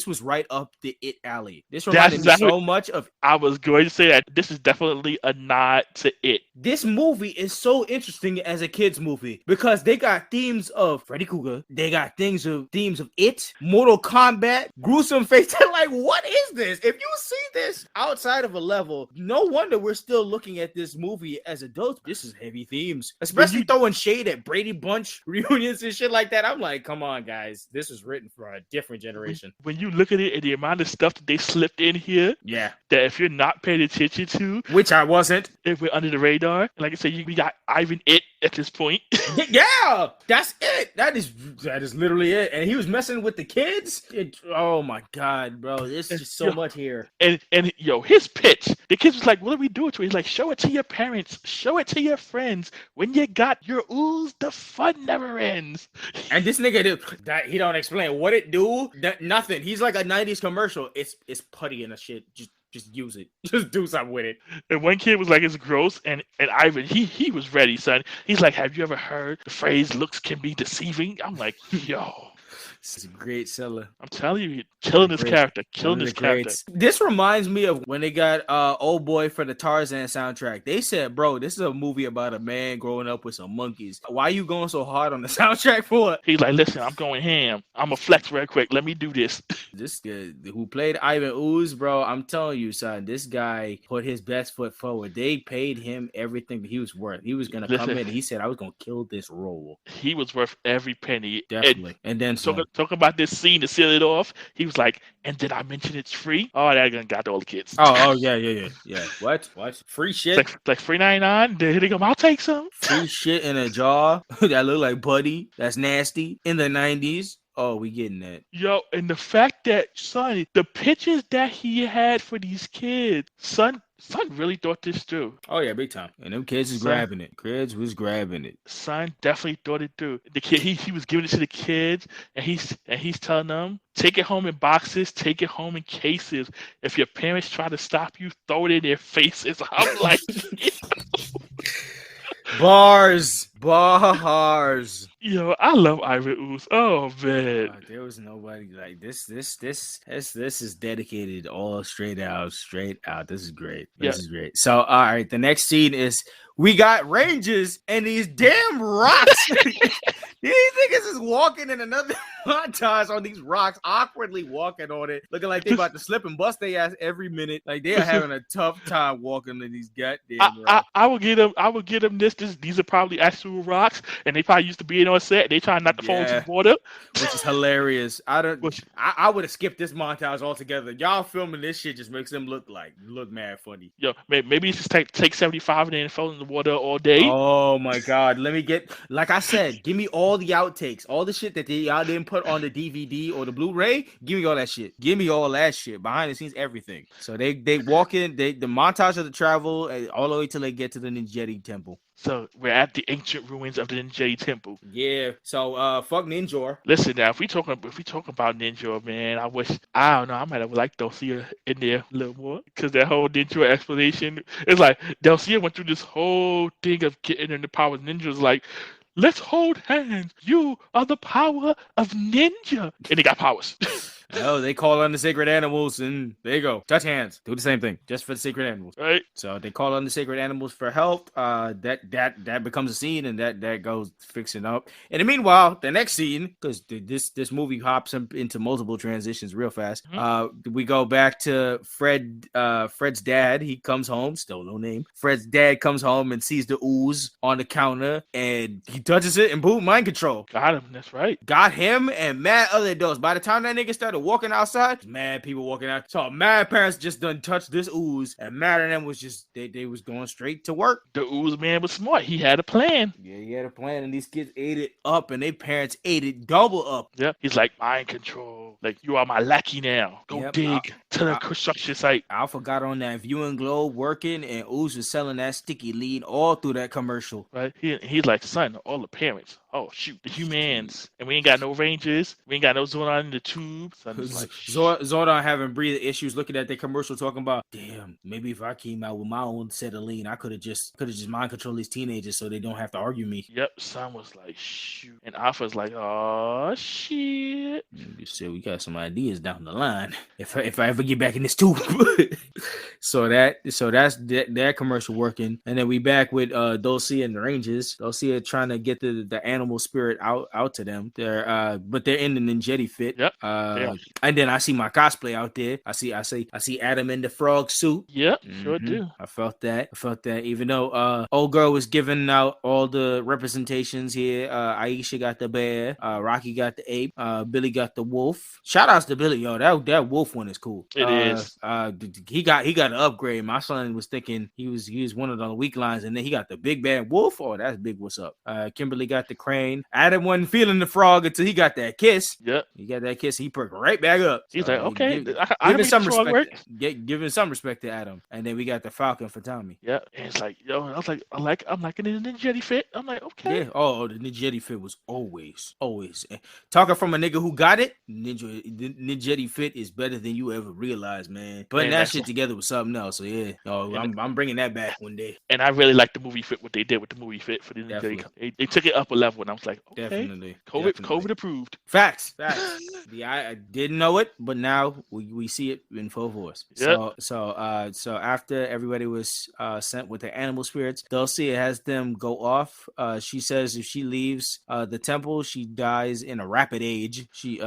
was right up the It alley. This reminded me so much of. I was going to say that this is definitely a nod to It. This movie is so interesting as a kids movie because they got themes of Freddy Krueger. They got themes of It, Mortal Kombat, gruesome face. Like, what is this? If you see this outside of a level, no wonder we're still looking at this movie as adults. This is heavy themes, especially throwing shade at Brady Bunch reunions and shit like that. I'm like, come on, guys. This was written for a different generation. When you look at it and the amount of stuff that they slipped in here, that if you're not paying attention to, which I wasn't, if we're under the radar, like I said, we got Ivan It at this point. Yeah, that's it. That is literally it. And he was messing with the kids. Oh my god, bro, there's just so much here. And his pitch, the kids was like, "What are we doing to it?" He's like, "Show it to your parents, show it to your friends. When you got your Ooze, the fun never ends." And this nigga, he don't explain what it do. Nothing. He's like a '90s commercial. It's putty and a shit. Just use it. Just do something with it. And one kid was like, it's gross. And Ivan, he was ready, son. He's like, have you ever heard the phrase looks can be deceiving? I'm like, yo. This is a great seller. I'm telling you, killing this character. This reminds me of when they got Old Boy for the Tarzan soundtrack. They said, bro, this is a movie about a man growing up with some monkeys. Why are you going so hard on the soundtrack for? He's like, listen, I'm going ham. I'm a flex real quick. Let me do this. This guy who played Ivan Ooze, bro, I'm telling you, son, this guy put his best foot forward. They paid him everything that he was worth. He was going to come in. He said, I was going to kill this role. He was worth every penny. Definitely. And then talk about this scene to seal it off. He was like, and did I mention it's free? Oh, that got all the kids. Oh, yeah. What? Free shit? Like $3.99. Here they go. I'll take some. Free shit in a jar that look like putty. That's nasty. In the 90s. Oh, we getting that. Yo, and the fact that, son, the pictures that he had for these kids, son really thought this through. Oh, yeah, big time. And them kids is grabbing it. Kids was grabbing it. Son definitely thought it through. The kid, he was giving it to the kids, and he's telling them, take it home in boxes, take it home in cases. If your parents try to stop you, throw it in their faces. I'm like, Bars. Yo, I love Ivan Ooze. Oh man, there was nobody like this. This is dedicated all straight out. This is great. This is great. So, all right, the next scene is we got Rangers and these damn rocks. These niggas is walking in another montage on these rocks, awkwardly walking on it, looking like they about to slip and bust their ass every minute. Like they are having a tough time walking on these goddamn rocks. I will get them this. These are probably actual rocks, and they probably used to be in on set. They trying not to fall into the water, which is hilarious. I would have skipped this montage altogether. Y'all filming this shit just makes them look mad funny. Yo, maybe it's just take 75 and then fall in the water all day. Oh my god, let me get, like I said, give me all the outtakes, all the shit that y'all didn't put on the DVD or the Blu-ray. Give me all that shit. Give me all that shit behind the scenes, everything. So they walk in, the montage of the travel all the way till they get to the Ninjetti Temple. So we're at the ancient ruins of the Ninjetti Temple. Yeah. So fuck Ninjor. Listen now, if we talk about Ninjor, man, I don't know, I might have liked Delcia in there a little more, because that whole Ninjor explanation, it's like Delcia went through this whole thing of getting in the power of ninjas, like, let's hold hands. You are the power of ninja, and they got powers. Oh, they call on the sacred animals, and there you go. Touch hands. Do the same thing, just for the sacred animals. Right. So they call on the sacred animals for help. That becomes a scene, and that goes fixing up. And in the meanwhile, the next scene, because this movie hops into multiple transitions real fast. Mm-hmm. We go back to Fred's dad. He comes home, still no name. Fred's dad comes home and sees the ooze on the counter, and he touches it, and boom, mind control. Got him. That's right. Got him and mad other adults. By the time that nigga started walking outside, mad people walking out. So mad parents just done touched this ooze, and mad at them was just they was going straight to work. The ooze man was smart. He had a plan. Yeah, he had a plan, and these kids ate it up, and their parents ate it double up. Yeah, he's like, mind control. Like, you are my lackey now. Go dig to the construction site. Alpha got on that viewing globe working, and Ooze was selling that sticky lead all through that commercial. Right? He's like, son, all the parents. Oh shoot, the humans, and we ain't got no Rangers. We ain't got no Zordon in the tube. Son was like, Zordon having breathing issues, looking at the commercial, talking about, damn, maybe if I came out with my own set of lean, I could have just mind control these teenagers so they don't have to argue me. Yep, son was like, shoot, and Alpha's like, oh shit. You said we got some ideas down the line if I ever get back in this tube. so that's that commercial working, and then we back with Dulcie and the Rangers. Dulcie trying to get the animal spirit out to them. But they're in the Ninjetti fit. Yep. And then I see my cosplay out there. I see Adam in the frog suit. Yep, sure do. I felt that. Even though old girl was giving out all the representations here. Aisha got the bear. Rocky got the ape. Billy got the wolf. Shout outs to Billy, yo. That wolf one is cool. It is. He got an upgrade. My son was thinking he was one of the weak lines, and then he got the big bad wolf. Oh, that's big. What's up? Kimberly got the crane. Adam wasn't feeling the frog until he got that kiss. Yep. He got that kiss. He perked right back up. He's like, okay, giving some respect. Giving some respect to Adam. And then we got the Falcon for Tommy. Yeah. And it's like, yo, I was like, I'm liking the Ninjetti fit. I'm like, okay. Yeah. Oh, the Ninjetti fit was always. Talking from a nigga who got it, Ninjetti fit is better than you ever realized, man. Putting that shit together was something else. So yeah, I'm bringing that back one day. And I really like the movie fit. What they did with the movie fit for the Ninjetti. They took it up a level, and I was like, okay, definitely. COVID approved. Facts. I didn't know it, but now we see it in full force. Yep. So after everybody was sent with their animal spirits, Dulcie has them go off. She says if she leaves the temple, she dies in a rapid age. She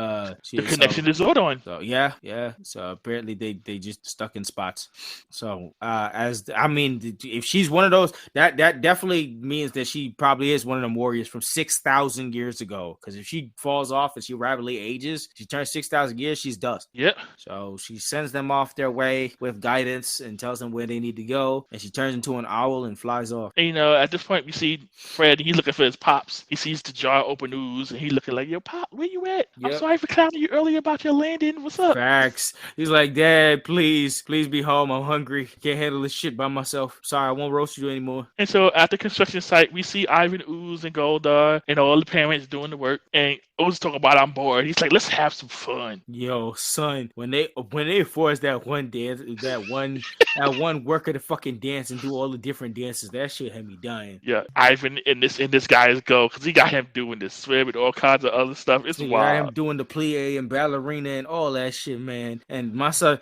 connection to Zordon. So yeah. So apparently they just stuck in spots. So if she's one of those, that definitely means that she probably is one of them warriors from 6,000 years ago. Because if she falls off and she rapidly ages, she turns 6,000 years, she's dust. Yep. So she sends them off their way with guidance and tells them where they need to go. And she turns into an owl and flies off. And, at this point we see Fred. He's looking for his pops. He sees the jar open Ooze, and he looking like, "Yo, Pop, where you at? Yep. I'm sorry for clowning you earlier about your landing. What's up?" Facts. He's like, "Dad, please be home. I'm hungry. Can't handle this shit by myself. Sorry, I won't roast you anymore." And so at the construction site, we see Ivan, Ooze, and Goldar, and all the parents doing the work. And Ooze talking about, "I'm bored." He's like, "Let's have some fun." Yo, son, when they forced that one dance, that one worker to fucking dance and do all the different dances, that shit had me dying. Yeah, Ivan in this guy's go, because he got him doing this swim and all kinds of other stuff. It's wild. Got him doing the plie and ballerina and all that shit, man. And my son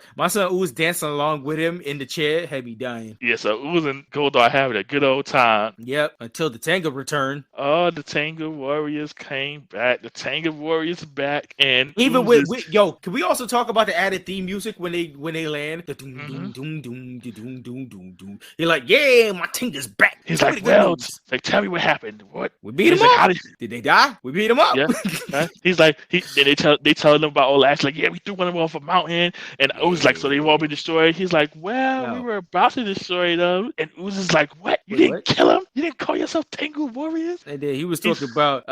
Ooze dancing along with him in the chair had me dying. Yeah, so Ooze and Goldar having a good old time. Yep, until the Tango returned. Oh, the Tango Warriors came back. The Tango Warriors back, and even Ooze with yo, can we also talk about the added theme music when they land? The doom doom doom doom doom doom doom doom. You're like, "Yeah, my Tango's back." He's like, "Well, tell me what happened. What? We beat him up. Did they die? We beat him up. Yeah. He's like, they tell them about all that. Like, "Yeah, we threw one of them off a mountain." And Ooze like, "So they've all been destroyed?" He's like, "Well, we were about to destroy them." And Ooze is like, "What? You didn't kill him? You didn't call yourself Tango Warriors?" They did. He was talking about,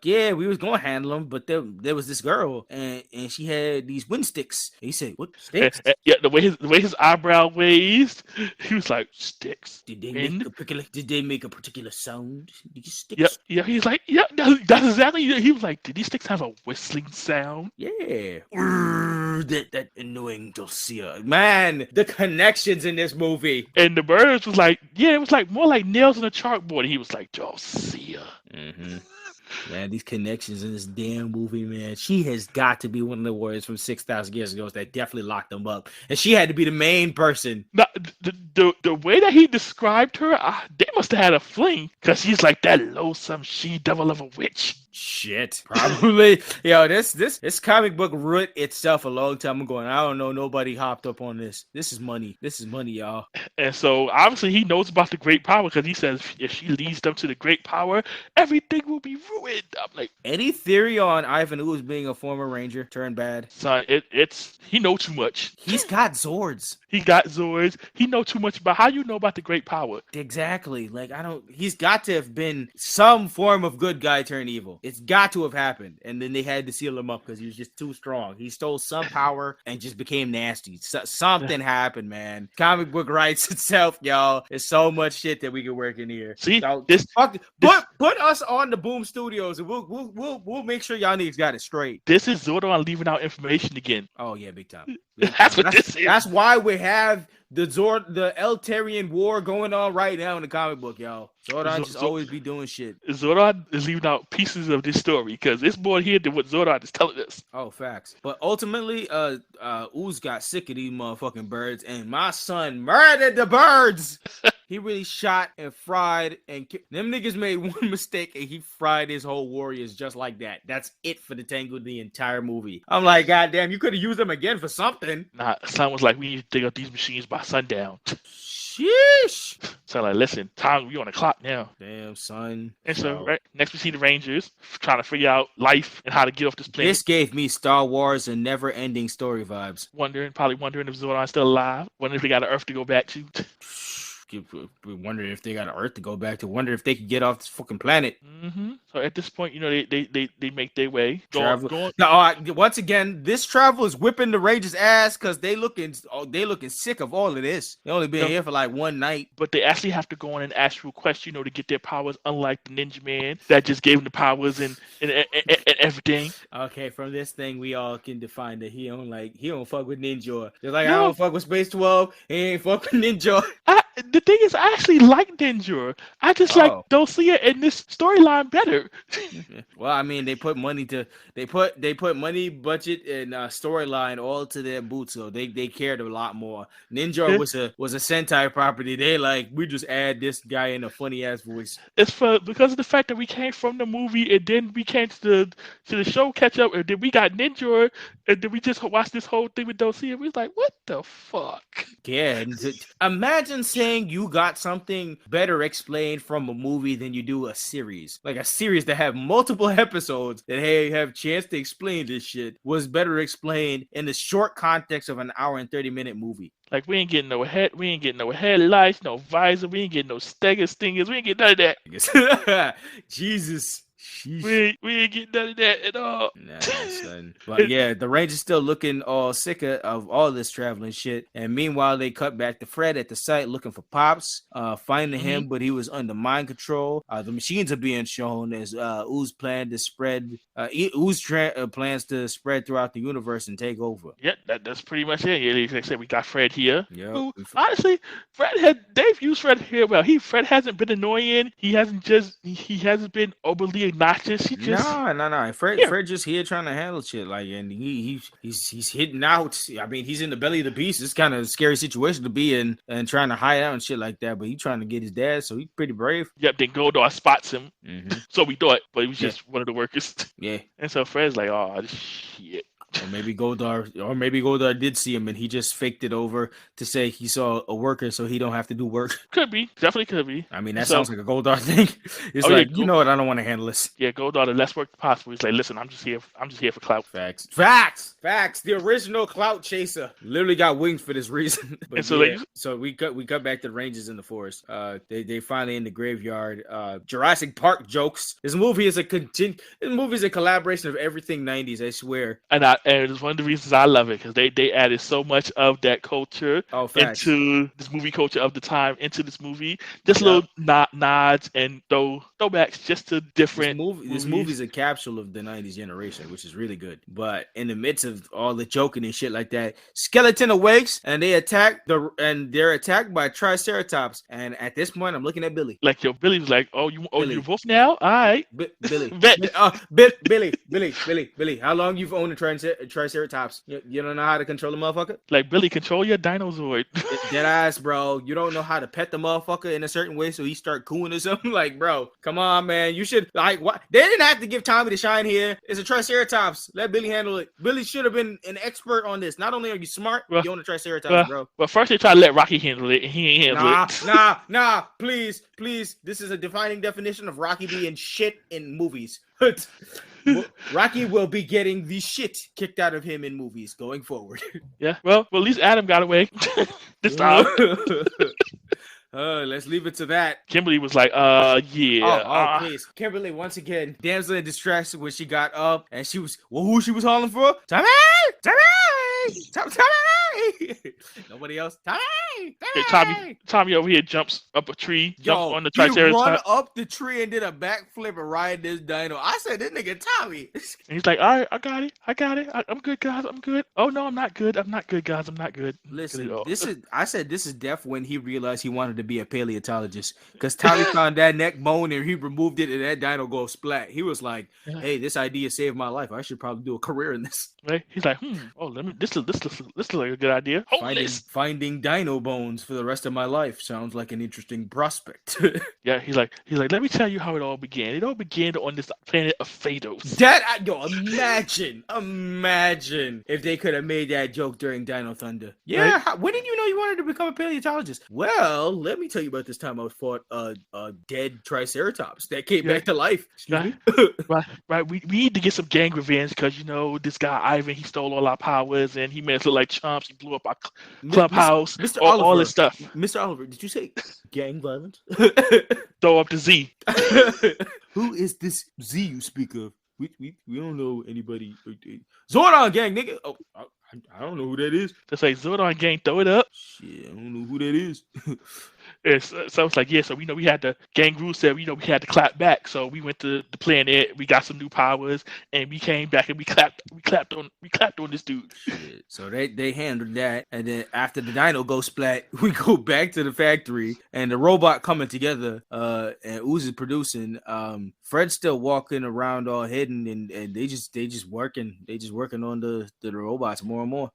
yeah, we was gonna handle them, but there was this girl, and she had these wind sticks. And he said, "What sticks?" Yeah, the way his eyebrow raised, he was like, "Sticks." Did they make a particular sound? These sticks? Yep. Yeah. He's like, "Yeah, that's exactly." He was like, "Did these sticks have a whistling sound?" Yeah. That annoying Dulcia. Man, the connections in this movie. And the birds was like, "Yeah, it was like more like nails on a chalkboard." And he was like, "Dulcia." Mm-hmm. Man, these connections in this damn movie, man. She has got to be one of the warriors from 6,000 years ago that definitely locked them up. And she had to be the main person. Now, the way that he described her, they must have had a fling, because he's like that loathsome she-devil of a witch. Shit, probably. Yo, this comic book wrote itself a long time ago, and I don't know nobody hopped up on this. This is money. This is money, y'all. And so obviously he knows about the great power, because he says if she leads them to the great power, everything will be ruined. I'm like, any theory on Ivan Ooze being a former ranger turned bad? Son, it's he knows too much. He's got Zords. He got Zords. He know too much about how you know about the great power. Exactly. Like he's got to have been some form of good guy turned evil. It's got to have happened. And then they had to seal him up because he was just too strong. He stole some power and just became nasty. Something happened, man. Comic book writes itself, y'all. There's so much shit that we can work in here. See, so, put us on the Boom Studios and we'll make sure y'all niggas got it straight. This is Zordon leaving out information again. Oh yeah, big time. That's what this is. That's why we have the Eltarian war going on right now in the comic book, y'all. Zordon just always be doing shit. Zordon is leaving out pieces of this story because it's more here than what Zordon is telling us. Oh, facts. But ultimately, Ooze got sick of these motherfucking birds, and my son murdered the birds. He really shot and fried, and them niggas made one mistake, and he fried his whole warriors just like that. That's it for the Tango the entire movie. I'm like, goddamn, you could have used them again for something. Nah, son was like, we need to dig up these machines by sundown. Sheesh. So like, listen, time we on the clock now. Damn, son. And so right next we see the Rangers trying to figure out life and how to get off this planet. This gave me Star Wars and never-ending story vibes. Probably wondering if Zordon's still alive. Wondering if they got an Earth to go back to. Wondering if they got an Earth to go back to. Wonder if they could get off this fucking planet. Mm-hmm. So at this point, they make their way. Now, once again, this travel is whipping the Rangers' ass because they looking sick of all of this. They only been here for like one night. But they actually have to go on an actual quest, to get their powers. Unlike the Ninja Man that just gave them the powers and everything. Okay, from this thing we all can define that he don't fuck with Ninja. Just like I don't fuck with Space 12. He ain't fuck with Ninja. the thing is, I actually like Ninja. I just like Oh. Dulcia in this storyline better. Well, I mean, they put money, budget, and storyline all to their boots, so they cared a lot more. Ninja was a Sentai property. They like, we just add this guy in a funny ass voice. It's because of the fact that we came from the movie and then we came to the show catch up, and then we got Ninja, and then we just watched this whole thing with Dulcia. We was like, what the fuck? Yeah, and imagine saying you got something better explained from a movie than you do a series. Like a series that have multiple episodes that have chance to explain this shit was better explained in the short context of an hour and 30-minute movie. Like we ain't getting no headlights, no visor, we ain't getting no stingers, we ain't getting none of that. Jesus. We ain't getting none of that at all. Nah, son. But yeah, the Rangers still looking all sick of all this traveling shit. And meanwhile, they cut back to Fred at the site looking for Pops, finding him, but he was under mind control. The machines are being shown as Ooze plans to spread throughout the universe and take over. Yeah, that's pretty much it. Yeah, like I said, we got Fred here. Yep. Who, honestly, they've used Fred here well. Fred hasn't been annoying. He hasn't been overly obnoxious. He just no. Fred just here trying to handle shit, like, and he's hitting out. I mean, he's in the belly of the beast. It's kind of a scary situation to be in and trying to hide out and shit like that. But he's trying to get his dad, so he's pretty brave. Yep. Then Goldar spots him, so we thought, but he was just one of the workers. Yeah. And so Fred's like, oh shit. Or maybe Goldar did see him and he just faked it over to say he saw a worker so he don't have to do work. Could be. Definitely could be. I mean, that sounds like a Goldar thing. It's you know what? I don't want to handle this. Yeah, Goldar, the less work possible. He's like, listen, I'm just here for clout. Facts. The original clout chaser literally got wings for this reason. But and so, so we cut back to the Rangers in the forest. They finally in the graveyard. Jurassic Park jokes. This movie is a collaboration of everything 90s. I swear. And it's one of the reasons I love it, because they added so much of that culture into this movie culture of the time, into this movie. Just little nods and throwbacks just to different movies. This movie is a capsule of the 90s generation, which is really good. But in the midst of all the joking and shit like that, Skeleton awakes and they're attacked by Triceratops. And at this point, I'm looking at Billy. Like, yo, Billy's like, you're wolf now? All right. Billy. Billy, how long you've owned a Triceratops? You don't know how to control a motherfucker? Like, Billy, control your dinosaur. Dead ass, bro. You don't know how to pet the motherfucker in a certain way so he start cooing or something? Like, bro, come on, man. You should, like, what? They didn't have to give Tommy the shine here. It's a Triceratops. Let Billy handle it. Billy should have been an expert on this. Not only are you smart, you own a Triceratops, bro. But first they try to let Rocky handle it, and he ain't handle it. Nah. Please. This is a defining definition of Rocky being shit in movies. Rocky will be getting the shit kicked out of him in movies going forward. Yeah, well, at least Adam got away this time. Let's leave it to that. Kimberly was like, yeah. Please. Kimberly, once again, damsel in distress when she got up and she was, who she was calling for? Tommy! Nobody else. Tommy over here jumps up a tree, jumps on the Triceratops. He run up the tree and did a backflip and ride this dino. I said, this nigga Tommy. And he's like, all right, I got it. I'm good, guys. I'm good. Oh no, I'm not good, guys. I'm not good. Listen, this is death when he realized he wanted to be a paleontologist, because Tommy found that neck bone and he removed it and that dino goes splat. He was like, hey, this idea saved my life. I should probably do a career in this. Right? He's like, this looks like a good idea. Finding dino bones for the rest of my life sounds like an interesting prospect. Yeah, he's like, let me tell you how it all began. It all began on this planet of Phaedos. Imagine if they could have made that joke during Dino Thunder. Yeah, right? When did you know you wanted to become a paleontologist? Well, let me tell you about this time I fought a dead Triceratops that came back to life. Right. We need to get some gang revenge because, this guy Ivan, he stole all our powers and he made us look like chumps. He blew up our clubhouse, all this stuff. Mr. Oliver, did you say gang violence? Throw up the Z. Who is this Z you speak of? We don't know anybody. Zordon gang, nigga. Oh, I don't know who that is. Just say Zordon gang, throw it up. Shit, I don't know who that is. So it's like, yeah, so we know we had to, Gangrel said, we had to clap back. So we went to the planet, we got some new powers, and we came back and we clapped on this dude. Shit. So they handled that. And then after the dino go splat, we go back to the factory and the robot coming together, and Ooze is producing. Fred's still walking around all hidden, and they just working on the robots more and more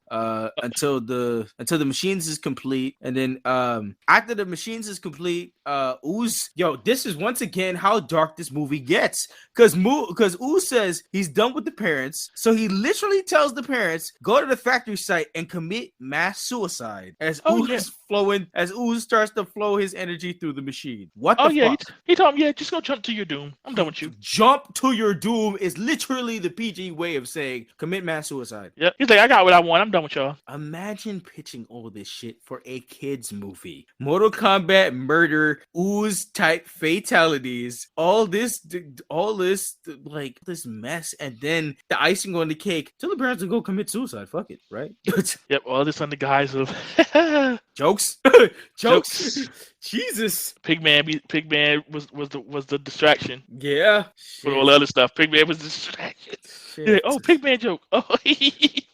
until the machines is complete. And then after the machines is complete, Ooze, this is once again how dark this movie gets, because Ooze says he's done with the parents, so he literally tells the parents go to the factory site and commit mass suicide as Ooze starts to flow his energy through the machine. What the fuck? He told him, just go jump to your doom. I'm done with you. Jump to your doom is literally the PG way of saying commit mass suicide. Yep. He's like, I got what I want. I'm done with y'all. Imagine pitching all this shit for a kids movie. Mortal Kombat murder, Ooze type fatalities, all this mess, and then the icing on the cake. Tell the parents to go commit suicide. Fuck it, right? Yep. All this on the guise of jokes. Jesus. Pigman was the distraction. Yeah. For all the other stuff. Pigman was the distraction. Like, Pigman joke. Oh,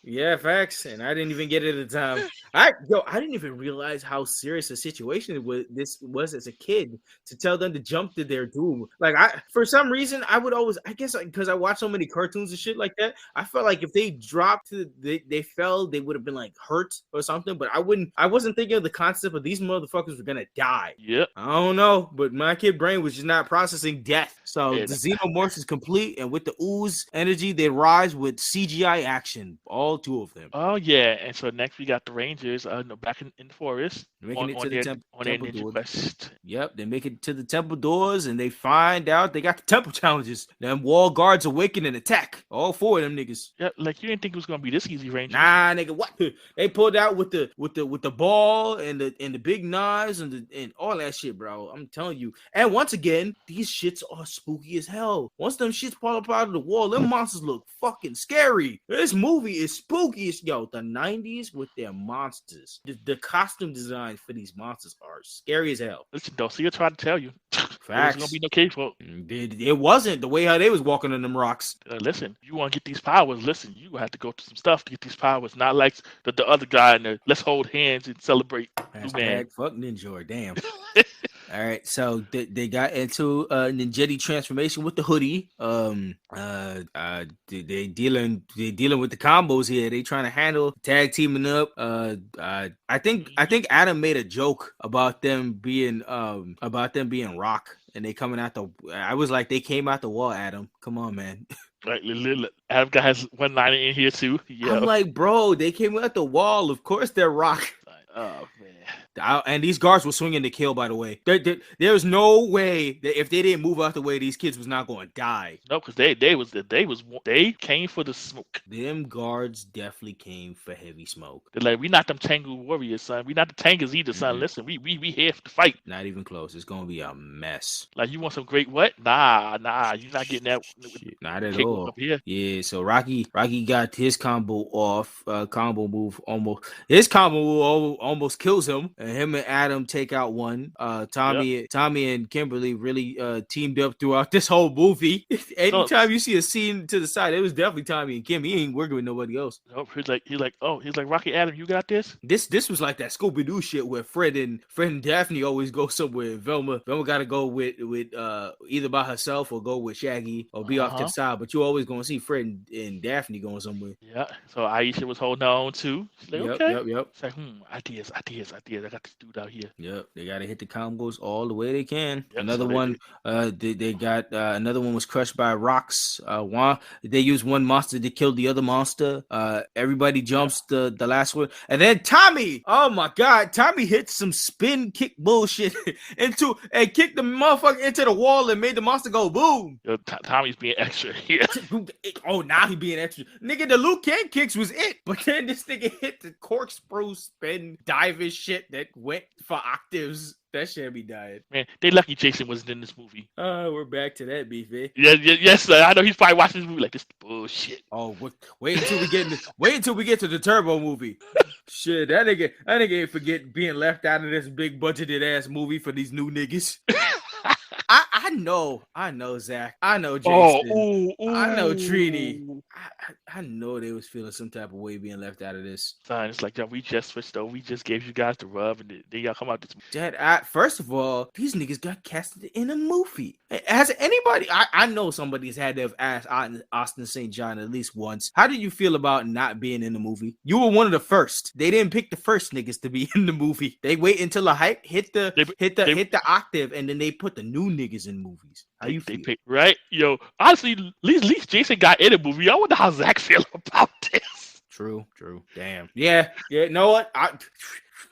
yeah, facts. And I didn't even get it at the time. I didn't even realize how serious a situation this was as a kid to tell them to jump to their doom. Like, for some reason, I would always, I guess, because I watch so many cartoons and shit like that, I felt like if they dropped, they fell, they would have been like hurt or something. But I wasn't thinking of the concept of these motherfuckers were gonna die. Yep. I don't know, but my kid brain was just not processing death. So the Xenomorphs is complete, and with the Ooze energy, they rise with CGI action. All two of them. Oh yeah, and so next we got the Rangers, back in the forest, making it to the temple ninja quest. Yep, they make it to the temple doors, and they find out they got the temple challenges. Them wall guards awaken and attack. All four of them niggas. Yep, like you didn't think it was gonna be this easy, Rangers. Nah, nigga, what? They pulled out with the ball and the big knives and all that shit, bro. I'm telling you. And once again, these shits are spooky as hell. Once them shits fall up out of the wall, them monsters look fucking scary. This movie is spooky as the 90s with their monsters. The costume designs for these monsters are scary as hell. Listen, don't see her trying to tell you. Facts. There's gonna be no cave folk. It wasn't the way how they was walking on them rocks. Listen, you want to get these powers? Listen, you have to go through some stuff to get these powers. Not like the other guy in the let's hold hands and celebrate. Hashtag fuck Ninja, damn. All right, so they got into Ninjetti transformation with the hoodie. They dealing with the combos here. They trying to handle tag teaming up. I think Adam made a joke about them being Rock, and they coming out the. I was like, they came out the wall. Adam, come on, man. Right, Adam guy has one line in here too. Yeah. I'm like, bro, they came out the wall. Of course, they're Rock. Oh man. And these guards were swinging to kill, by the way. There's no way that if they didn't move out the way, these kids was not going to die. No, because they came for the smoke. Them guards definitely came for heavy smoke. They're like, we not them Tengu warriors, son. We not the Tangas either, son. Listen, we here to fight. Not even close. It's gonna be a mess. Like, you want some great what? Nah, you're not getting that. Shit, not at all. Up here. Yeah, so Rocky got his combo off. Combo move almost. His combo move almost kills him. And him and Adam take out one. Tommy and Kimberly really teamed up throughout this whole movie. Anytime you see a scene to the side, it was definitely Tommy and Kim. He ain't working with nobody else. Nope. He's like, Rocky, Adam, you got this. This was like that Scooby-Doo shit where Fred and Daphne always go somewhere. Velma got to go with either by herself or go with Shaggy or be off to the side. But you always gonna see Fred and Daphne going somewhere. Yeah. So Aisha was holding on too. She's like, okay. Yep. It's like, ideas. I got this dude out here. Yep. They gotta hit the combos all the way they can. Yep, Another one. They got another one was crushed by rocks. They used one monster to kill the other monster. Everybody jumps the last one, and then Tommy. Oh my God, Tommy hit some spin kick bullshit and kicked the motherfucker into the wall and made the monster go boom. Yo, Tommy's being extra here. Oh, now he being extra. Nigga, the Liu Kang kicks was it, but then this nigga hit the corkscrew spin diving shit that went for octaves. That shit be dying. Man, they lucky Jason wasn't in this movie. We're back to that beef, eh? Yes, sir. I know he's probably watching this movie like, this bullshit. Oh, wait until we get to the Turbo movie. Shit, that nigga ain't forget being left out of this big budgeted ass movie for these new niggas. I know, Zach. I know, Jason. I know, Trini. I know they was feeling some type of way being left out of this. Son, it's like, yo, we just switched over. We just gave you guys the rub, and then y'all come out this movie. Dad, first of all, these niggas got casted in a movie. Has anybody? I know somebody's had to have asked Austin St. John at least once. How do you feel about not being in the movie? You were one of the first. They didn't pick the first niggas to be in the movie. They wait until the hype hit the octave, and then they put the new niggas in movies. How you feel? Right? Yo, honestly, at least Jason got in a movie. I wonder how Zach feel about this. True. Damn. Yeah. You know what?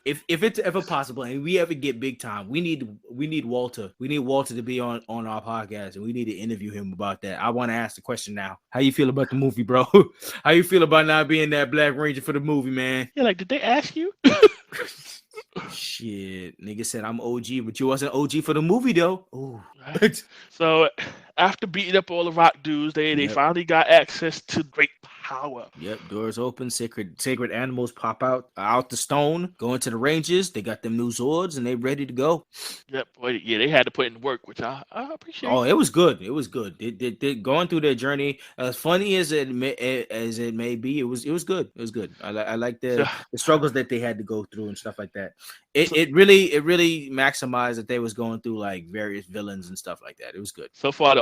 If it's ever possible and we ever get big time, we need Walter. We need Walter to be on our podcast, and we need to interview him about that. I want to ask the question now. How you feel about the movie, bro? How you feel about not being that Black Ranger for the movie, man? Yeah, like, did they ask you? Shit, nigga said I'm OG, but you wasn't OG for the movie though. Ooh. Right. So after beating up all the rock dudes, they finally got access to great power. Yep, doors open, sacred animals pop out the stone, go into the ranges. They got them new Zords and they ready to go. Yep, boy, yeah, they had to put in work, which I appreciate. Oh, it was good. They going through their journey, as funny as it may be, it was good. It was good. I like the struggles that they had to go through and stuff like that. It really maximized that they was going through like various villains and stuff like that. It was good. So far,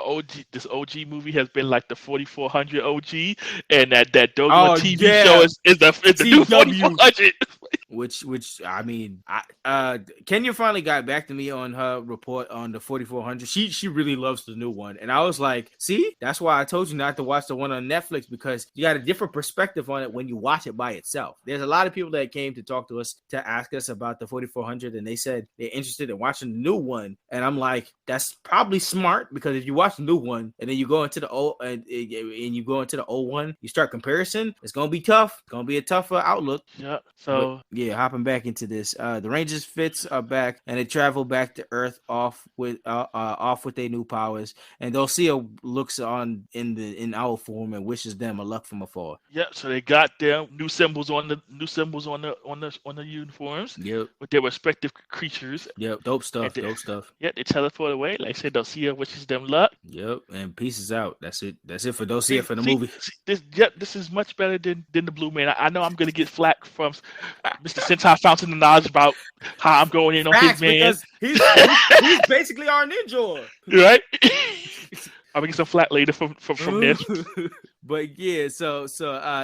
this OG movie has been like the 4400 OG, and that Doggone TV show is the new 4400. Which I mean, Kenya finally got back to me on her report on the 4400. She really loves the new one, and I was like, see, that's why I told you not to watch the one on Netflix, because you got a different perspective on it when you watch it by itself. There's a lot of people that came to talk to us to ask us about the 4400, and they said they're interested in watching the new one, and I'm like, that's probably smart, because if you watch the new one and then you go into the old and you go into the old one, you start comparison, it's gonna be tough. It's gonna be a tougher outlook. Yeah. So yeah, hopping back into this, the Rangers Fits are back, and they travel back to Earth off with their new powers, and Dulcia looks on in our form and wishes them a luck from afar. Yeah, so they got their new symbols on the uniforms. Yep. With their respective creatures. Yep, dope stuff. Yeah, they teleport away. Like I said, Dulcia wishes them luck. Yep, and pieces out. That's it for Dulcia for the movie. This is much better than the Blue Man. I know I'm gonna get flack from Mr. Sentai Fountain of Knowledge about how I'm going in on his man. He's basically our ninja. Right? I'm gonna get some flack later from this. But yeah, so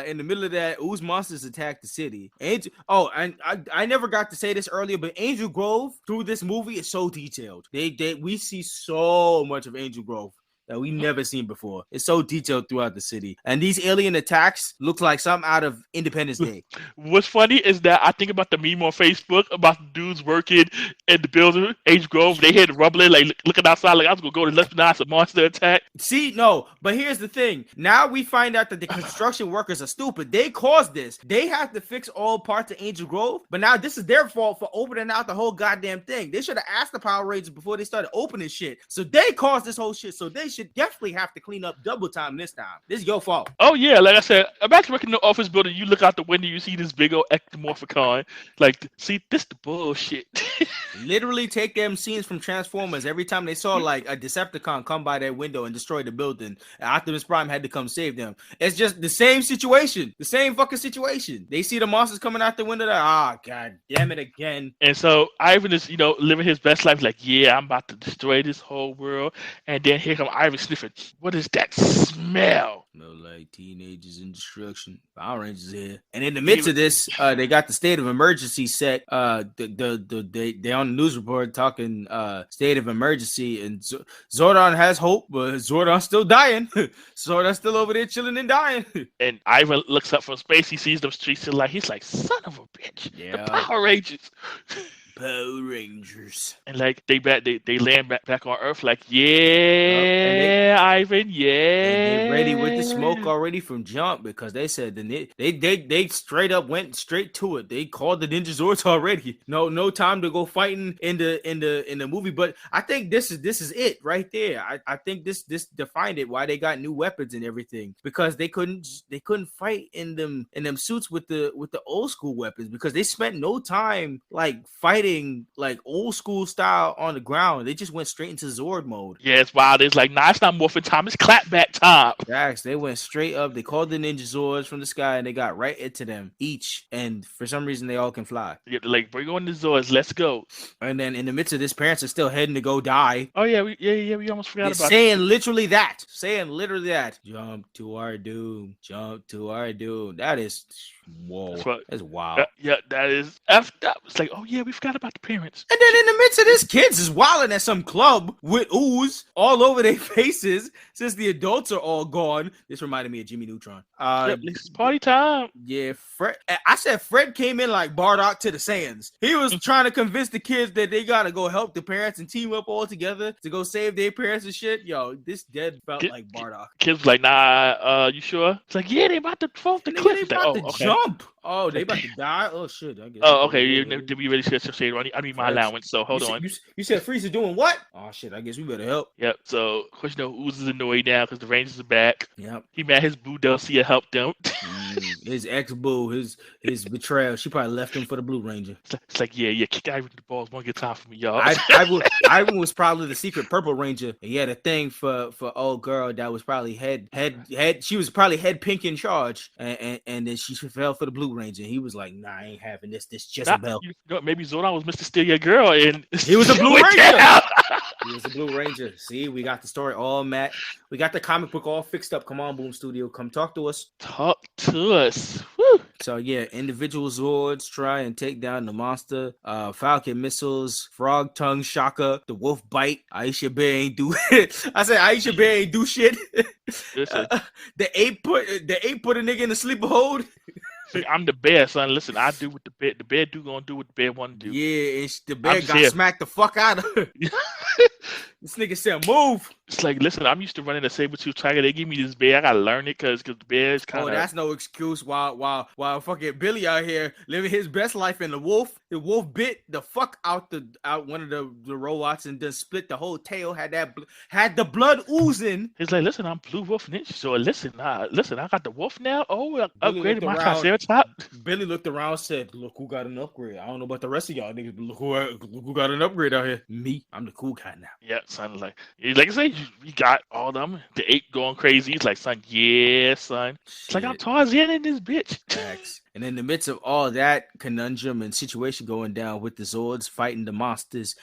in the middle of that, Ooze monsters attack the city. I never got to say this earlier, but Angel Grove through this movie is so detailed. We see so much of Angel Grove that we never seen before. It's so detailed throughout the city. And these alien attacks look like something out of Independence Day. What's funny is that I think about the meme on Facebook about the dudes working in the building, Angel Grove. They hear the rumbling, like looking outside, like I was going to go to let's a monster attack. See, no, but here's the thing. Now we find out that the construction workers are stupid. They caused this. They have to fix all parts of Angel Grove, but now this is their fault for opening out the whole goddamn thing. They should have asked the Power Rangers before they started opening shit. So they caused this whole shit, so they should definitely have to clean up double time this time. This is your fault. Oh yeah, like I said, imagine working in the office building, you look out the window, you see this big old ectomorphicon. Like, see, this the bullshit. Literally take them scenes from Transformers. Every time they saw like a Decepticon come by their window and destroy the building, Optimus Prime had to come save them. It's just the same situation. The same fucking situation. They see the monsters coming out the window, god damn it again. And so Ivan is, living his best life, like, yeah, I'm about to destroy this whole world. And then here come Ivan sniffing. What is that smell? Smell like teenagers in destruction. Power Rangers here. And in the midst of this, they got the state of emergency set. They on the news report talking state of emergency, and Zordon has hope, but Zordon's still dying. Zordon's still over there chilling and dying. And Ivan looks up from space. He sees them streets and he's like, son of a bitch. Yeah. The Power Rangers. Power Rangers. And like they land back on Earth like, yeah, Ivan, yeah. And they ready with the smoke already from jump because they said they straight up went straight to it. They called the Ninja Zords already. No time to go fighting in the movie. But I think this is it right there. I think this defined it why they got new weapons and everything because they couldn't fight in them suits with the old school weapons because they spent no time like fighting like old school style on the ground. They just went straight into Zord mode. Yeah, it's wild. It's like, nah, it's not morphin time. It's clapback time. Facts. They went straight up. They called the Ninja Zords from the sky and they got right into them each. And for some reason, they all can fly. Yeah, like, bring on the Zords. Let's go. And then in the midst of this, parents are still heading to go die. Oh yeah, we almost forgot about saying literally that. Jump to our doom. Jump to our doom. That is whoa. That's wild. Yeah, that is effed up. It's like, oh yeah, we forgot about the parents. And then in the midst of this, kids is wilding at some club with ooze all over their faces since the adults are all gone. This reminded me of Jimmy Neutron. It's party time. Yeah, Fred. I said Fred came in like Bardock to the Saiyans. He was trying to convince the kids that they gotta go help the parents and team up all together to go save their parents and shit. Yo, this dead felt like Bardock. Kids was like, nah, you sure? It's like, yeah, they about to fall off the cliff. They about to jump. Oh, they about to die? Oh, shit. I guess. Oh, okay. Did we really should say I need my allowance, so hold on. You said Frieza doing what? Oh, shit. I guess we better help. Yep. So, of course, Ooze is annoyed now because the Rangers are back. Yep. He mad his boo Dulcia helped him. His ex-boo, his betrayal. She probably left him for the Blue Ranger. It's like, yeah, kick Ivan the balls one good time for me, y'all. Ivan was probably the secret Purple Ranger. And he had a thing for old girl that was probably head. She was probably head pink in charge. And then she fell for the Blue Ranger. He was like, nah, I ain't having this Jezebel. Maybe Zordon was Mr. Steal Your Girl, and he was a Blue Ranger. He was a Blue Ranger. See, we got the story all met. We got the comic book all fixed up. Come on, Boom Studio. Come talk to us. Talk to us. Woo. So yeah, individual Zords try and take down the monster. Falcon missiles, frog tongue, Shaka, the wolf bite. Aisha Bear ain't do it. I said Aisha Bear ain't do shit. The ape put a nigga in the sleeper hold. I'm the bear, son. Listen, I do what the bear do gonna do what the bear want to do. Yeah, and the bear got smacked the fuck out of her. This nigga said, move. It's like, listen, I'm used to running a saber-tooth tiger. They give me this bear. I gotta learn it because the bear is kind of... Oh, that's no excuse. While fucking Billy out here living his best life, and the wolf bit the fuck out one of the robots and then split the whole tail. Had the blood oozing. He's like, listen, I'm Blue Wolf Ninja. So listen, I got the wolf now. Oh, I upgraded my Triceratops. Billy looked around and said, look who got an upgrade. I don't know about the rest of y'all niggas, but look who got an upgrade out here. Me. I'm the cool guy now. Yeah, son. Like I say, we got all them. The ape going crazy. He's like, son, yeah, son. It's like, I'm Tarzan in this bitch. Facts. And in the midst of all that conundrum and situation going down with the Zords fighting the monsters,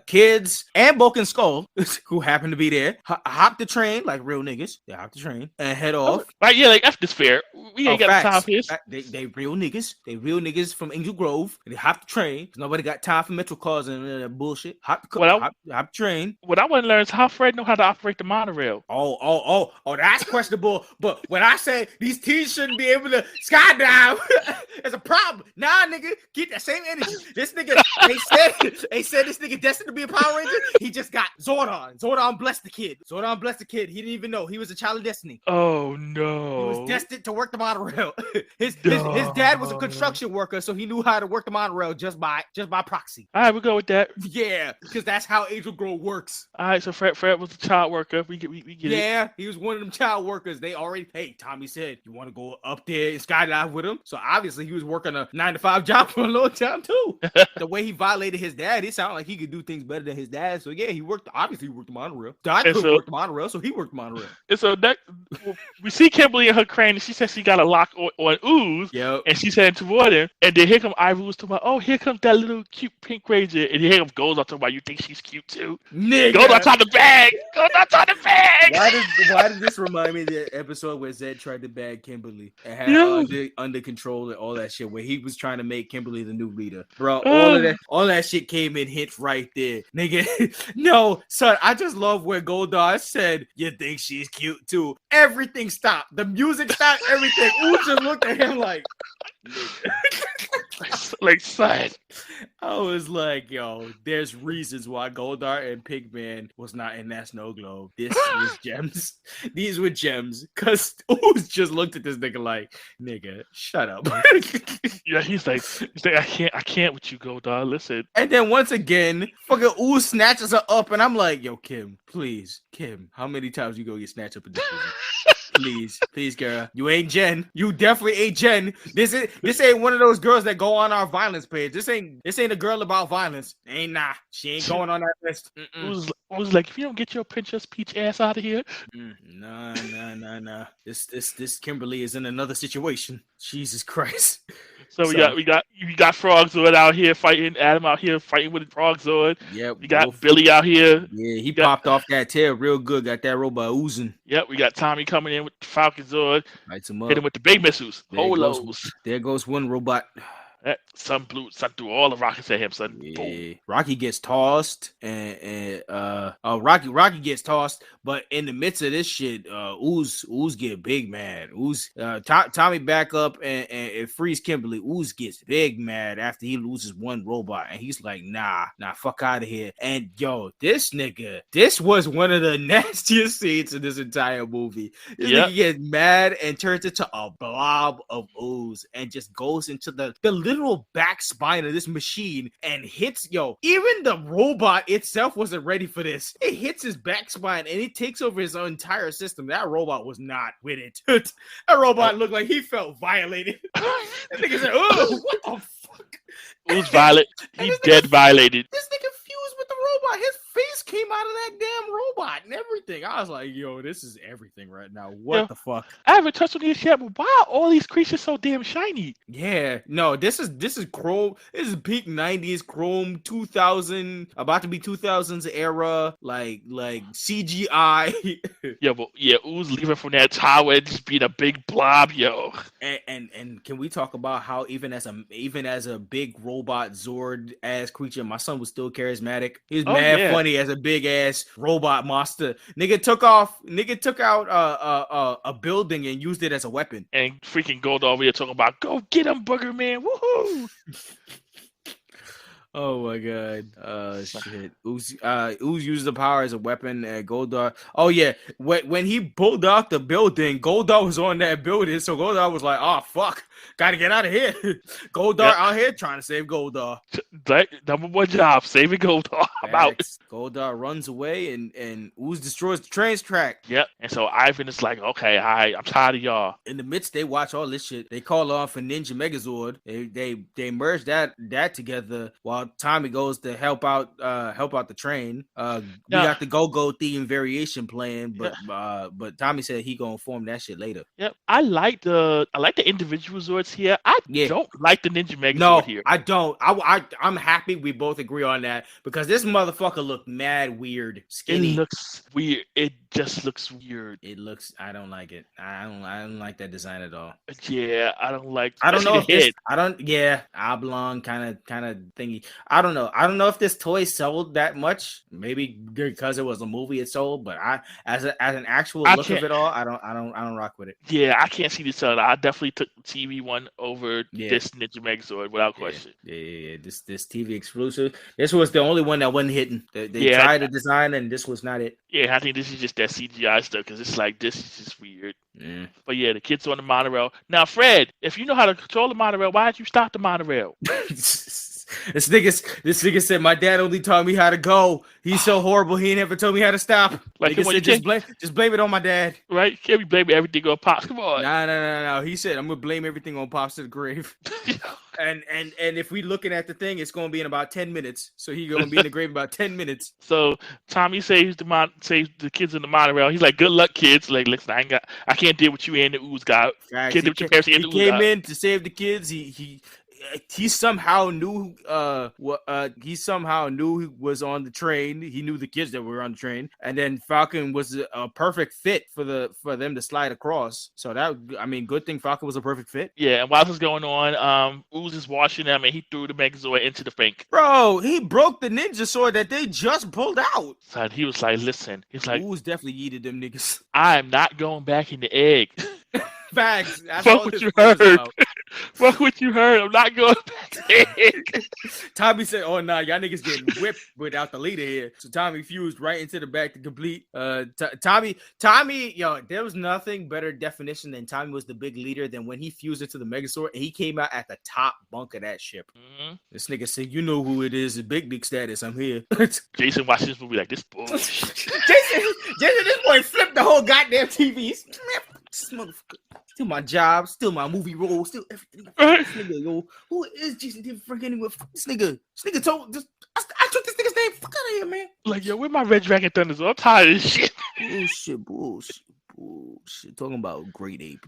kids and Bulk Skull, who happen to be there, hop the train like real niggas. They hop the train and head off. Right, yeah, like F this fair. We ain't got time for this. They real niggas. They real niggas from Angel Grove. And they hop the train. Nobody got time for Metro cars and that bullshit. Hop the train. What I want to learn is how Fred know how to operate the monorail. Oh, that's questionable. But when I say these teens shouldn't be able to skydive, it's a problem. Nah, nigga, get that same energy. This nigga, they said this nigga destined to be a Power Ranger. He just got Zordon. Zordon blessed the kid. He didn't even know he was a child of destiny. Oh no. He was destined to work the monorail. His dad was a construction worker, so he knew how to work the monorail just by proxy. All right, we'll go with that. Yeah, because that's how Angel Grove works. All right, so Fred was a child worker. We get it. Yeah, he was one of them child workers. They already, hey, Tommy said, you want to go up there and skydive with him? So obviously he was working a 9-to-5 job for a long time too. The way he violated his dad, it sounded like he could do things better than his dad. So yeah, he worked the monorail. Dad worked the monorail, so he worked the monorail. And so we see Kimberly in her crane, and she says she got a lock on Ooze. Yep. And she's heading toward him. And then here comes Ivy Ooze talking about, oh, here comes that little cute pink ranger. And here comes Goldar talking about, you think she's cute too? Nigga. Goldar's on the bag. Why did this remind me of the episode where Zed tried to bag Kimberly and had under control and all that shit, where he was trying to make Kimberly the new leader? Bro, all that shit came in hits right there. Nigga, no, son, I just love where Goldar said, you think she's cute too? Everything stopped. The music stopped, everything. Ooh just looked at him like, like, son. I was like, yo, there's reasons why Goldar and Pigman was not in that snow globe. This was gems. These were gems. Cause Ooze just looked at this nigga like, nigga, shut up. Yeah, he's like, I can't with you, Goldar. Listen. And then once again, fucking Ooze snatches her up, and I'm like, yo, Kim, please, Kim, how many times you go get snatched up in this movie? Please, girl. You ain't Jen. You definitely ain't Jen. This ain't one of those girls that go on our violence page. This ain't a girl about violence. Nah. She ain't going on that list. Was like, if you don't get your Princess Peach ass out of here. Nah. This Kimberly is in another situation. Jesus Christ. So we got Frogzord out here fighting, Adam out here fighting with the Frogzord. Yep. We got Billy out here. Yeah, he popped off that tail real good. Got that robot oozing. Yep, we got Tommy coming in with the Falcon Zord. Lights him up. Hit him with the big missiles. Holos. There goes one robot. Sun threw all the rockets at him, son. Yeah. Boom. Rocky gets tossed, and Rocky gets tossed, but in the midst of this shit, Ooze get big mad. Tommy back up and frees Kimberly. Ooze gets big mad after he loses one robot, and he's like, nah, fuck out of here. And yo, this was one of the nastiest scenes in this entire movie. This nigga gets mad and turns into a blob of ooze and just goes into the literal back spine of this machine and hits, even the robot itself wasn't ready for this. It hits his back spine and it takes over his entire system. That robot was not with it. That robot looked like he felt violated. That nigga said, oh, what the fuck? Who's violent? He's dead violated. This nigga fused with the robot. His face came out of that damn robot and everything. I was like, yo, this is everything right now. What the fuck? I haven't touched on this yet, but why are all these creatures so damn shiny? Yeah, no, this is Chrome. This is peak 90s Chrome 2000, about to be 2000s era, like CGI. Ooze leaving from that tower and just being a big blob, yo. And can we talk about how even as a big robot Zord ass creature, my son was still charismatic. He was funny as a big ass robot monster. Nigga took out a building and used it as a weapon. And freaking Gold over here talking about, go get him, Booger Man, woohoo! Oh my god. Shit. Ooze used the power as a weapon at Goldar. Oh yeah. When he pulled out the building, Goldar was on that building, so Goldar was like, oh fuck, gotta get out of here. Goldar out here trying to save Goldar. Number one job, saving Goldar. I'm out. Goldar runs away and Ooze destroys the train's track. Yep. And so Ivan is like, okay, I'm tired of y'all. In the midst, they watch all this shit. They call on for Ninja Megazord. They merge that together while Tommy goes to help out the train. We got the go-go theme variation playing, but Tommy said he gonna form that shit later. Yep. I like the individual Zords here. I don't like the Ninja Megazord here. I don't. I'm happy we both agree on that because this motherfucker looked mad weird. Skinny. It looks weird. It just looks weird. I don't like it. I don't like that design at all. Yeah, I don't like. I don't know if this. Oblong kind of thingy. I don't know. I don't know if this toy sold that much. Maybe because it was a movie it sold, but as an actual look of it all, I don't rock with it. Yeah, I can't see this selling. I definitely took the TV one over this Ninja Megazord without question. Yeah. This TV exclusive. This was the only one that wasn't hitting. They tried to design and this was not it. Yeah, I think this is just that CGI stuff because it's like this is just weird. Yeah. But yeah, the kids on the monorail. Now, Fred, if you know how to control the monorail, why did you stop the monorail? This nigga said my dad only taught me how to go. He's so horrible. He never told me how to stop. Like said, just blame it on my dad. Right? Can't be blaming everything on Pops. Come on. No. He said I'm gonna blame everything on Pops to the grave. And if we looking at the thing, it's gonna be in about 10 minutes. So he's gonna be in the grave about 10 minutes. So Tommy saves the kids in the monorail. He's like, "Good luck, kids." Like, listen, I can't deal with you and the Ooze guy. He came in to save the kids. He somehow knew he was on the train. He knew the kids that were on the train, and then Falcon was a perfect fit for them to slide across. So good thing Falcon was a perfect fit. Yeah, and while this is going on, Ooze is watching them, and he threw the Megazord into the Fink. Bro, he broke the ninja sword that they just pulled out. So he was like, "Listen," he's like, Ooze definitely yeeted them niggas. I am not going back in the egg. Facts. That's fuck what you heard. Fuck what you heard. I'm not going back there. Tommy said, "Oh nah, y'all niggas getting whipped without the leader here." So Tommy fused right into the back to complete. Tommy, yo, there was nothing better definition than Tommy was the big leader than when he fused into the Megazord and he came out at the top bunk of that ship. Mm-hmm. This nigga said, "You know who it is? The big dick status. I'm here." Jason watched this movie like this bullshit. Jason, this boy flipped the whole goddamn TV. This motherfucker. Still my job, still my movie role, still everything. This nigga, yo, who is Jason David Frank anyway? This nigga told this. I took this nigga's name. Fuck out of here, man. Like, yo, where my Red Dragon Thunders? I'm tired of this shit. Bullshit. Talking about great ape,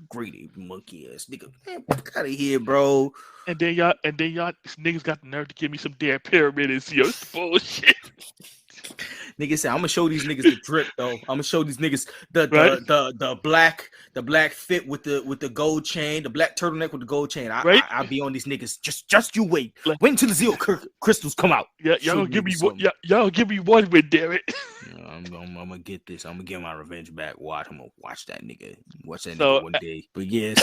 monkey ass nigga. Man, fuck out of here, bro. And then y'all, this niggas got the nerve to give me some damn pyramid and see this bullshit. Nigga said, "I'm gonna show these niggas the drip, though. I'm gonna show these niggas the black fit with the gold chain, the black turtleneck with the gold chain. I'll be on these niggas. Just you wait. Wait until the Zeo crystals come out. Yeah, y'all give me one. Y'all give me one with damn it. I'm gonna get this. I'm gonna get my revenge back. I'm gonna watch that nigga. Nigga one day. But yeah,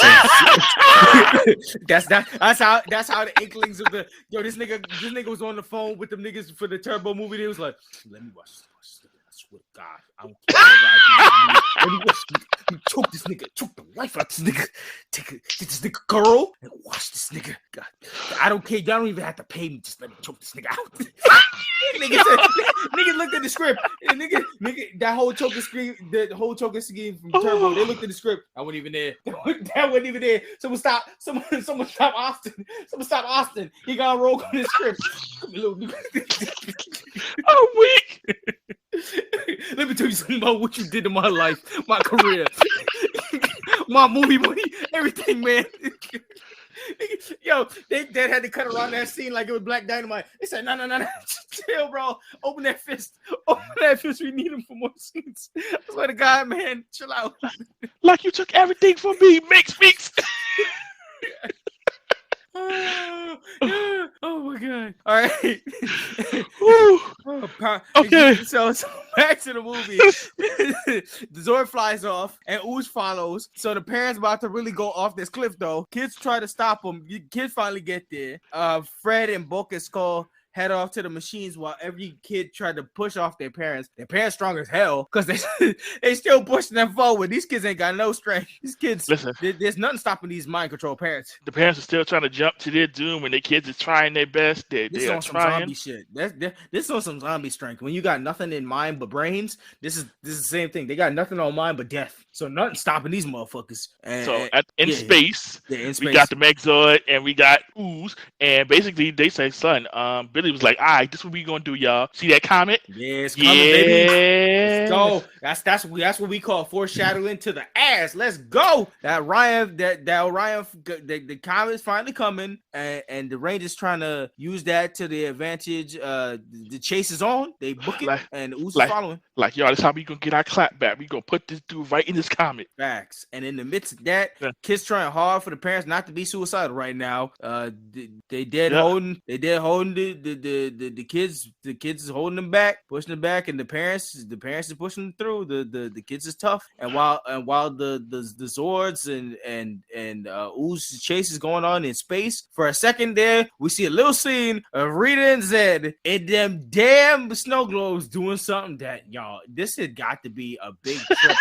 that's how the inklings of the this nigga was on the phone with them niggas for the Turbo movie. They was like, let me watch this. I swear to God, I don't care. Let me choke this nigga, choke the life out this nigga. Get this nigga girl and watch this nigga. God, I don't care. Y'all don't even have to pay me. Just let me choke this nigga out. Nigga looked at the script. And nigga, that whole choking scheme from Turbo. They looked at the script. I wasn't even there. That wasn't even there. Someone stop Austin. Someone stop Austin. He got a roll on the script. Come here, little nigga. I'm weak. Let me tell you something about what you did to my life, my career, my movie money, everything, man. Yo, they had to cut around that scene like it was Black Dynamite. They said, no, chill, bro. Open that fist. We need him for more scenes. I swear to God, man, chill out. Like you took everything from me. Mix. Oh my God. All right. Okay. So back to the movie. The Zord flies off and Ooze follows. So the parents about to really go off this cliff though. Kids try to stop them. Kids finally get there. Fred and Bulk and Skull head off to the machines while every kid tried to push off their parents. Their parents strong as hell because they still pushing them forward. These kids ain't got no strength. These kids, listen, there's nothing stopping these mind control parents. The parents are still trying to jump to their doom when their kids are trying their best. They are some trying. Zombie shit. This is on some zombie strength. When you got nothing in mind but brains, this is the same thing. They got nothing on mind but death. So nothing stopping these motherfuckers. In space, we got the Megazord and we got Ooze. And basically they say, son, Billy was like, all right, this is what we gonna do, y'all. See that comet? Yeah, it's coming, baby. Let's go. That's what we call foreshadowing to the ass. Let's go. That Orion, the comet's finally coming, and the Rangers trying to use that to the advantage. The chase is on. They book it, and Ooze is following. Like, y'all, that's how we gonna get our clap back. We gonna put this dude right in this comet. Facts. And in the midst of that, kids trying hard for the parents not to be suicidal right now. They dead holding the kids is holding them back, pushing them back, and the parents is pushing them through. The kids is tough, and while the Zords and Ooze chase is going on in space, for a second there we see a little scene of Rita and Zed in them damn snow globes doing something that, y'all, this had got to be a big trip.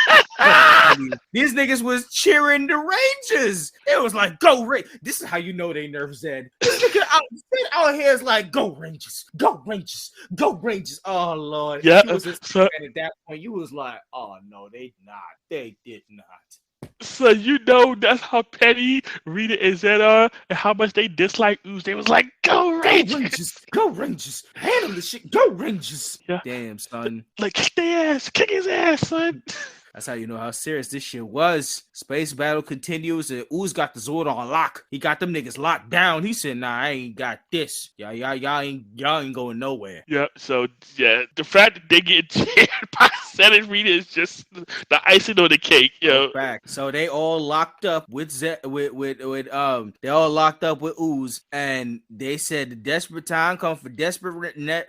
These niggas was cheering the Rangers. It was like, go Rangers. This is how you know they nerve Zed. This nigga out here is like, go Rangers, go Rangers, go Rangers. Oh Lord. Yeah. And at that point, you was like, oh no, they did not. So you know that's how petty Rita and Zed are and how much they dislike Ooze. They was like, go Rangers, go Rangers, handle the shit, go Rangers. Yeah. Damn, son. Like, kick his ass, son. That's how you know how serious this shit was. Space battle continues, and Ooze got the Zord on lock. He got them niggas locked down. He said, "Nah, I ain't got this. Y'all ain't going nowhere." Yeah. So yeah, the fact that they get cheered by Zed and Rita is just the icing on the cake, yo. Fact. So they all locked up with Zed, they all locked up with Ooze, and they said the desperate time come for desperate measures,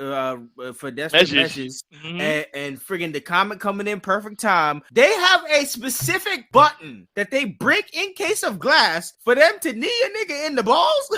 Mm-hmm. and friggin' the comet coming in perfect time. They have a specific button that they break in case of glass for them to knee a nigga in the balls.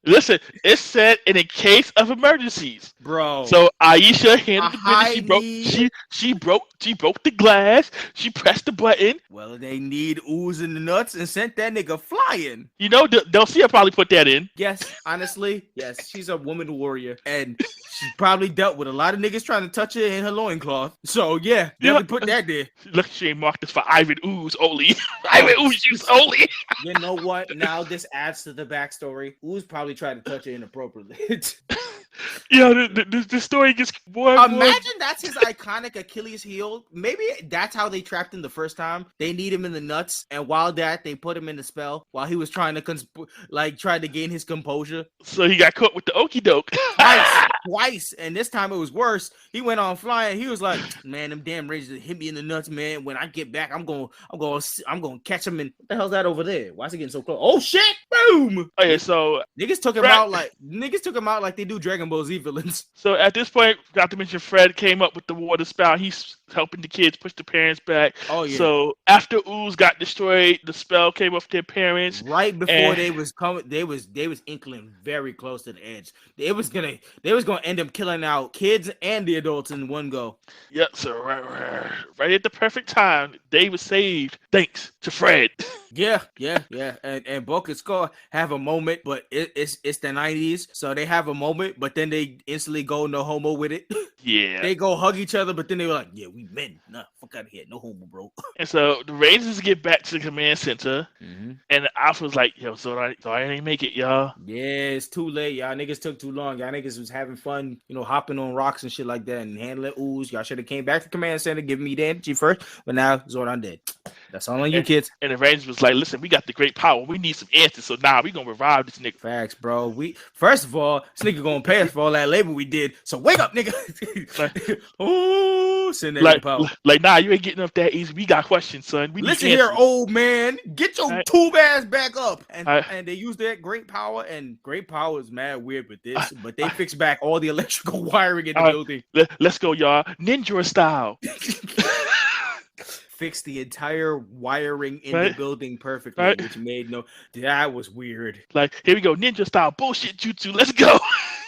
Listen, it said in a case of emergencies, bro. So Aisha handled the business. She broke the glass. She pressed the button. Well, they need Ooze in the nuts and sent that nigga flying. You know, Delcia probably put that in. Yes, honestly, yes. She's a woman warrior, and she probably dealt with a lot of niggas trying to touch her in her loincloth. So yeah, definitely put that there. Look, she ain't marked this for Ivan Ooze only. Ivan Ooze use only. You know what? Now this adds to the backstory. Ooze probably tried to touch her inappropriately. Yeah, the story gets more. Imagine that's his iconic Achilles heel. Maybe that's how they trapped him the first time. They need him in the nuts, and while that, they put him in the spell while he was trying to gain his composure. So he got caught with the okie doke twice, and this time it was worse. He went on flying. He was like, "Man, them damn Rangers hit me in the nuts, man. When I get back, I'm gonna catch him." And what the hell's that over there? Why is he getting so close? Oh shit! Boom! Oh yeah, so niggas took him out like they do Dragon Ball Z villains. So at this point, not to mention Fred came up with the water spout. He's helping the kids push the parents back. Oh yeah. So after Ooze got destroyed, the spell came up with their parents. Right before they was coming, they was inkling very close to the edge. They was gonna end up killing out kids and the adults in one go. Yep. So right at the perfect time, they was saved thanks to Fred. Yeah. And Bulk and Skull have a moment, but it's the 90s, so they have a moment, but then they instantly go no homo with it. Yeah. They go hug each other, but then they were like, yeah, we men. Nah, fuck out of here. No homo, bro. And so the Rangers get back to the command center, and Alpha was like, yo, so I didn't make it, y'all. Yeah, it's too late. Y'all niggas took too long. Y'all niggas was having fun, hopping on rocks and shit like that and handling Ooze. Y'all should have came back to command center, giving me the energy first, but now Zordon dead. That's all on you, kids. And the Rangers was like, listen, we got the great power. We need some answers, so now we gonna revive this nigga. Facts, bro. First of all, this nigga gonna pay us for all that labor we did, so wake up, nigga. Send that power. Like, nah, you ain't getting up that easy. We got questions, son. Listen here, old man. Get your tube ass back up. And they used that great power, and great power is mad weird with this, but they fixed back all the electrical wiring in the building. Let's go, y'all. Ninja style. Fix the entire wiring in the building perfectly, which made that was weird. Like, here we go, ninja style bullshit jutsu. Let's go.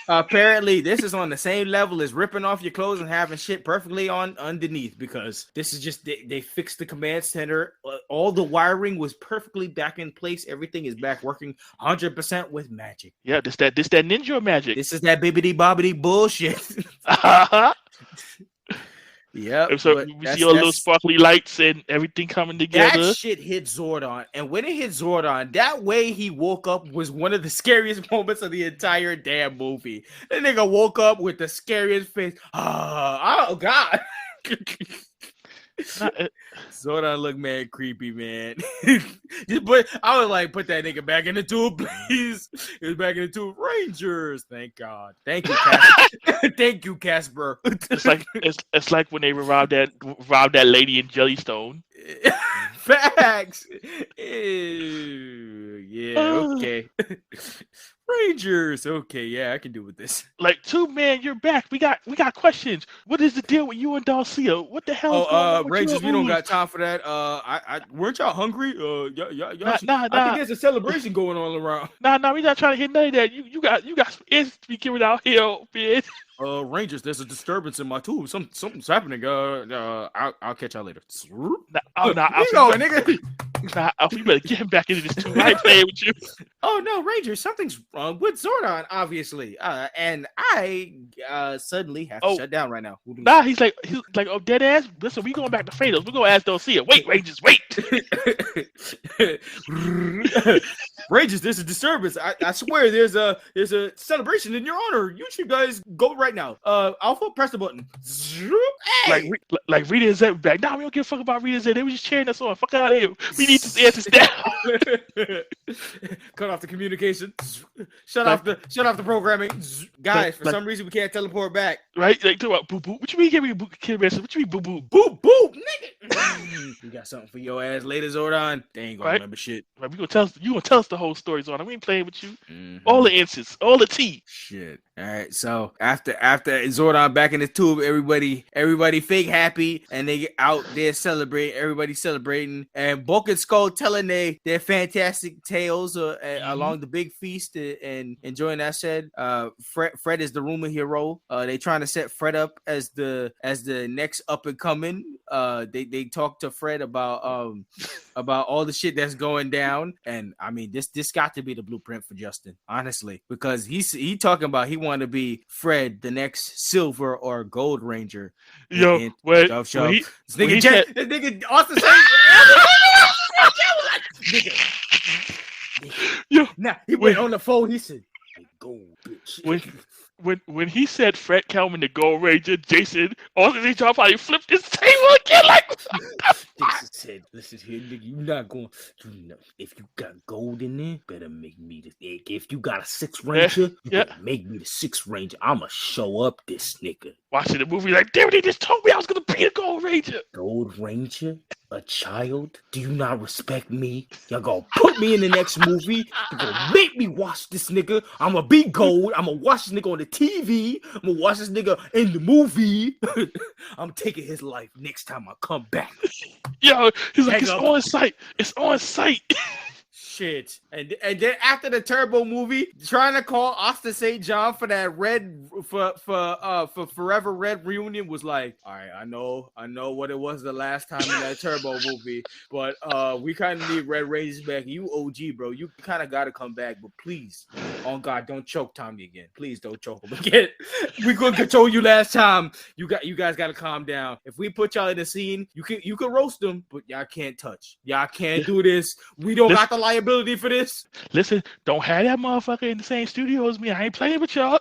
Apparently, this is on the same level as ripping off your clothes and having shit perfectly on underneath, because this is just they fixed the command center. All the wiring was perfectly back in place. Everything is back working 100% with magic. Yeah, this that ninja magic. This is that bibbity bobbity bullshit. Yeah, so we see all those sparkly lights and everything coming together. That shit hit Zordon, and when it hit Zordon, that way he woke up was one of the scariest moments of the entire damn movie. That nigga woke up with the scariest face. Oh God. Zordon looked mad creepy, man. I was like, put that nigga back in the tube, please. He was back in the tube. Rangers, thank God. Thank you, Casper. Thank you, Casper. It's like when they revived that lady in Jellystone. Facts. Ew, yeah, okay. Rangers, okay, yeah, I can do with this. Like, man, you're back. We got questions. What is the deal with you and Dulcia? What the hell? Rangers, we don't got time for that. I weren't y'all hungry? I think there's a celebration going on around. Nah, we not trying to hit none of that. You got some answers to be given out here, bitch. Rangers, there's a disturbance in my tube. Something's happening. I'll catch y'all later. Nigga. You better get him back into this tube. I ain't playing with you. Oh no, Rangers, something's wrong with Zordon, obviously. And I suddenly have to shut down right now. Nah, he's like, oh, dead ass. Listen, we going back to Phaedos. We're gonna ask Dulcia. Wait, Rangers, wait. Rangers, there's a disturbance. I swear there's a celebration in your honor. You should guys go right now. Alpha, press the button. Hey! Like Rita and Zed back. Nah, we don't give a fuck about Rita and Zed. They were just cheering us on. Fuck out of here. We need these answers down. Cut off the communication. Shut off the programming. Guys, for some reason we can't teleport back. Right? Like, talk about boo boo. What you mean give me a boo kid wrestler? What you mean boo boo? Boop, boop, nigga. We got something for your ass later, Zordon. They ain't gonna Right? remember shit. Right, you gonna tell us the whole story, Zordon. We ain't playing with you. Mhm. All the answers, all the tea. Shit. All right. So after Zordon back in the tube, everybody fake happy, and they get out there celebrating. Everybody celebrating, and Bulk and Skull telling their fantastic tales along the big feast and enjoying that. Said Fred is the rumor hero. They trying to set Fred up as the next up and coming. They talk to Fred about all the shit that's going down, and I mean this got to be the blueprint for Justin, honestly, because he talking about he want to be Fred, the next Silver or Gold Ranger. Yo, when he nigga Austin said, yo, nah, he went on the phone. He said, "Gold, bitch." When he said Fred Kelman the Gold Ranger, Jason Austin probably flipped his table again like. Jason said, "Listen here, nigga, you not going. If you got gold in there, better make me the. If you got a Sixth Ranger, you better make me the Sixth Ranger. I'ma show up this nigga." Watching the movie like, damn, they just told me I was gonna be a Gold Ranger. Gold Ranger? A child? Do you not respect me? Y'all gonna put me in the next movie? You gonna make me watch this nigga? I'ma be gold. I'ma watch this nigga on the TV. I'ma watch this nigga in the movie. I'm taking his life next time I come back. Yo, he's like, it's on site. It's on site. Shit. And then after the Turbo movie, trying to call Austin St. John for that for Forever Red reunion was like, all right, I know what it was the last time in that Turbo movie, but we kind of need Red Rangers back. You OG, bro. You kind of got to come back, but please, oh God, don't choke Tommy again. Please don't choke him again. We couldn't control you last time. You guys got to calm down. If we put y'all in the scene, you can roast them, but y'all can't touch. Y'all can't do this. We don't got the liability for this. Listen, don't have that motherfucker in the same studio as me. I ain't playing with y'all.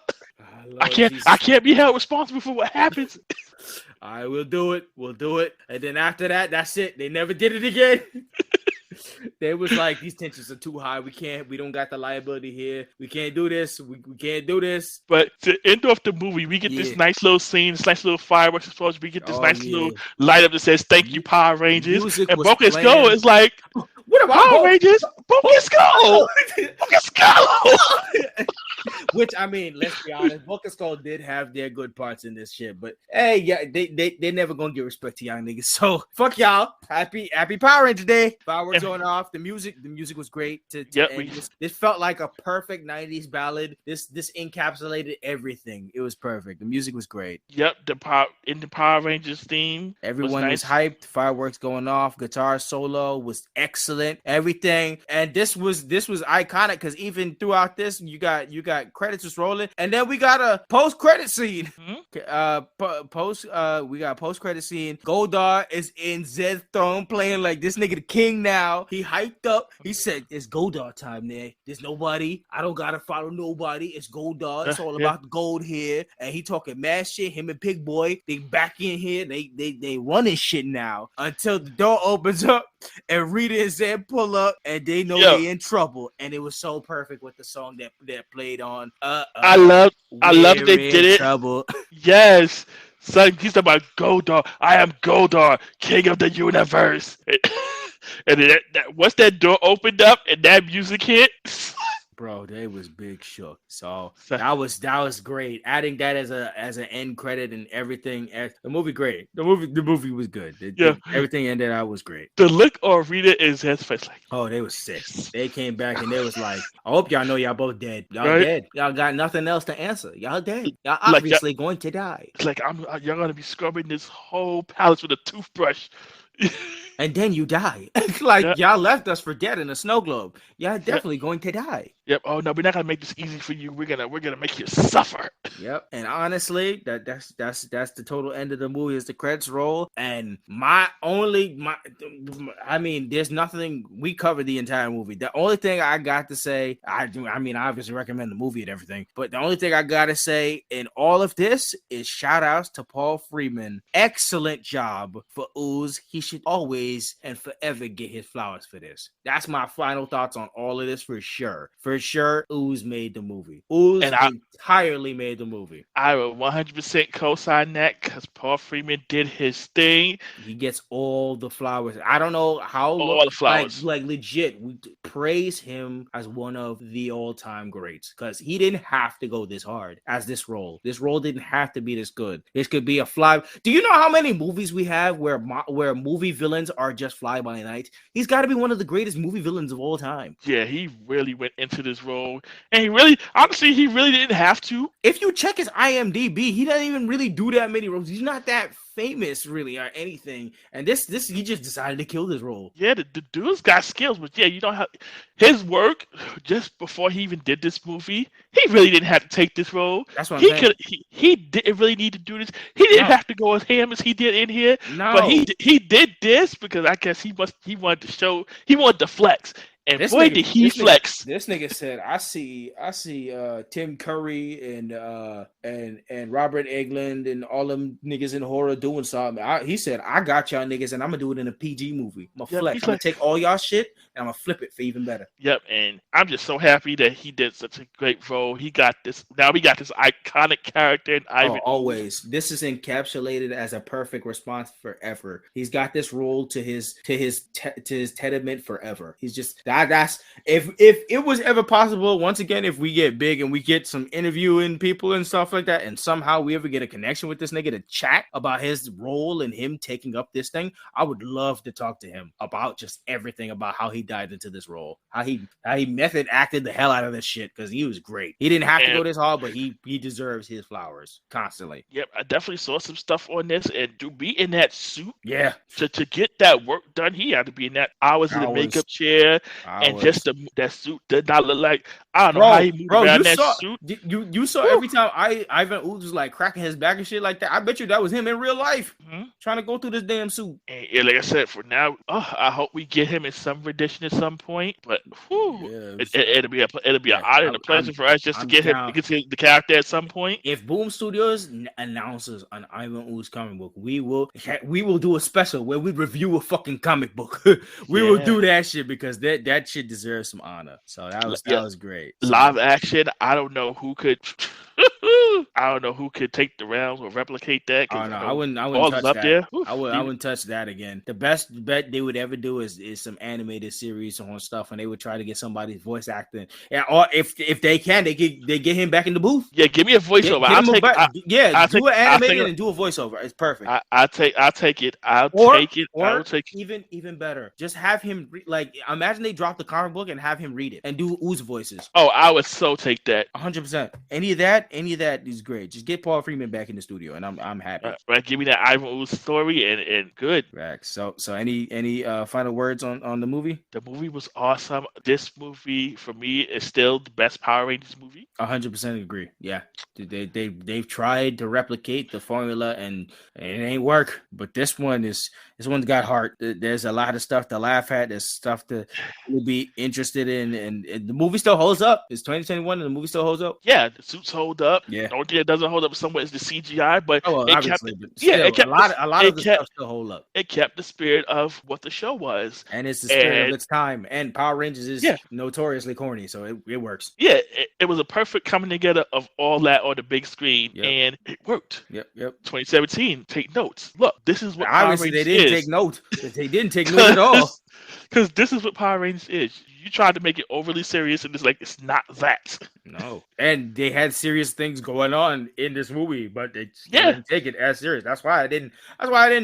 I can't be held responsible for what happens. All right, we'll do it. And then after that, that's it. They never did it again. They was like, these tensions are too high. We don't got the liability here. We can't do this. We can't do this. But to end off the movie, we get this nice little scene, this nice little fireworks explosion. We get this little light up that says, "Thank you, Power Rangers." And Boca's Go is like, what about Power Rangers? Boca's Go! Boca's Go! Which, I mean, let's be honest, Book and Skull did have their good parts in this shit, but hey, yeah, they never gonna give respect to y'all niggas. So fuck y'all. Happy Power Ranger Day. Fireworks going off. The music was great. This felt like a perfect 90s ballad. This encapsulated everything. It was perfect. The music was great. Yep, the Power Rangers theme. Everyone was hyped. Fireworks going off. Guitar solo was excellent. Everything, and this was iconic because even throughout this, you got credits was rolling, and then we got a post-credit scene. We got a post-credit scene. Goldar is in Zed's throne playing like this nigga the king now. He hyped up. He said, "It's Goldar time there. There's nobody. I don't gotta follow nobody. It's Goldar. It's all about the gold here." And he talking mad shit. Him and Pig Boy, they back in here. They running shit now until the door opens up and Rita and Zed pull up and they know they in trouble. And it was so perfect with the song that played on. I love they did it. Trouble. Yes. Son, he's about Goldar. I am Goldar, king of the universe. And once that door opened up and that music hit, bro, they was big shook. So that was great. Adding that as an end credit and everything. The movie great. The movie was good. Everything ended out was great. The look on Rita is his face like, oh, they was sick. They came back and they was like, I hope y'all know y'all both dead. Y'all dead. Y'all got nothing else to answer. Y'all dead. Y'all obviously going to die. It's like y'all gonna be scrubbing this whole palace with a toothbrush. And then you die. Y'all left us for dead in a snow globe. Y'all definitely going to die. Yep. Oh no, we're not gonna make this easy for you. We're gonna make you suffer. Yep. And honestly, that's the total end of the movie is the credits roll. And I mean, there's nothing. We covered the entire movie. The only thing I got to say, I obviously recommend the movie and everything, but the only thing I gotta say in all of this is shout outs to Paul Freeman. Excellent job for Ooze. He should always and forever get his flowers for this. That's my final thoughts on all of this for sure. for sure, Ooze made the movie. Ooze entirely made the movie. I would 100% co-sign that because Paul Freeman did his thing. He gets all the flowers. I don't know how all the flowers. Like legit, we praise him as one of the all-time greats because he didn't have to go this hard as this role. This role didn't have to be this good. This could be a fly. Do you know how many movies we have where movie villains are just fly-by-night? He's got to be one of the greatest movie villains of all time. Yeah, he really went into this role, and he really didn't have to. If you check his IMDb, he doesn't even really do that many roles. He's not that famous really or anything, and this he just decided to kill this role. Yeah, the dude's got skills, but yeah, you don't have his work just before he even did this movie. He really didn't have to take this role. That's what I'm saying. He didn't really need to do this. He didn't have to go as ham as he did in here. No, but he did this because I guess he wanted to flex. And this boy, nigga, did he flex! This nigga said, "I see Tim Curry and Robert Englund and all them niggas in horror doing something." He said, "I got y'all niggas, and I'm gonna do it in a PG movie. I'm gonna flex. I'm gonna take all y'all shit and I'm gonna flip it for even better." Yep, and I'm just so happy that he did such a great role. He got this. Now we got this iconic character in Ivan. Always, this is encapsulated as a perfect response forever. He's got this role to his tenement forever. He's just. That's if it was ever possible, once again, if we get big and we get some interviewing people and stuff like that, and somehow we ever get a connection with this nigga to chat about his role and him taking up this thing, I would love to talk to him about just everything about how he dived into this role, how he method acted the hell out of this shit, because he was great. He didn't have to go this hard, but he deserves his flowers constantly. Yep, I definitely saw some stuff on this, and to be in that suit, yeah, to get that work done, he had to be in that hours in the makeup chair. And just that suit did not look like, I don't know how he moved around that suit. You saw every time Ivan Ooze was like cracking his back and shit like that. I bet you that was him in real life, trying to go through this damn suit. And yeah, like I said, for now, I hope we get him in some rendition at some point. But it'll be an honor and a pleasure for us just to get the character at some point. If Boom Studios announces an Ivan Ooze comic book, we will do a special where we review a fucking comic book. We will do that shit because that shit deserves some honor. So that was great. Live action, I don't know who could take the rounds or replicate that. Oh no, I wouldn't touch that. I wouldn't touch that again. The best bet they would ever do is some animated series on stuff, and they would try to get somebody's voice acting. Yeah, or if they can, they get him back in the booth. Yeah, give me a voiceover. Do an animated and do a voiceover. It's perfect. I'll take it. I'll take it. Even better, just have him imagine they drop the comic book and have him read it and do Ooze voices. Oh, I would so take that. 100%. Any of that is great. Just get Paul Freeman back in the studio, and I'm happy. Right, give me that Ivan Ooze story and good. Right. So any final words on the movie? The movie was awesome. This movie for me is still the best Power Rangers movie. 100% agree. Yeah, they've tried to replicate the formula and it ain't work. But this one's got heart. There's a lot of stuff to laugh at. There's stuff to be interested in, and the movie still holds up. It's 2021, and the movie still holds up. Yeah, the suits hold up. Yeah, the only thing that doesn't hold up somewhat is the CGI, but a lot of the stuff still hold up. It kept the spirit of what the show was, and it's the spirit of its time. And Power Rangers is notoriously corny, so it works. Yeah, it was a perfect coming together of all that on the big screen, and it worked. Yep. 2017, take notes. Look, this is what obviously Power Rangers they didn't take notes. They didn't take notes at all. Because this is what Power Rangers is. You tried to make it overly serious, and it's not that. No. And they had serious things going on in this movie, but they didn't take it as serious. That's why I didn't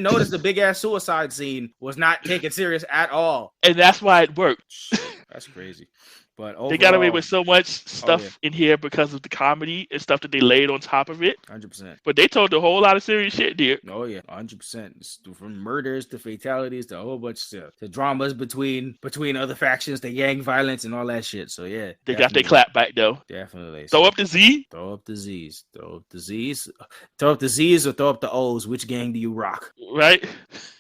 notice the big ass suicide scene was not taken serious at all. And that's why it worked. That's crazy. But overall, they got away with so much stuff in here because of the comedy and stuff that they laid on top of it. 100%. But they told a whole lot of serious shit there. Oh yeah, 100%. From murders to fatalities to a whole bunch of stuff. To dramas between other factions, the gang violence and all that shit. So yeah, they got their clap back though. Definitely. Throw up the Z. Throw up the Z's. Throw up the Z's. Throw up the Z's or throw up the O's. Which gang do you rock? Right.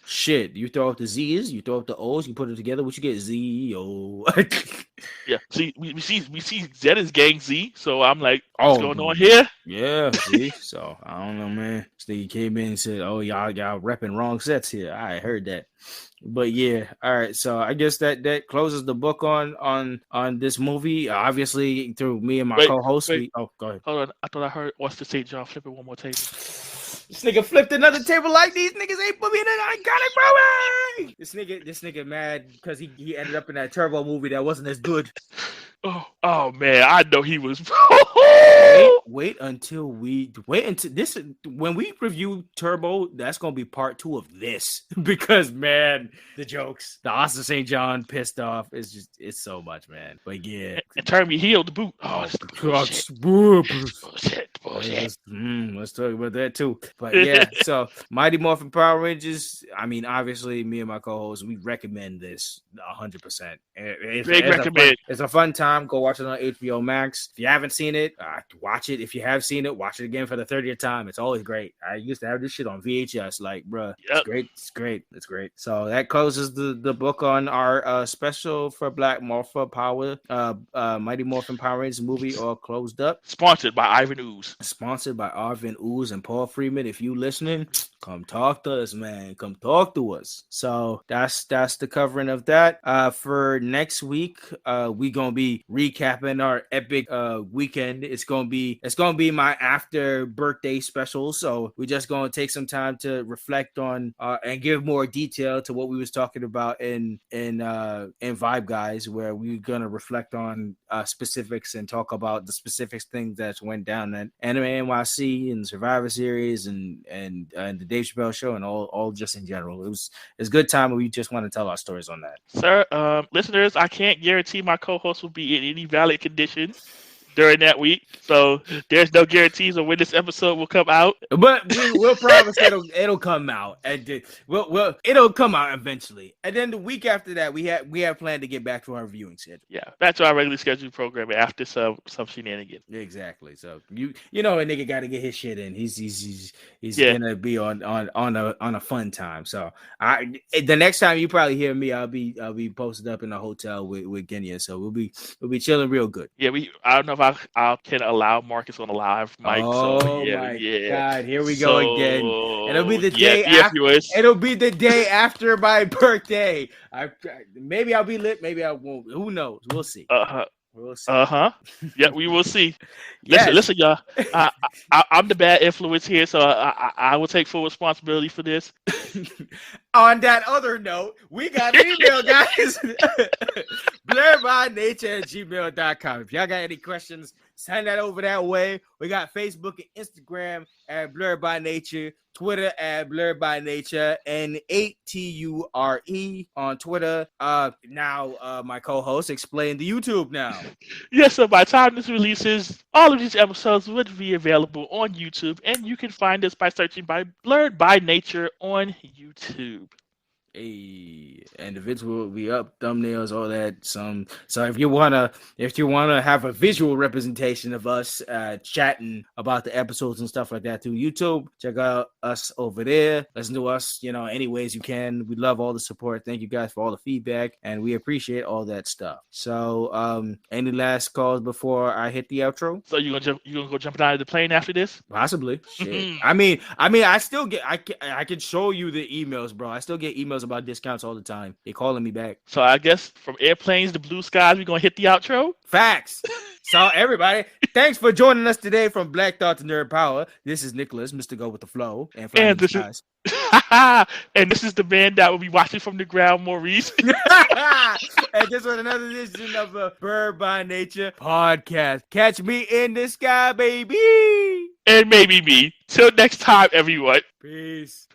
Shit, you throw up the Z's, you throw up the O's, you put it together. What you get? Z-O. Yeah. See, we see Zed is Gang Z, so I'm like, what's Oh, going on here? yeah. See, so I don't know, man. This nigga came in and said, "Oh, y'all repping wrong sets here." I heard that, but yeah. All right. So I guess that closes the book on this movie. Obviously, through me and my co-host, wait. go ahead. Hold on. I thought I heard Austin St. John flipping one more table. This nigga flipped another table like these niggas ain't put me in an iconic movie. This nigga mad because he ended up in that Turbo movie that wasn't as good. Oh man, I know he was. wait until this when we review Turbo. That's gonna be part 2 of this because man, the jokes, the Austin St. John pissed off. It's so much, man. But yeah, and turn me heel to boot. Bullshit. Let's talk about that too. But yeah, so Mighty Morphin Power Rangers. I mean, obviously, me and my co-host, we recommend this 100%. It's a fun time. Go watch it on HBO Max. If you haven't seen it, watch it. If you have seen it, watch it again for the 30th time. It's always great. I used to have this shit on VHS. Like, bruh, It's great. It's great. So that closes the book on our special for Black Morpher Power, Mighty Morphin Power Rangers movie, all closed up. Sponsored by Ivan Ooze. Sponsored by Arvin Ooze and Paul Freeman. If you listening, come talk to us, man. Come talk to us. So that's the covering of that. For next week, we gonna be recapping our epic weekend. It's gonna be my after birthday special. So we're just gonna take some time to reflect on and give more detail to what we was talking about in Vibe Guys, where we're gonna reflect on specifics and talk about the specific things that went down at Anime NYC and Survivor Series and the Dave Chappelle Show and all just in general. It's a good time, and we just want to tell our stories on that. Sir, listeners, I can't guarantee my co-host will be in any valid condition during that week, so there's no guarantees on when this episode will come out. But we'll promise it'll come out, and it'll come out eventually. And then the week after that, we have planned to get back to our viewing schedule. Yeah, back to our regularly scheduled programming after some shenanigans. Exactly. So you know a nigga got to get his shit in. He's gonna be on a fun time. So the next time you probably hear me, I'll be posted up in a hotel with Kenya. So we'll be chilling real good. Yeah, I don't know if I can allow Marcus on a live mic. Oh so, my God! Here we go again. It'll be the day after. Viewers. It'll be the day after my birthday. Maybe I'll be lit. Maybe I won't. Who knows? We'll see. We'll see. Yeah, we will see. Listen, y'all. I'm the bad influence here, so I will take full responsibility for this. On that other note, we got an email, guys. BlerdByNature@gmail.com. If y'all got any questions, send that over that way. We got Facebook and Instagram at Blerd By Nature, Twitter at Blerd By Nature, and 8TURE on Twitter. Now, my co-host explained the YouTube now. Yes, so by the time this releases, all of these episodes would be available on YouTube, and you can find us by searching by Blerd By Nature on YouTube. Hey, and the vids will be up, thumbnails, all that. So if you wanna have a visual representation of us chatting about the episodes and stuff like that through YouTube, check out us over there. Listen to us, any ways you can. We love all the support. Thank you guys for all the feedback, and we appreciate all that stuff. So, any last calls before I hit the outro? So you gonna go jumping out of the plane after this? Possibly. Shit. I mean, I still get. I can show you the emails, bro. I still get emails about discounts all the time. They're calling me back. So I guess from airplanes to blue skies, we're gonna hit the outro. Facts. So everybody, thanks for joining us today from Black Thought to Nerd Power. This is Nicholas, Mr. Go with the Flow, and this is and this is the man that will be watching from the ground, Maurice. And this was another edition of the Blerd By Nature podcast. Catch me in the sky, baby. And maybe me. Till next time, everyone. Peace.